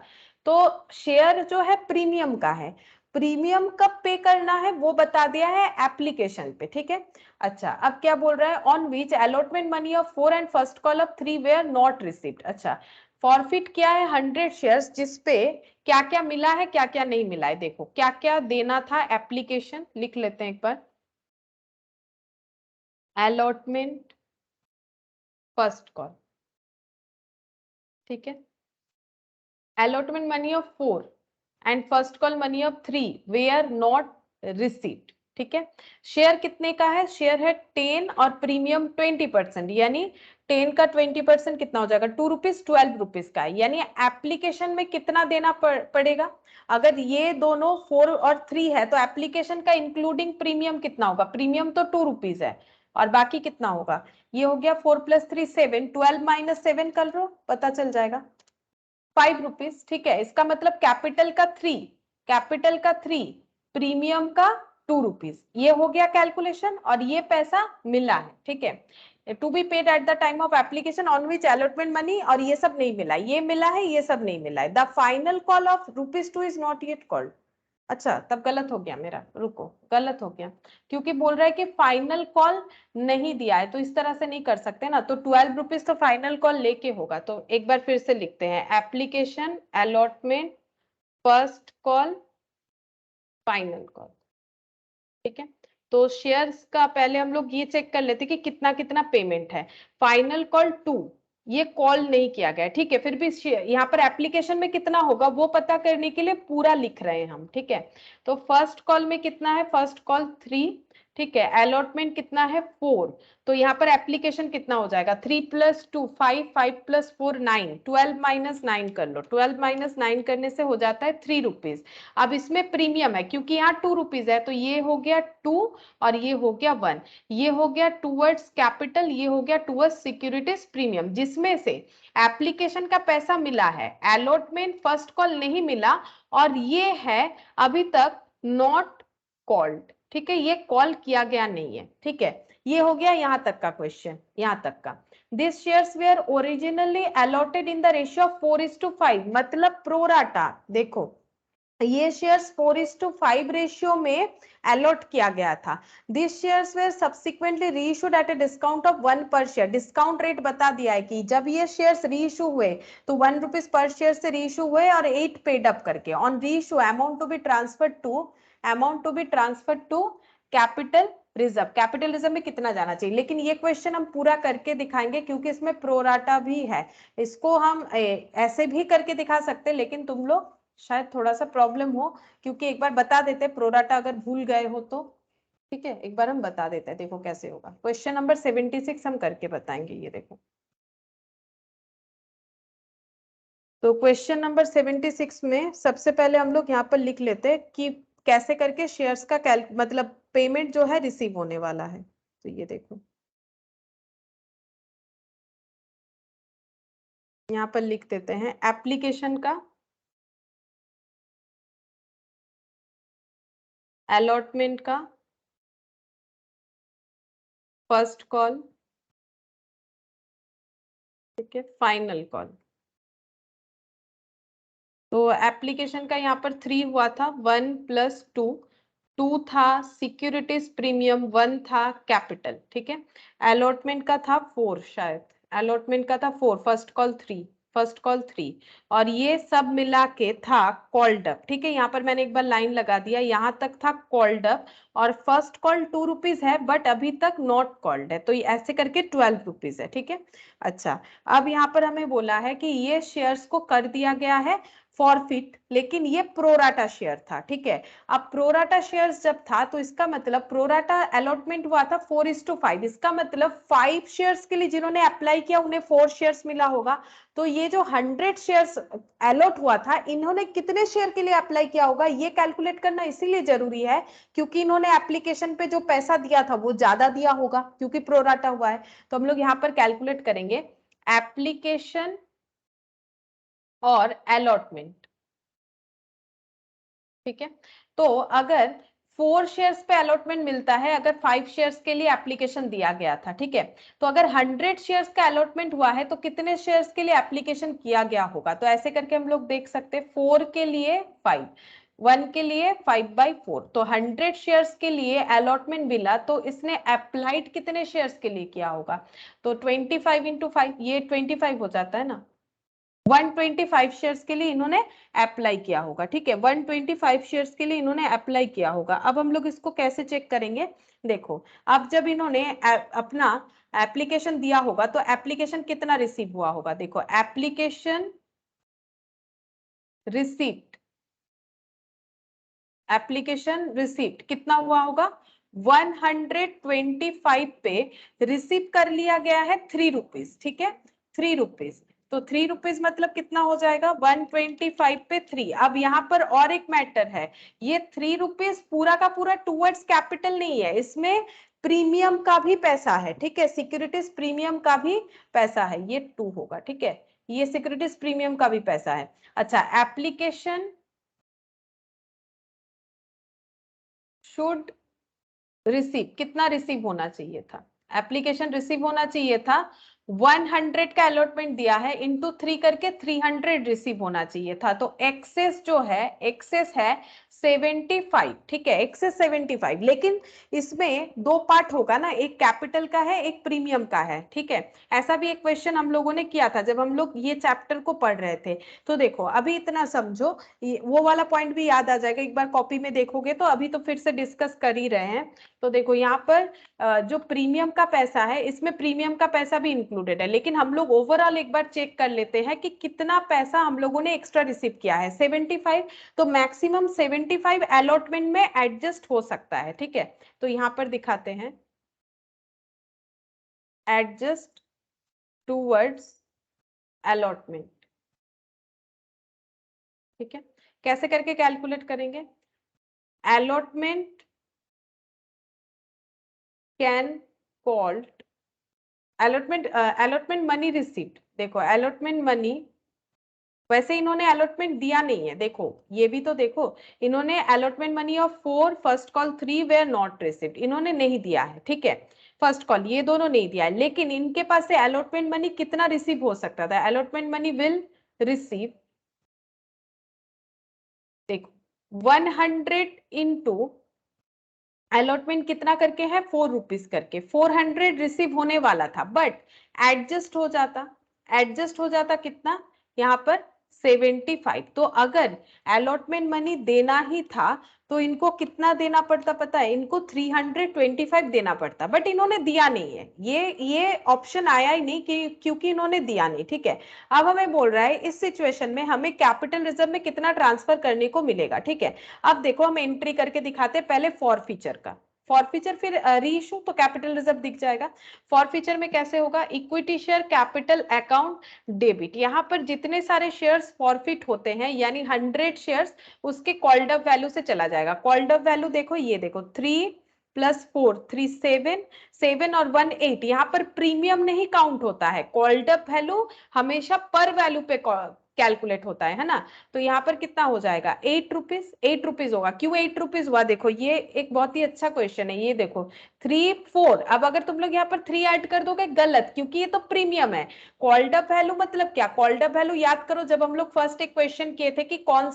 [SPEAKER 1] तो शेयर जो है प्रीमियम का है, प्रीमियम कब पे करना है वो बता दिया है एप्लीकेशन पे। ठीक है, अच्छा अब क्या बोल रहा है, on which allotment money of 4 and first call of 3 were not received. अच्छा, फॉरफिट किया है 100 शेयर्स जिसपे क्या क्या मिला है क्या क्या नहीं मिला है, देखो क्या क्या देना था, एप्लीकेशन लिख लेते हैं एक बार, अलॉटमेंट फर्स्ट कॉल, ठीक है, allotment money of 4 and first call money of 3 were not received। ठीक है, शेयर कितने का है, शेयर है 10 और प्रीमियम 20%, यानी 10 का 20% कितना हो जाएगा, 2 रुपीज 12 रुपीज का है, यानी एप्लीकेशन में कितना देना पड़ेगा। अगर ये दोनों 4 और 3 है तो एप्लीकेशन का इंक्लूडिंग प्रीमियम कितना होगा, प्रीमियम तो 2 रुपीज है और बाकी कितना होगा, ये हो गया 4 + 3 7, 12 - 7 कर लो पता चल जाएगा, 5 रुपीज। ठीक है, इसका मतलब कैपिटल का 3, कैपिटल का 3, प्रीमियम का 2 रुपीज, ये हो गया कैलकुलेशन और ये पैसा मिला है। ठीक है, to be paid at the time of application on which allotment money, और ये सब नहीं मिला, ये मिला है ये सब नहीं मिला है। The final call of ₹2 is not yet called. अच्छा, तब गलत हो गया मेरा, रुको गलत हो गया, क्योंकि बोल रहा है कि फाइनल कॉल नहीं दिया है, तो इस तरह से नहीं कर सकते ना, तो 12 रुपीज तो फाइनल कॉल लेके होगा। तो एक बार फिर से लिखते हैं, application, allotment, first call, final call. ठीक है, तो शेयर्स का पहले हम लोग ये चेक कर लेते कि कितना कितना पेमेंट है। फाइनल कॉल 2 ये कॉल नहीं किया गया, ठीक है, फिर भी यहाँ पर एप्लीकेशन में कितना होगा वो पता करने के लिए पूरा लिख रहे हैं हम। ठीक है, तो फर्स्ट कॉल में कितना है, फर्स्ट कॉल 3, ठीक है, अलॉटमेंट कितना है 4, तो यहाँ पर एप्लीकेशन कितना हो जाएगा, 3 + 2 5, 5 + 4 9, 12 - 9 कर लो, 12 - 9 करने से हो जाता है 3 रुपीज। अब इसमें प्रीमियम है क्योंकि यहाँ 2 रुपीज है, तो ये हो गया 2 और ये हो गया 1, ये हो गया टूवर्ड्स कैपिटल, ये हो गया टूवर्ड्स सिक्योरिटीज प्रीमियम, जिसमें से एप्लीकेशन का पैसा मिला है, अलॉटमेंट फर्स्ट कॉल नहीं मिला, और ये है अभी तक नॉट कॉल्ड। ठीक है, ये कॉल किया गया नहीं है। ठीक है, ये हो गया यहां तक का क्वेश्चन, यहां तक का। This shares where originally allotted in the ratio of 4:5, मतलब प्रोराटा। देखो ये शेयर्स 4:5 रेशियो में अलॉट किया गया था। This shares were subsequently reissued at a discount of 1 per share. Discount rate बता दिया है कि जब ये शेयर्स रीइश्यू हुए तो 1 रुपीज पर शेयर से रीइश्यू हुए और 8 पेड अप करके। On reissue amount to be transferred to capital reserve. Capital reserve में कितना जाना चाहिए, लेकिन ये क्वेश्चन हम पूरा करके दिखाएंगे क्योंकि इसमें प्रोराटा भी है। इसको हम ऐसे भी करके दिखा सकते हैं, लेकिन तुम लोग शायद थोड़ा सा प्रॉब्लम हो, क्योंकि एक बार बता देते प्रोराटा अगर भूल गए हो तो। ठीक है, एक बार हम बता देते हैं, देखो कैसे होगा। क्वेश्चन नंबर 76 हम करके बताएंगे। ये देखो, तो क्वेश्चन नंबर 76 में सबसे पहले हम लोग यहाँ पर लिख लेते हैं कि कैसे करके शेयर्स का मतलब पेमेंट जो है रिसीव होने वाला है। तो ये देखो, यहाँ पर लिख देते हैं एप्लीकेशन का, अलॉटमेंट का, फर्स्ट कॉल, ठीक है, फाइनल कॉल। तो एप्लीकेशन का यहाँ पर 3 हुआ था, 1 + 2, 2 था सिक्योरिटीज प्रीमियम, 1 था कैपिटल। ठीक है, अलॉटमेंट का था 4, शायद अलॉटमेंट का था 4, फर्स्ट कॉल 3, और ये सब मिला के था कॉल्ड अप। ठीक है, यहाँ पर मैंने एक बार लाइन लगा दिया, यहाँ तक था कॉल्ड अप, और फर्स्ट कॉल 2 रुपीज है बट अभी तक नॉट कॉल्ड है, तो ये ऐसे करके 12 रुपीज है। ठीक है, अच्छा, अब यहाँ पर हमें बोला है कि ये शेयर्स को कर दिया गया है फॉरफिट, लेकिन ये प्रोराटा शेयर था। ठीक है, अब प्रोराटा शेयर्स जब था तो इसका मतलब प्रोराटा अलॉटमेंट हुआ था 4:5, इसका मतलब 5 शेयर्स के लिए जिन्होंने अप्लाई किया उन्हें 4 शेयर्स मिला होगा। तो ये जो 100 शेयर्स अलॉट हुआ था, इन्होंने कितने शेयर के लिए अप्लाई किया होगा ये कैलकुलेट करना इसीलिए जरूरी है क्योंकि इन्होंने एप्लीकेशन पे जो पैसा दिया था वो ज्यादा दिया होगा क्योंकि प्रोराटा हुआ है। तो हम लोग यहाँ पर कैलकुलेट करेंगे एप्लीकेशन और अलॉटमेंट। ठीक है, तो अगर 4 शेयर्स पे अलॉटमेंट मिलता है, अगर 5 शेयर्स के लिए एप्लीकेशन दिया गया था, ठीक है, तो अगर 100 शेयर्स का अलॉटमेंट हुआ है तो कितने शेयर्स के लिए एप्लीकेशन किया गया होगा। तो ऐसे करके हम लोग देख सकते हैं, 4 के लिए 5, 1 के लिए 5/4, तो 100 शेयर्स के लिए अलॉटमेंट मिला, तो इसने अप्लाइड कितने शेयर्स के लिए किया होगा। तो 25 × 5, ये 25 हो जाता है ना, 125 शेयर्स के लिए इन्होंने अप्लाई किया होगा। ठीक है, 125 शेयर्स के लिए इन्होंने अप्लाई किया होगा। अब हम लोग इसको कैसे चेक करेंगे, देखो, अब जब इन्होंने अपना एप्लीकेशन दिया होगा तो एप्लीकेशन कितना रिसीव हुआ होगा। देखो, एप्लीकेशन रिसीप्ट, एप्लीकेशन रिसीप्ट कितना हुआ होगा, 125 पे रिसीव कर लिया गया है 3 रुपीज। ठीक है, 3 रुपीज, तो 3 रुपीज मतलब कितना हो जाएगा, 125 पे 3। अब यहाँ पर और एक मैटर है, ये 3 रुपीज पूरा का पूरा टूवर्ड्स कैपिटल नहीं है, इसमें प्रीमियम का भी पैसा है। ठीक है, सिक्योरिटीज प्रीमियम का भी पैसा है, ये 2 होगा। ठीक है, ये सिक्योरिटीज प्रीमियम का भी पैसा है। अच्छा, एप्लीकेशन शुड रिसीव, कितना रिसीव होना चाहिए था, एप्लीकेशन रिसीव होना चाहिए था 100 का अलॉटमेंट दिया है इंटू 3 करके 300 रिसीव होना चाहिए था। तो एक्सेस जो है, एक्सेस है 75। ठीक है, एक्सेस 75, लेकिन इसमें 2 पार्ट होगा ना, एक कैपिटल का है, एक प्रीमियम का है। ठीक है, ऐसा भी एक क्वेश्चन हम लोगों ने किया था जब हम लोग ये चैप्टर को पढ़ रहे थे। तो देखो, अभी इतना समझो, वो वाला पॉइंट भी याद आ जाएगा, एक बार कॉपी में देखोगे तो। अभी तो फिर से डिस्कस कर ही रहे हैं। तो देखो, यहाँ पर जो प्रीमियम का पैसा है, इसमें प्रीमियम का पैसा भी इंक्लूडेड है, लेकिन हम लोग ओवरऑल एक बार चेक कर लेते हैं कि कितना पैसा हम लोगों ने एक्स्ट्रा रिसीव किया है, 75। तो मैक्सिमम 75 अलॉटमेंट में एडजस्ट हो सकता है। ठीक है, तो यहाँ पर दिखाते हैं, एडजस्ट टूवर्ड्स अलॉटमेंट। ठीक है, कैसे करके कैलकुलेट करेंगे, allotment can called allotment money receipt। देखो, allotment money, वैसे इन्होंने अलॉटमेंट दिया नहीं है, देखो ये भी तो देखो, इन्होंने allotment money of 4, first call 3 were not received, इन्होंने नहीं दिया है। ठीक है, फर्स्ट कॉल ये दोनों नहीं दिया है, लेकिन इनके पास से अलॉटमेंट मनी कितना रिसीव हो सकता था, अलॉटमेंट मनी विल रिसीव, देखो 100 इंटू अलॉटमेंट कितना करके है 4 रुपीज करके, 400 रिसीव होने वाला था, बट एडजस्ट हो जाता कितना यहाँ पर 75। तो अगर अलॉटमेंट मनी देना ही था तो इनको कितना देना पड़ता पता है, इनको 325 देना पड़ता, बट इन्होंने दिया नहीं है, ये ऑप्शन आया ही नहीं कि क्योंकि इन्होंने दिया नहीं। ठीक है, अब हमें बोल रहा है इस सिचुएशन में हमें कैपिटल रिजर्व में कितना ट्रांसफर करने को मिलेगा। ठीक है, अब देखो हम एंट्री करके दिखाते हैं पहले फॉर फीचर का, फॉर फीचर फिर री इशू, तो कैपिटल रिजर्व दिख जाएगा। फॉर फीचर में कैसे होगा, equity share capital account debit, यहाँ पर जितने सारे शेयर्स फॉरफिट होते हैं यानी 100 शेयर्स, उसके कॉल्ड अप वैल्यू से चला जाएगा। कॉल्ड अप वैल्यू देखो, ये देखो 3 + 4 3 7 7 और 1 8, यहाँ पर प्रीमियम नहीं काउंट होता है, कॉल्ड अप वैल्यू हमेशा पर वैल्यू पे कैलकुलेट होता है ना। तो यहाँ पर कितना हो जाएगा 8 रुपीज, 8 रुपीज होगा। क्यों 8 रुपीज हुआ, देखो ये एक बहुत ही अच्छा क्वेश्चन है, ये देखो 3 4, अब अगर तुम लोग यहाँ पर 3 ऐड कर दोगे गलत, क्योंकि ये तो प्रीमियम है। कॉल्ड अप वैल्यू मतलब क्या, कॉल्ड अप वैल्यू याद करो जब हम लोग फर्स्ट एक क्वेश्चन किए थे कि कौन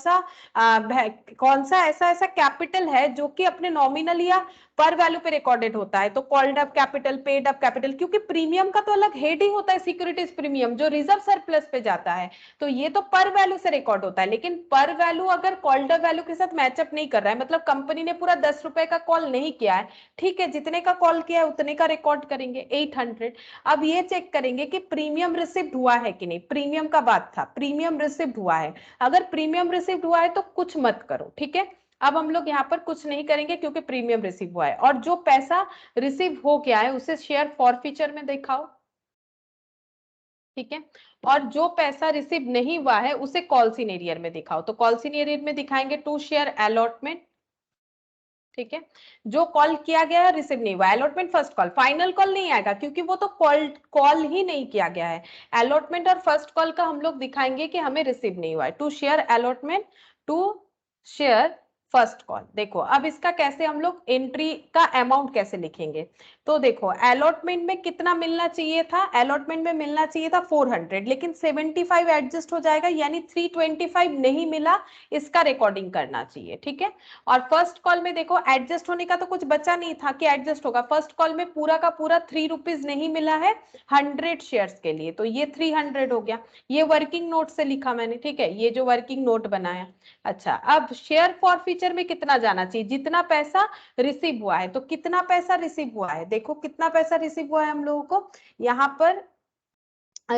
[SPEAKER 1] सा ऐसा कैपिटल है जो कि अपने नॉमिनल या पर वैल्यू पे रिकॉर्डेड होता है, तो called up capital, paid up capital, क्योंकि प्रीमियम का तो अलग हेड ही होता है सिक्योरिटीज प्रीमियम जो रिजर्व सरप्लस पे जाता है, तो ये तो पर वैल्यू से रिकॉर्ड होता है। लेकिन पर वैल्यू अगर कॉल्ड अप वैल्यू के साथ मैचअप नहीं कर रहा है, मतलब कंपनी ने पूरा 10 रुपए का कॉल नहीं किया है, ठीक है, जितने का कॉल किया है उतने का रिकॉर्ड करेंगे 800। अब ये चेक करेंगे कि प्रीमियम रिसिव्ड हुआ है कि नहीं, प्रीमियम का बात था, प्रीमियम रिसिव्ड हुआ है, अगर प्रीमियम रिसिव्ड हुआ है तो कुछ मत करो। ठीक है, अब हम लोग यहाँ पर कुछ नहीं करेंगे क्योंकि प्रीमियम रिसीव हुआ है, और जो पैसा रिसीव हो गया है उसे शेयर फॉर फीचर में दिखाओ। ठीक है, और जो पैसा रिसीव नहीं हुआ है उसे कॉल सिनेरियर में दिखाओ, तो कॉल सिनेरियर में दिखाएंगे टू शेयर अलॉटमेंट। ठीक है, जो कॉल किया गया है रिसीव नहीं हुआ, allotment first call, final call नहीं आएगा क्योंकि वो तो कॉल ही नहीं किया गया है। अलॉटमेंट और फर्स्ट कॉल का हम लोग दिखाएंगे कि हमें रिसीव नहीं हुआ है, to share allotment, to share first call. देखो अब इसका कैसे हम लोग एंट्री का अमाउंट कैसे लिखेंगे, तो देखो अलॉटमेंट में कितना मिलना चाहिए था, अलॉटमेंट में मिलना चाहिए था 400, लेकिन 75 एडजस्ट हो जाएगा यानी 325 नहीं मिला, इसका रिकॉर्डिंग करना चाहिए। ठीक है, और फर्स्ट कॉल में देखो एडजस्ट होने का तो कुछ बचा नहीं था कि एडजस्ट होगा, फर्स्ट कॉल में पूरा का पूरा 3 रुपीज नहीं मिला है 100 शेयर्स के लिए, तो ये 300 हो गया, ये वर्किंग नोट से लिखा मैंने। ठीक है, ये जो वर्किंग नोट बनाया। अच्छा, अब शेयर फॉर फीचर में कितना जाना चाहिए, जितना पैसा रिसीव हुआ है, तो कितना पैसा रिसीव हुआ है, देखो कितना पैसा रिसीव हुआ है हम लोगों को यहाँ पर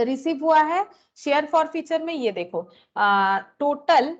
[SPEAKER 1] रिसीव हुआ है शेयर फॉर फीचर में, ये देखो टोटल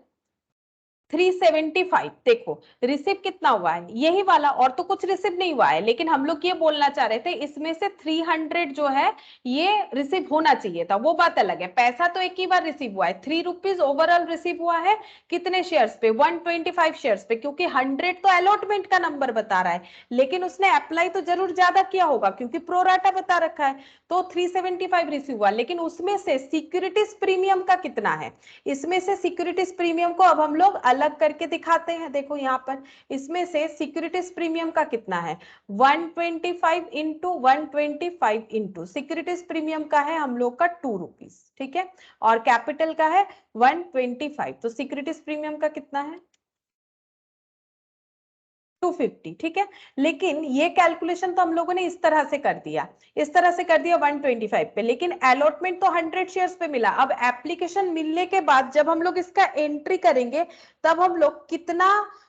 [SPEAKER 1] 375। देखो रिसीव कितना हुआ है, यही वाला, और तो कुछ रिसीव नहीं हुआ है, लेकिन हम लोग ये बोलना चाह रहे थे इसमें से 300 जो है ये रिसीव होना चाहिए था, वो बात अलग है। पैसा तो एक ही बार रिसीव हुआ है, 3 रुपीज ओवरऑल रिसीव हुआ है, कितने शेयर्स पे 125 शेयर्स पे, क्योंकि 100 तो अलॉटमेंट का नंबर बता रहा है, लेकिन उसने अप्लाई तो जरूर ज्यादा किया होगा क्योंकि प्रोराटा बता रखा है, तो 375 रिसीव हुआ, लेकिन उसमें से सिक्योरिटीज प्रीमियम का कितना है, इसमें से सिक्योरिटीज प्रीमियम को अब हम लोग अलग करके दिखाते हैं। देखो यहाँ पर इसमें से सिक्योरिटीज प्रीमियम का कितना है, 125 इंटू 125 इंटू सिक्योरिटीज प्रीमियम का है हम लोग का 2 रुपीज। ठीक है, और कैपिटल का है 125, तो सिक्योरिटीज प्रीमियम का कितना है 250। ठीक है, लेकिन ये कैलकुलेशन तो हम लोगों ने इस तरह से कर दिया, इस तरह से कर दिया 125 पे, लेकिन अलॉटमेंट तो 100 शेयर्स पे मिला। अब एप्लीकेशन मिलने के बाद जब हम लोग इसका एंट्री करेंगे तब हम लोग कितना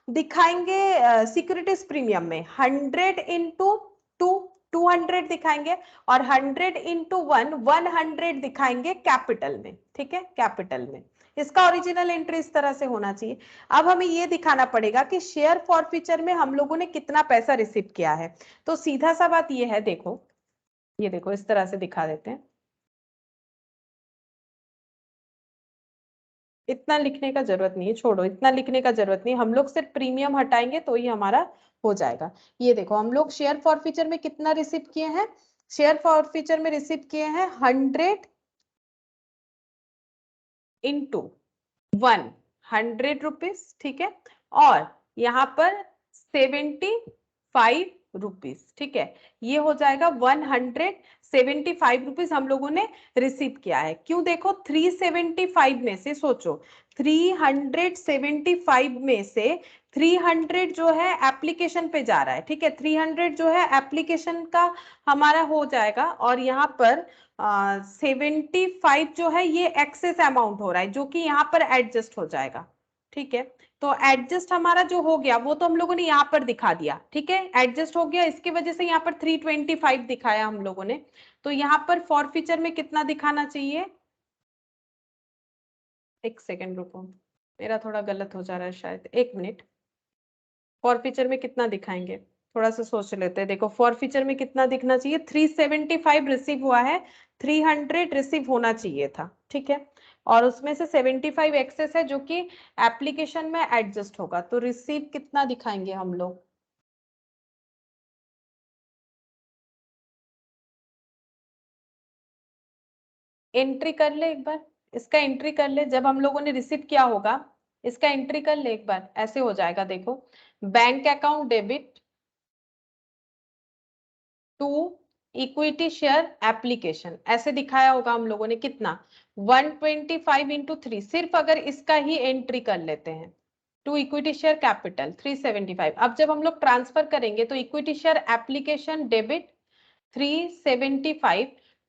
[SPEAKER 1] दिखाएंगे सिक्योरिटीज प्रीमियम में, 100 इंटू 2 200 दिखाएंगे, और 100 इंटू 1 100 दिखाएंगे कैपिटल में। ठीक है, कैपिटल में इसका ओरिजिनल एंट्री इस तरह से होना चाहिए। अब हमें ये दिखाना पड़ेगा कि शेयर फॉर फीचर में हम लोगों ने कितना पैसा रिसीव किया है, तो सीधा सा बात ये है, देखो ये देखो इस तरह से दिखा देते हैं, इतना लिखने का जरूरत नहीं है, छोड़ो इतना लिखने का जरूरत नहीं, हम लोग सिर्फ प्रीमियम हटाएंगे तो ही हमारा हो जाएगा। ये देखो हम लोग शेयर फॉर फीचर में कितना रिसीव किए हैं, शेयर फॉर फीचर में रिसीव किए हैं 100 इंटू 100 रुपीज। ठीक है, और यहाँ पर 75 रुपीज। ठीक है, ये हो जाएगा 100 75 रुपीज हम लोगों ने रिसीव किया है। क्यों? देखो 375 में से सोचो, 375 में से 300 जो है एप्लीकेशन पे जा रहा है, ठीक है, 300 जो है एप्लीकेशन का हमारा हो जाएगा, और यहाँ पर 75 जो है ये एक्सेस अमाउंट हो रहा है जो कि यहाँ पर एडजस्ट हो जाएगा, ठीक है। तो एडजस्ट हमारा जो हो गया वो तो हम लोगों ने यहाँ पर दिखा दिया, ठीक है, एडजस्ट हो गया, इसकी वजह से यहाँ पर 325 दिखाया हम लोगों ने। तो यहाँ पर फॉरफीचर में कितना दिखाना चाहिए? एक सेकेंड रुको, मेरा थोड़ा गलत हो जा रहा है शायद, एक मिनट। फॉरफीचर में कितना दिखाएंगे, थोड़ा सा सोच लेते हैं। देखो फॉरफीचर में कितना दिखना चाहिए, 375 रिसीव हुआ है, 300 रिसीव होना चाहिए था, ठीक है, और उसमें से 75 एक्सेस है जो कि एप्लीकेशन में एडजस्ट होगा। तो रिसीव कितना दिखाएंगे हम लोग? एंट्री कर ले एक बार, इसका एंट्री कर ले, जब हम लोगों ने रिसीव किया होगा इसका एंट्री कर ले एक बार, ऐसे हो जाएगा। देखो bank account debit to equity share application, ऐसे दिखाया होगा हम लोगों ने कितना, 125 इंटू 3, सिर्फ अगर इसका ही एंट्री कर लेते हैं, टू इक्विटी शेयर कैपिटल 375। अब जब हम लोग ट्रांसफर करेंगे तो equity share application debit 375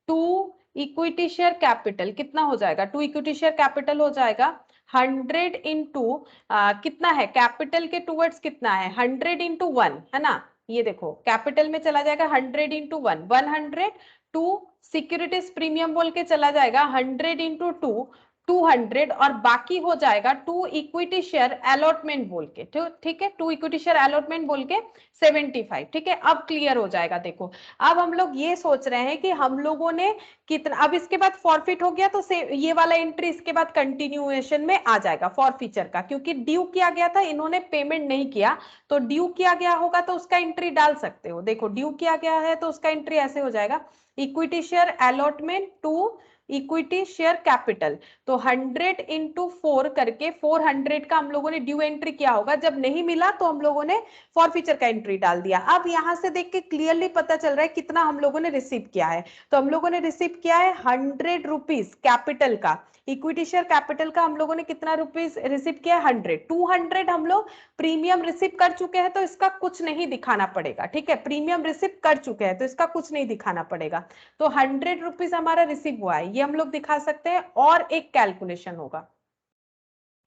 [SPEAKER 1] to equity share capital कितना हो जाएगा, टू इक्विटी शेयर कैपिटल हो जाएगा 100 इंटू कितना है कैपिटल के टूवर्ड्स कितना है 100 इंटू 1 है ना, ये देखो कैपिटल में चला जाएगा 100 इंटू 1, 100 टू सिक्योरिटीज प्रीमियम बोल के चला जाएगा 100 इंटू 2, 200, और बाकी हो जाएगा टू इक्विटी शेयर अलॉटमेंट बोल के, ठीक है, टू इक्विटी शेयर अलॉटमेंट बोल के 75, ठीक है। अब क्लियर हो जाएगा। देखो अब हम लोग ये सोच रहे हैं कि हम लोगों ने कितना, अब इसके बाद फॉरफिट हो गया तो ये वाला एंट्री इसके बाद कंटिन्यूएशन में आ जाएगा फॉरफीचर का, क्योंकि ड्यू किया गया था, इन्होंने पेमेंट नहीं किया, तो ड्यू किया गया होगा तो उसका एंट्री डाल सकते हो। देखो ड्यू किया गया है तो उसका एंट्री ऐसे हो जाएगा, equity share allotment to equity share capital, तो 100 इंटू 4 करके 400 का हम लोगों ने ड्यू एंट्री किया होगा, जब नहीं मिला तो हम लोगों ने फॉरफीचर का एंट्री डाल दिया। अब यहां से देख के क्लियरली पता चल रहा है कितना हम लोगों ने रिसीव किया है। तो हम लोगों ने रिसीव किया है 100 रुपीज कैपिटल का, इक्विटी शेयर कैपिटल का हम लोगों ने कितना रुपीज रिसीव किया है 100, 200 हम लोग प्रीमियम रिसीव कर चुके हैं तो इसका कुछ नहीं दिखाना पड़ेगा, ठीक है, प्रीमियम रिसीव कर चुके हैं तो इसका कुछ नहीं दिखाना पड़ेगा। तो 100 रुपीज हमारा रिसीव हुआ है, ये हम लोग दिखा सकते हैं। और एक कैलकुलेशन होगा,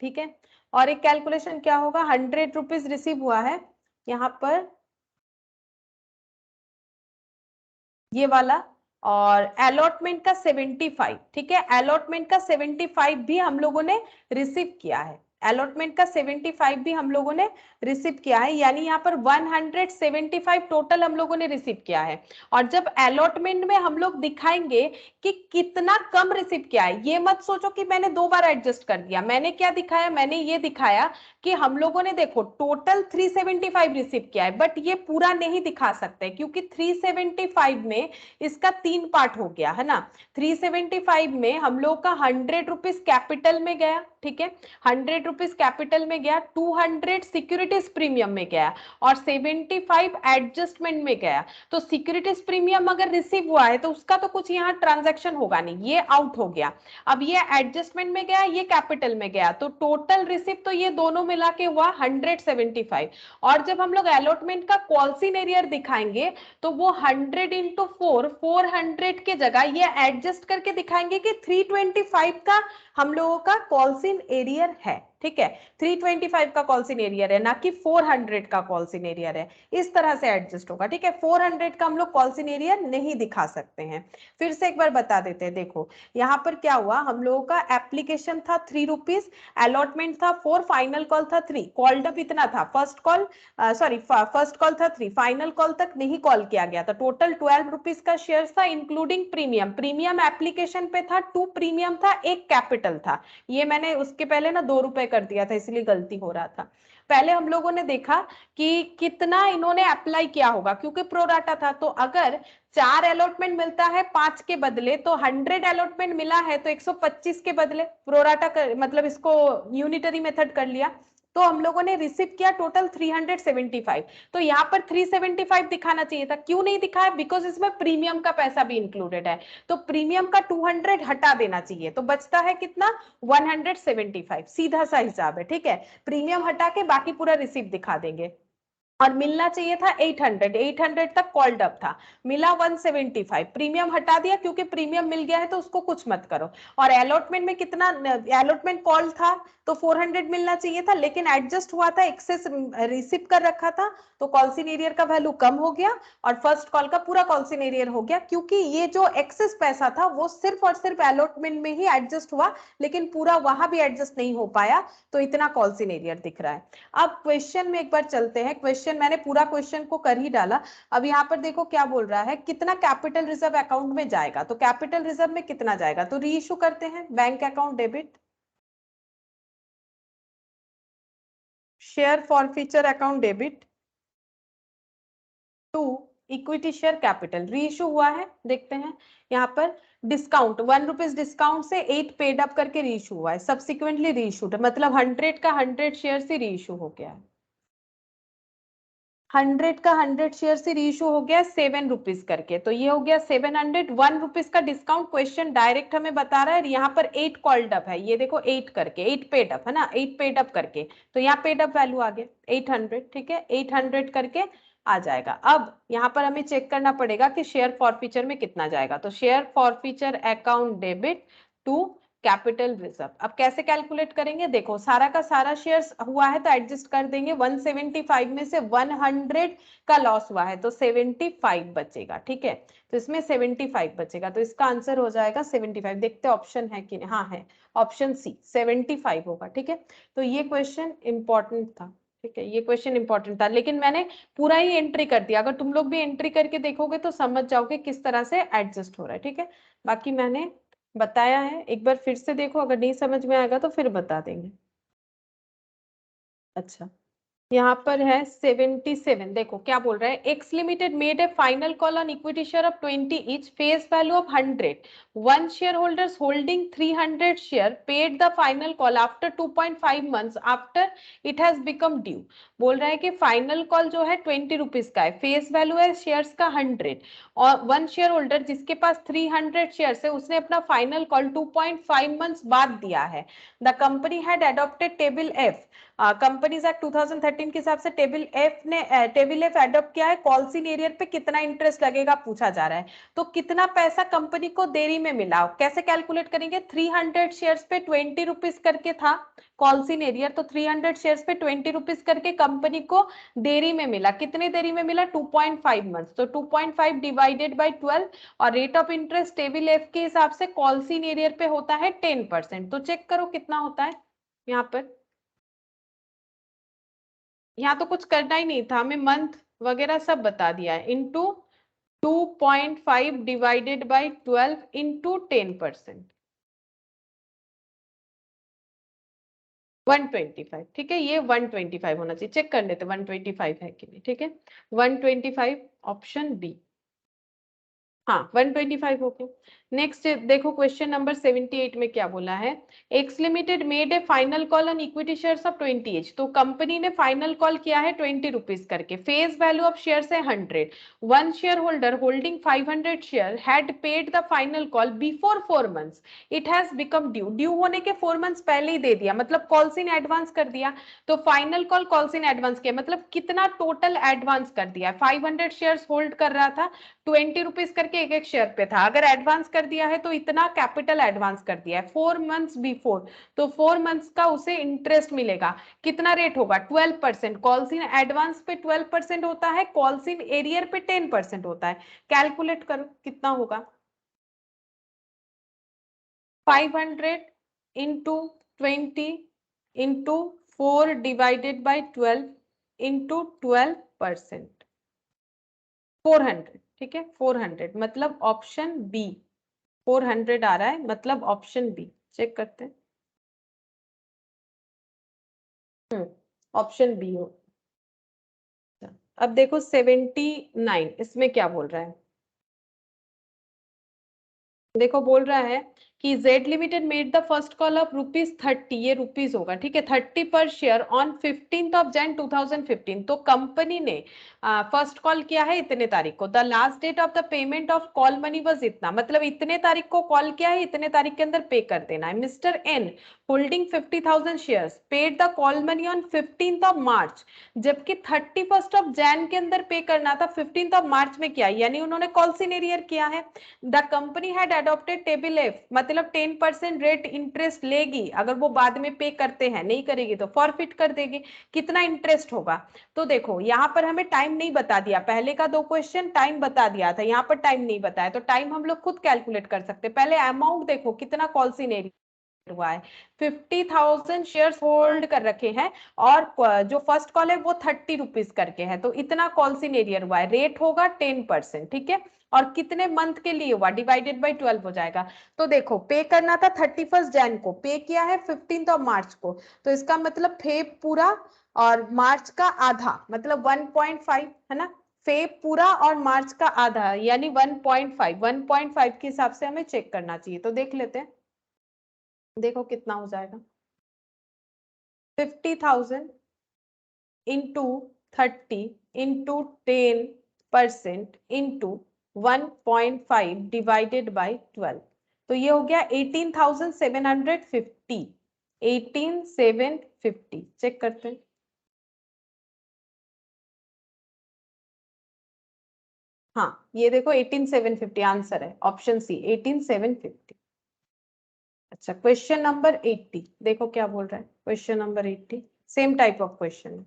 [SPEAKER 1] ठीक है, और एक कैलकुलेशन क्या होगा, 100 रुपीज रिसीव हुआ है, यहाँ पर ये वाला, और अलॉटमेंट का 75, ठीक है, अलॉटमेंट का 75 भी हम लोगों ने रिसीव किया है, अलॉटमेंट का 75 भी हम लोगों ने रिसीव किया है, यानी यहाँ पर 175 टोटल हम लोगों ने रिसीव किया है। और जब अलॉटमेंट में हम लोग दिखाएंगे कि कितना कम रिसीव किया है, ये मत सोचो कि मैंने 2 बार एडजस्ट कर दिया, मैंने क्या दिखाया, मैंने ये दिखाया कि हम लोगों ने देखो टोटल 375 रिसीव किया है, बट ये पूरा नहीं दिखा सकते क्योंकि 375 में इसका 3 पार्ट हो गया है ना। 375 में हम लोग का 100 रुपीज कैपिटल में गया, ठीक है, 100 रुपीज कैपिटल में गया, 200 सिक्योरिटीज प्रीमियम में गया, और 75 एडजस्टमेंट में गया। तो सिक्योरिटीज प्रीमियम अगर रिसीव हुआ है तो उसका तो कुछ यहाँ ट्रांजैक्शन होगा नहीं, ये आउट हो गया। अब ये एडजस्टमेंट में गया, ये कैपिटल में गया, तो टोटल रिसीव तो ये दोनों मिला के हुआ 175। और जब हम लोग अलॉटमेंट का कॉल्सिन एरियर दिखाएंगे तो वो 100 इंटू 4, 400 के जगह ये एडजस्ट करके दिखाएंगे कि 325 का हम लोगों का कॉल्सिन एरियर है, ठीक है, 325 का कॉल्सिन एरियर है, ना कि 400 का कॉल्सिन एरियर है, इस तरह से एडजस्ट होगा, ठीक है। 400 का हम लोग कॉल्सिन एरियर नहीं दिखा सकते हैं। फिर से एक बार बता देते हैं, देखो यहाँ पर क्या हुआ, हम लोगों का एप्लीकेशन था 3 रुपीज, अलॉटमेंट था 4, फाइनल कॉल था 3, कॉल्ड अप इतना था, फर्स्ट कॉल फर्स्ट कॉल था 3, फाइनल कॉल तक नहीं कॉल किया गया था, टोटल 12 रुपीज का शेयर था इंक्लूडिंग प्रीमियम, प्रीमियम एप्लीकेशन पे था 2, प्रीमियम था 1, कैपिटल था, ये मैंने उसके पहले ना 2 रुपए कर दिया था इसलिए गलती हो रहा था। पहले हम लोगों ने देखा कि कितना इन्होंने अप्लाई किया होगा क्योंकि प्रोराटा था, तो अगर 4 अलॉटमेंट मिलता है 5 के बदले, तो 100 अलॉटमेंट मिला है तो 125 के बदले प्रोराटा मतलब इसको यूनिटरी मेथड कर लिया, तो हम लोगों ने रिसीव किया टोटल 375। तो यहाँ पर 375 दिखाना चाहिए था, क्यों नहीं दिखाया? बिकॉज इसमें प्रीमियम का पैसा भी इंक्लूडेड है, तो प्रीमियम का 200 हटा देना चाहिए, तो बचता है कितना? 175। सीधा सा हिसाब है, ठीक है। प्रीमियम हटा के बाकी पूरा रिसीव दिखा देंगे। और मिलना चाहिए था 800, 800 तक कॉल्ड अप था, मिला 175। प्रीमियम हटा दिया, क्योंकि प्रीमियम मिल गया है तो उसको कुछ मत करो। और अलॉटमेंट में कितना अलॉटमेंट कॉल था? तो 400 मिलना चाहिए था, लेकिन एडजस्ट हुआ था, एक्सेस रिसीव कर रखा था, तो कॉल्सिन एरियर का वैल्यू कम हो गया और फर्स्ट कॉल का पूरा कॉल्सिन एरियर हो गया, क्योंकि ये जो एक्सेस पैसा था वो सिर्फ और सिर्फ अलॉटमेंट में ही एडजस्ट हुआ, लेकिन पूरा वहां भी एडजस्ट नहीं हो पाया, तो इतना कॉल्सिन एरियर दिख रहा है। अब क्वेश्चन में एक बार चलते हैं। क्वेश्चन मैंने पूरा क्वेश्चन को कर ही डाला। अब यहाँ पर देखो क्या बोल रहा है, कितना कैपिटल रिजर्व अकाउंट में जाएगा। तो कैपिटल रिजर्व में कितना जाएगा, तो री इशू करते हैं। Bank account debit, share forfeiture account debit to equity share capital, reissue हुआ है। देखते हैं यहाँ पर डिस्काउंट, 1 रुपीज डिस्काउंट से 8 पेड अप करके री इशू हुआ है, सब्सिक्वेंटली री इशूड, मतलब 100 का 100 शेयर से री इशू हो गया है। 100 का 100 शेयर से रीइशू हो गया 7 रुपीज करके, तो ये हो गया 700। 1 रुपीज का डिस्काउंट क्वेश्चन डायरेक्ट हमें बता रहा है, यहाँ पर 8 कॉल्ड अप है, ये देखो 8 करके, 8 पेड अप है ना, 8 पेड अप करके, तो यहाँ पेड अप वैल्यू आ गया 800, ठीक है, 800 करके आ जाएगा। अब यहाँ पर हमें चेक करना पड़ेगा कि शेयर फॉरफीचर में कितना जाएगा, तो share forfeiture account debit to capital reserve. अब कैसे कैलकुलेट करेंगे, देखो सारा का सारा शेयर्स हुआ है तो एडजस्ट कर देंगे, 175 में से 100 का लॉस हुआ है तो 75 बचेगा, ठीक है, तो इसमें 75 बचेगा, तो इसका आंसर हो जाएगा 75। देखते ऑप्शन है कि नहीं, हाँ है, ऑप्शन सी 75 होगा, ठीक है। तो ये क्वेश्चन इंपॉर्टेंट था, ठीक है, ये क्वेश्चन इंपॉर्टेंट था, लेकिन मैंने पूरा ही एंट्री कर दिया, अगर तुम लोग भी एंट्री करके देखोगे तो समझ जाओगे किस तरह से एडजस्ट हो रहा है, ठीक है। बाकी मैंने बताया है, एक बार फिर से देखो, अगर नहीं समझ में आएगा तो फिर बता देंगे। अच्छा, यहाँ पर है 77, देखो क्या बोल रहा है, x limited made a final call on equity share of 20 each, face value of 100, one share holders holding 300 share paid the final call after 2.5 months after it has become due. बोल रहा है कि फाइनल कॉल जो है 20 rupees का है, face value है shares का 100, और वन शेयर होल्डर जिसके पास 300 शेयर्स है उसने अपना फाइनल कॉल 2.5 months बाद दिया है। The company had adopted table F, companies act 2013 के हिसाब से टेबल एफ एडॉप्ट किया है, कॉल्सिन एरियर पे कितना इंटरेस्ट लगेगा पूछा जा रहा है। तो कितना पैसा कंपनी को देरी में मिला, कैसे कैलकुलेट करेंगे, 300 शेयर्स पे 20 रुपीज करके था कॉल्सिन एरियर, तो 300 शेयर्स पे 20 रुपीज करके कंपनी को देरी में मिला, कितने देरी में मिला, 2.5 मंथ्स, तो 2.5 डिवाइडेड बाई 12, और rate of interest table F के हिसाब से कॉल्सिन एरियर पे होता है 10%, तो चेक करो कितना होता है। यहाँ पर यहाँ तो कुछ करना ही नहीं था, हमें मंथ वगैरह सब बता दिया है, इंटू 2.5 डिवाइडेड बाई 12 इंटू 10%, 125, ठीक है, ये 125 होना चाहिए, चेक कर लेते 125 है कि नहीं, ठीक है, 125 ऑप्शन बी, हाँ 125 हो गया। नेक्स्ट देखो क्वेश्चन नंबर 78 में क्या बोला है, x limited made a final call on equity shares of 20 each, तो कंपनी ने फाइनल कॉल किया है 20 रुपीज करके, फेस वैल्यू ऑफ शेयर्स है 100, one share holder holding 500 share had paid the final call before 4 months, it has become due, due होने के 4 months पहले ही दे दिया, मतलब कॉल्स इन एडवांस कर दिया, तो final call calls in advance किया, मतलब कितना टोटल एडवांस कर दिया, 500 शेयर्स होल्ड कर रहा था, 20 रुपीज करके एक एक शेयर पे था, अगर एडवांस कर दिया है तो इतना कैपिटल एडवांस कर दिया है 4 months बिफोर, तो 4 months का उसे इंटरेस्ट मिलेगा, कितना रेट होगा 12%, कॉल्स इन एडवांस पे 12% होता है, कॉल्स इन एरियर पे 10% होता है, कैलकुलेट करो कितना होगा, 500 into 20 into 4 divided by 12 into 12%, 400, ठीक है, 400 मतलब ऑप्शन बी, 400 आ रहा है, मतलब ऑप्शन बी, चेक करते हैं, ऑप्शन बी हो। अब देखो 79 इसमें क्या बोल रहा है, देखो बोल रहा है कि Z limited made the first call of ₹30, ये रुपीज होगा, ठीक है, 30 पर शेयर ऑन 15 Jan 2015। तो कंपनी ने फर्स्ट कॉल किया है इतने तारीख को। The last date of the payment of call money was इतना, मतलब इतने तारीख को कॉल किया है, इतने तारीख के अंदर पे कर देना है। Mister N holding 50,000 shares paid the call money on 15 March, जबकि 31 Jan के अंदर पे करना था, 15 March में किया, यानी उन्होंने कॉल सीनियर किया है। The company had adopted table F, मतलब 10% रेट इंटरेस्ट लेगी अगर वो बाद में पे करते हैं, नहीं करेगी तो फॉरफिट कर देगी। कितना इंटरेस्ट होगा? तो देखो यहाँ पर हमें टाइम नहीं बता दिया, पहले का 2 क्वेश्चन टाइम बता दिया था, यहाँ पर टाइम नहीं बताया, तो टाइम हम लोग खुद कैलकुलेट कर सकते। पहले अमाउंट देखो कितना कॉल सीनियर हुआ है, 50,000 शेयर्स होल्ड कर रखे हैं, और जो फर्स्ट कॉल है वो 30 रुपीज करके है, तो इतना कॉल सीनियर हुआ है। रेट होगा 10%, ठीक है, और कितने मंथ के लिए हुआ, डिवाइडेड बाय 12 हो जाएगा। तो देखो पे करना था 31 Jan को, पे किया है 15 March को, तो इसका मतलब फेब पूरा और मार्च का आधा, मतलब 1.5 है ना, फेब पूरा और मार्च का आधा यानी 1.5 के हिसाब से हमें चेक करना चाहिए। तो देख लेते हैं, देखो कितना हो जाएगा, 50,000 into 30 into 10% into 1.5 divided by 12, तो ये हो गया 18,750, 18,750। चेक करते हैं, हाँ ये देखो 18,750 आंसर है, ऑप्शन सी 18,750। अच्छा क्वेश्चन नंबर 80 देखो क्या बोल रहा है, question number 80 same type of question है।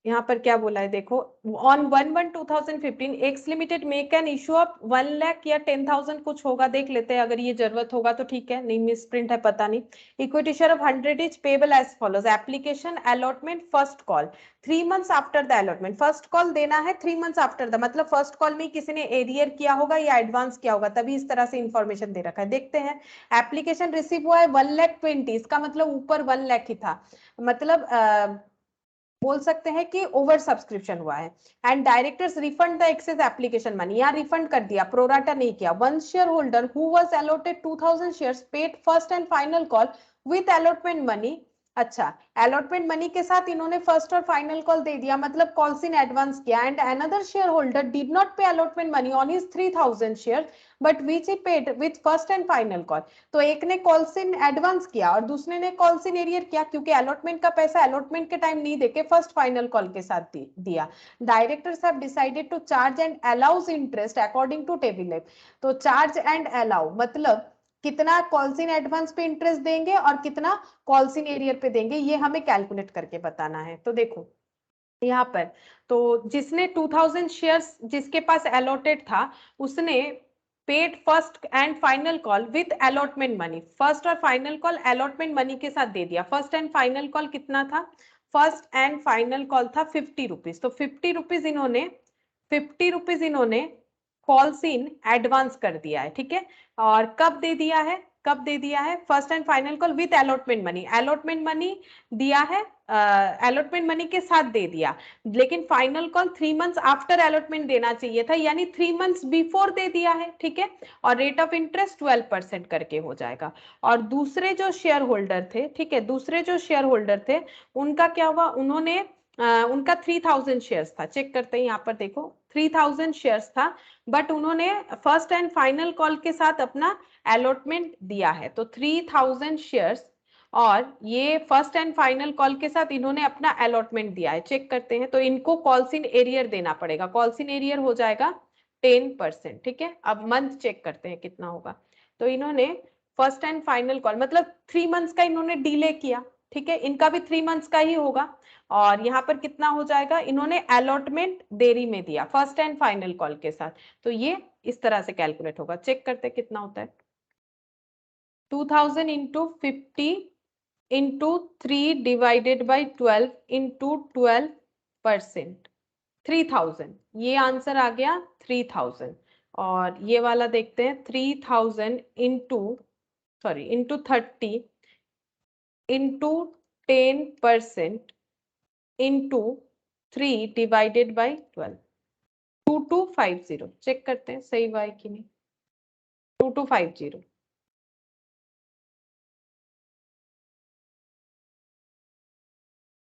[SPEAKER 1] यहाँ पर क्या बोला है देखो, on 1/1/2015 x limited make an issue of 1 lakh या 10,000 कुछ होगा, देख लेते हैं, अगर ये जरूरत होगा तो ठीक है, नहीं मिस प्रिंट है पता नहीं। Equity share of 100 is payable as follows, application allotment first call 3 months after the allotment, first call देना है 3 months आफ्टर द, मतलब फर्स्ट कॉल में किसी ने एरियर किया होगा या एडवांस किया होगा, तभी इस तरह से इंफॉर्मेशन दे रखा है। देखते हैं, एप्लीकेशन रिसीव हुआ है 1,20,000, इसका मतलब ऊपर 1 लाख ही था, मतलब बोल सकते हैं कि ओवर सब्सक्रिप्शन हुआ है। And directors refund the excess application money, यहाँ रिफंड कर दिया, प्रोराटा नहीं किया। One share holder who was allotted 2,000 shares paid first and final call with allotment money, अच्छा अलॉटमेंट मनी के साथ इन्होंने फर्स्ट और फाइनल कॉल दे दिया, मतलब कॉल्स इन एडवांस किया। And another share holder did not pay allotment money on his 3,000 share but which he paid with first and final call, तो एक ने कॉल्स इन एडवांस किया और दूसरे ने कॉल्स इन एरियर किया, क्योंकि अलॉटमेंट का पैसा अलॉटमेंट के टाइम नहीं देके फर्स्ट फाइनल कॉल के साथ दिया। Directors have decided to charge and allows interest according to table F, तो चार्ज एंड अलाउ मतलब कितना कॉल्स इन एडवांस पे इंटरेस्ट देंगे और कितना कॉल्स इन एरियर पे देंगे, ये हमें कैलकुलेट करके बताना है। तो देखो यहाँ पर, तो जिसने 2,000 शेयर्स जिसके पास अलॉटेड था, उसने paid first and final call with allotment money, first और फाइनल कॉल अलॉटमेंट मनी के साथ दे दिया। फर्स्ट एंड फाइनल कॉल कितना था, फर्स्ट एंड फाइनल कॉल था 50 रुपीज, तो 50 रुपीज इन्होंने कॉल्स इन एडवांस कर दिया है, ठीक है। और कब दे दिया है, कब दे दिया है, first and final call with allotment money, allotment money दिया है, अलॉटमेंट मनी के साथ दे दिया, लेकिन final call 3 months after allotment देना चाहिए था, यानी 3 months बिफोर दे दिया है, ठीक है। और रेट ऑफ इंटरेस्ट 12% करके हो जाएगा। और दूसरे जो शेयर होल्डर थे, ठीक है, दूसरे जो शेयर होल्डर थे उनका क्या हुआ, उन्होंने उनका 3,000 शेयर्स था, चेक करते हैं यहाँ पर देखो 3,000 शेयर्स था, बट उन्होंने फर्स्ट एंड फाइनल कॉल के साथ अपना अलॉटमेंट दिया है, तो 3,000 शेयर्स और ये फर्स्ट एंड फाइनल कॉल के साथ इन्होंने अपना अलॉटमेंट दिया है। चेक करते हैं, तो इनको कॉल्स इन एरियर देना पड़ेगा, कॉल्स इन एरियर हो जाएगा 10%, ठीक है। अब मंथ चेक करते हैं कितना होगा, तो इन्होंने फर्स्ट एंड फाइनल कॉल मतलब 3 months का इन्होंने डिले किया, ठीक है, इनका भी 3 months का ही होगा। और यहाँ पर कितना हो जाएगा, इन्होंने अलॉटमेंट देरी में दिया फर्स्ट एंड फाइनल कॉल के साथ, तो ये इस तरह से कैलकुलेट होगा। चेक करते हैं कितना होता है, 2,000 into 50 into 3 divided by 12 into 12%, 3,000, ये आंसर आ गया 3,000। और ये वाला देखते हैं, 3,000 into sorry into 30 into 10% into 3 divided by 12, 2250 check करते हैं सही हुआ है कि नहीं। 2250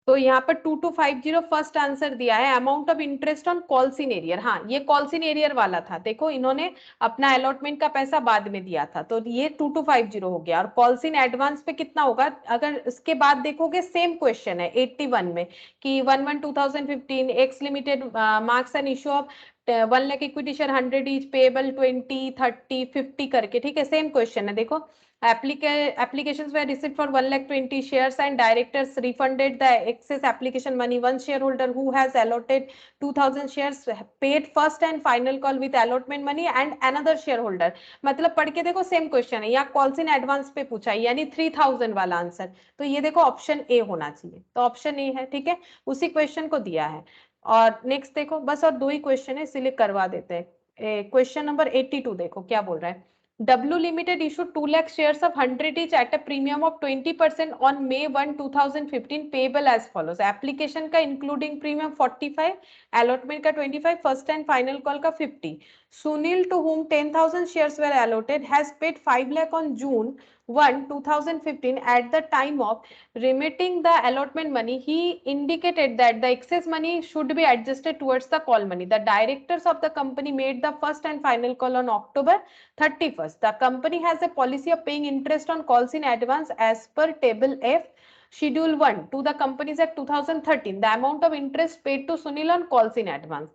[SPEAKER 1] तो यहाँ पर 2250 फर्स्ट आंसर दिया है। Amount of interest on calls in arrear, हाँ ये कॉल्सिन एरियर वाला था। देखो इन्होंने अपना अलॉटमेंट का पैसा बाद में दिया था, तो ये 2250 हो गया। और कॉल्सिन एडवांस पे कितना होगा, अगर इसके बाद देखोगे सेम क्वेश्चन है 81 में कि 11/2015 x limited marks an issue of 1 lakh equity share 100 each payable 20 30 50 करके, ठीक है सेम क्वेश्चन है। देखो applications were received for 1,20,000 shares and directors refunded the excess application money. One shareholder who has allotted 2,000 shares paid first and final call with allotment money and another shareholder, मतलब पढ़ के देखो same question है, यहाँ calls in advance पे पूछा है, यानी 3,000 वाला आंसर। तो ये देखो ऑप्शन ए होना चाहिए, तो ऑप्शन ए है, ठीक है उसी क्वेश्चन को दिया है। और नेक्स्ट देखो, बस और 2 ही क्वेश्चन है इसीलिए करवा देते हैं। क्वेश्चन नंबर 82 देखो क्या बोल रहा है। W Limited issued 2 lakh shares of 100 each at a premium of 20% on May 1, 2015 payable as follows. Application का including premium 45, allotment का 25, first and final call का 50. Sunil, to whom 10,000 shares were allotted, has paid 5 lakh on June 1, 2015. At the time of remitting the allotment money, he indicated that the excess money should be adjusted towards the call money. The directors of the company made the first and final call on October 31st. The company has a policy of paying interest on calls in advance as per table F schedule 1 to the companies Act 2013. The amount of interest paid to Sunil on calls in advance.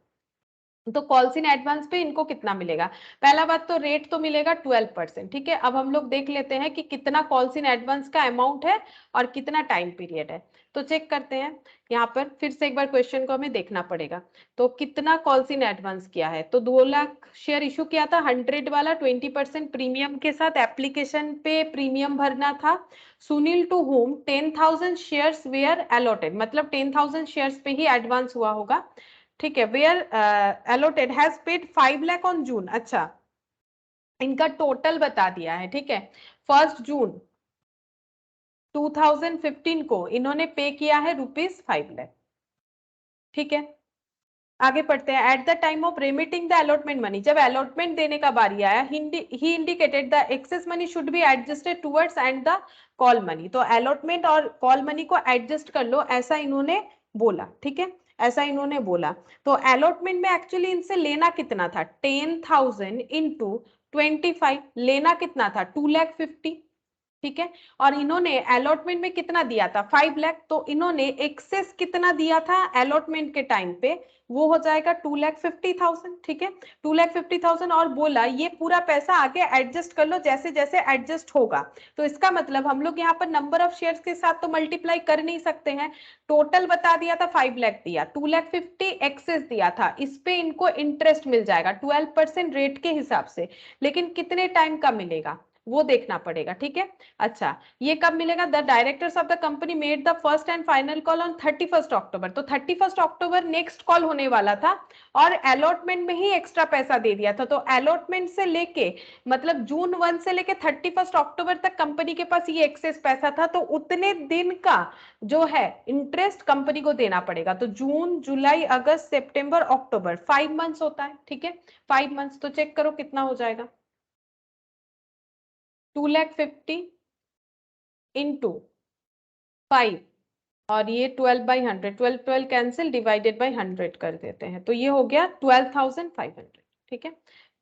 [SPEAKER 1] तो calls in advance पे इनको कितना मिलेगा। पहला बात तो rate तो मिलेगा 12%, ठीक है। अब हम लोग देख लेते हैं कि कितना कॉल्स इन एडवांस का अमाउंट है और कितना टाइम पीरियड है। तो चेक करते हैं, यहाँ पर फिर से एक बार क्वेश्चन को हमें देखना पड़ेगा। तो कितना कॉल्स इन एडवांस किया है, तो 2 लाख शेयर इशू किया था 100 वाला 20% प्रीमियम के साथ, एप्लीकेशन पे प्रीमियम भरना था। Sunil to whom 10,000 shares were allotted, मतलब 10,000 शेयर्स पे ही एडवांस हुआ होगा, ठीक है। Were allotted has paid 5 lakh on June, अच्छा इनका टोटल बता दिया है, ठीक है। 1 जून 2015 को इन्होंने पे किया है ₹5 लाख, ठीक है। आगे पढ़ते हैं। At the time of remitting the allotment money, जब अलॉटमेंट देने का बारी आया, he indicated the excess money should be adjusted towards and the call money. तो अलॉटमेंट और कॉल मनी को एडजस्ट कर लो, ऐसा इन्होंने बोला, ठीक है ऐसा इन्होंने बोला। तो अलॉटमेंट में एक्चुअली इनसे लेना कितना था, 10,000 इंटू 25, लेना कितना था 2,50,000, ठीक है। और इन्होंने अलॉटमेंट में कितना दिया था 5 लाख, तो इन्होंने एक्सेस कितना दिया था अलॉटमेंट के टाइम पे, वो हो जाएगा 2,50,000, ठीक है 2,50,000। और बोला ये पूरा पैसा आगे एडजस्ट कर लो जैसे जैसे एडजस्ट होगा। तो इसका मतलब हम लोग यहाँ पर नंबर ऑफ शेयर्स के साथ तो मल्टीप्लाई कर नहीं सकते हैं। टोटल बता दिया था 5 लाख दिया, 2,50,000 एक्सेस दिया था, इस पे इनको इंटरेस्ट मिल जाएगा 12% रेट के हिसाब से, लेकिन कितने टाइम का मिलेगा वो देखना पड़ेगा, ठीक है। अच्छा ये कब मिलेगा, the directors of the company made the first and final call on 31 अक्टूबर। तो 31 अक्टूबर नेक्स्ट कॉल होने वाला था और अलॉटमेंट में ही एक्स्ट्रा पैसा दे दिया था। तो अलॉटमेंट से लेके मतलब जून 1 से लेके 31 अक्टूबर तक कंपनी के पास ये एक्सेस पैसा था, तो उतने दिन का जो है इंटरेस्ट कंपनी को देना पड़ेगा। तो जून जुलाई अगस्त सितंबर अक्टूबर 5 मंथ्स होता है, ठीक है 5 मंथ्स। तो चेक करो कितना हो जाएगा, 2,50,000 इंटू 5 और ये 12/100, 12 कैंसिल, डिवाइडेड बाई 100 कर देते हैं, तो ये हो गया 12,500, ठीक है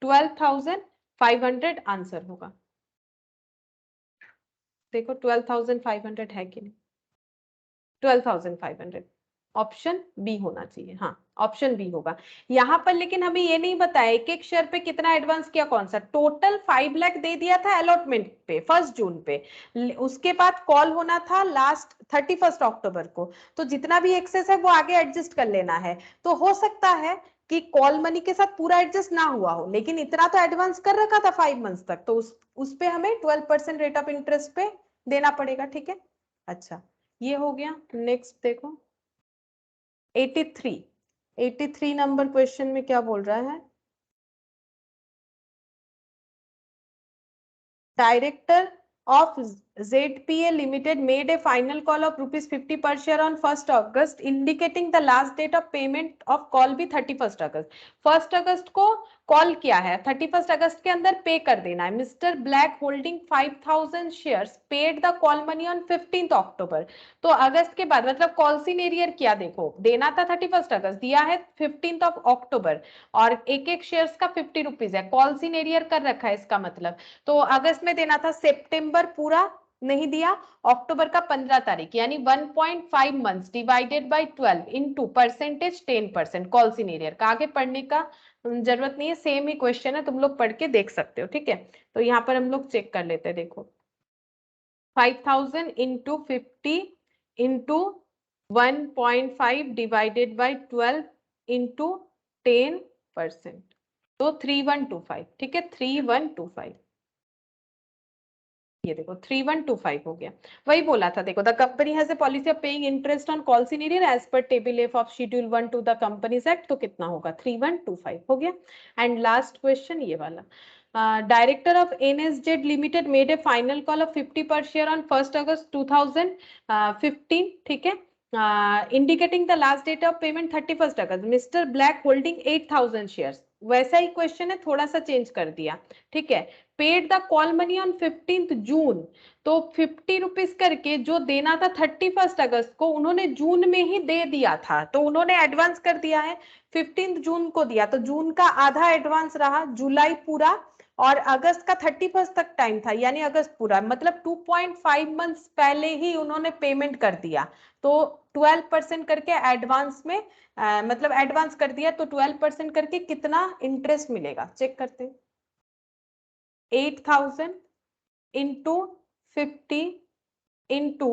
[SPEAKER 1] 12,500 आंसर होगा। देखो 12,500 है कि नहीं, 12,500 ऑप्शन बी होना चाहिए, हाँ ऑप्शन बी होगा यहाँ पर। लेकिन हमें ये नहीं बताया एक एक शेयर पे कितना एडवांस किया, कौन सा, टोटल 5 लाख दे दिया था अलॉटमेंट पे 1 जून पे, उसके बाद कॉल होना था लास्ट 31 अक्टूबर को, तो जितना भी एक्सेस है वो आगे एडजस्ट कर लेना है। तो हो सकता है कि कॉल मनी के साथ पूरा एडजस्ट ना हुआ हो, लेकिन इतना तो एडवांस कर रखा था 5 मंथ्स तक, तो उस पे हमें 12% रेट ऑफ इंटरेस्ट पे देना पड़ेगा, ठीक है। अच्छा ये हो गया। नेक्स्ट देखो 83 नंबर क्वेश्चन में क्या बोल रहा है, director of ZPA Limited made a final call of ₹50 per share on 1st August, indicating the last date of payment of call भी 31st अगस्त. 1st अगस्त को कॉल किया है, 31st अगस्त के अंदर पे कर देना है. Mister Black holding 5000 shares paid the call money on 15th अक्टूबर. तो अगस्त के बाद मतलब कॉल सीन एरियर किया, देखो देना था 31st अगस्त, दिया है 15th ऑफ अक्टूबर और एक एक शेयर्स का 50 रुपीज है. कॉल सीन एरियर कर रखा है इसका मतलब. तो अगस्त में देना था, सितंबर पूरा नहीं दिया, अक्टूबर का 15 तारीख, यानी 1.5 months divided by 12 into percentage 10%. Calls in arrear का आगे पढ़ने का जरूरत नहीं है, सेम ही क्वेश्चन है, तुम लोग पढ़ के देख सकते हो. ठीक है, तो यहाँ पर हम लोग चेक कर लेते हैं. देखो 5000 into 50 into 1.5 divided by 12 into 10%, तो 3125. ठीक है, 3125. ये देखो 3125 हो गया. वही बोला था, देखो the company has a policy of paying interest on calls in arrear as per table F of schedule 1 to the companies act. तो कितना होगा, 3125 हो गया. एंड लास्ट क्वेश्चन ये वाला, director of NSZ limited made a final call of 50 per share on 1st August 2015. ठीक है, indicating the last date of payment 31st August. Mister Black holding 8000 shares. वैसा ही क्वेश्चन है, थोड़ा सा चेंज कर दिया. ठीक है, paid the call money on 15th जून. तो 50 रुपीज करके जो देना था 31st अगस्त को, उन्होंने जून में ही दे दिया था, तो उन्होंने एडवांस कर दिया है. 15th जून को दिया, तो जून का आधा एडवांस रहा, जुलाई पूरा और अगस्त का 31st तक टाइम था, यानी अगस्त पूरा, मतलब 2.5 मंथ्स पहले ही उन्होंने पेमेंट कर दिया. तो 12% करके एडवांस में मतलब एडवांस कर दिया, तो 12% करके कितना इंटरेस्ट मिलेगा चेक करते हैं. 8000 इंटू 50 इंटू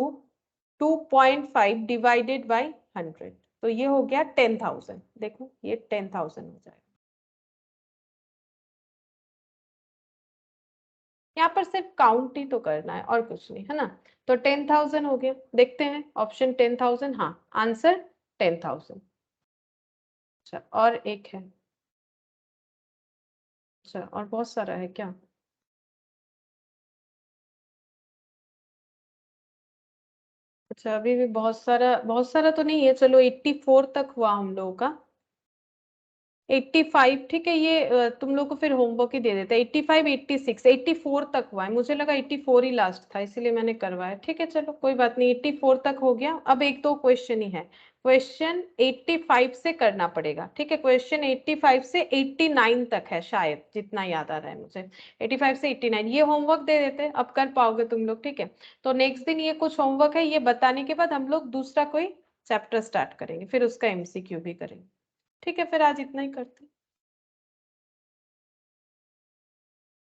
[SPEAKER 1] 2.5 डिवाइडेड बाई 100, तो ये हो गया 10,000. देखो ये 10,000 हो जाएगा. यहाँ पर सिर्फ काउंट ही तो करना है और कुछ नहीं है ना. तो 10,000 हो गया. देखते हैं ऑप्शन 10,000. हाँ, आंसर 10,000. अच्छा, और एक है. अच्छा, और बहुत सारा है क्या? अच्छा, अभी भी बहुत सारा तो नहीं है. चलो 84 तक हुआ हम लोगों का. 85. ठीक है, ये तुम लोग को फिर होमवर्क ही दे देते हैं. 85, 86, 84 तक हुआ है. मुझे लगा 84 ही लास्ट था, इसीलिए मैंने करवाया. ठीक है, चलो कोई बात नहीं, 84 तक हो गया. अब एक दो क्वेश्चन ही है. क्वेश्चन 85 से करना पड़ेगा. ठीक है, क्वेश्चन 85 से 89 तक है शायद, जितना याद आ रहा है मुझे. 85 से 89 ये होमवर्क दे देते हैं, अब कर पाओगे तुम लोग. ठीक है, तो नेक्स्ट दिन ये कुछ होमवर्क है, ये बताने के बाद हम लोग दूसरा कोई चैप्टर स्टार्ट करेंगे, फिर उसका MCQ भी करेंगे. ठीक है, फिर आज इतना ही करते हैं.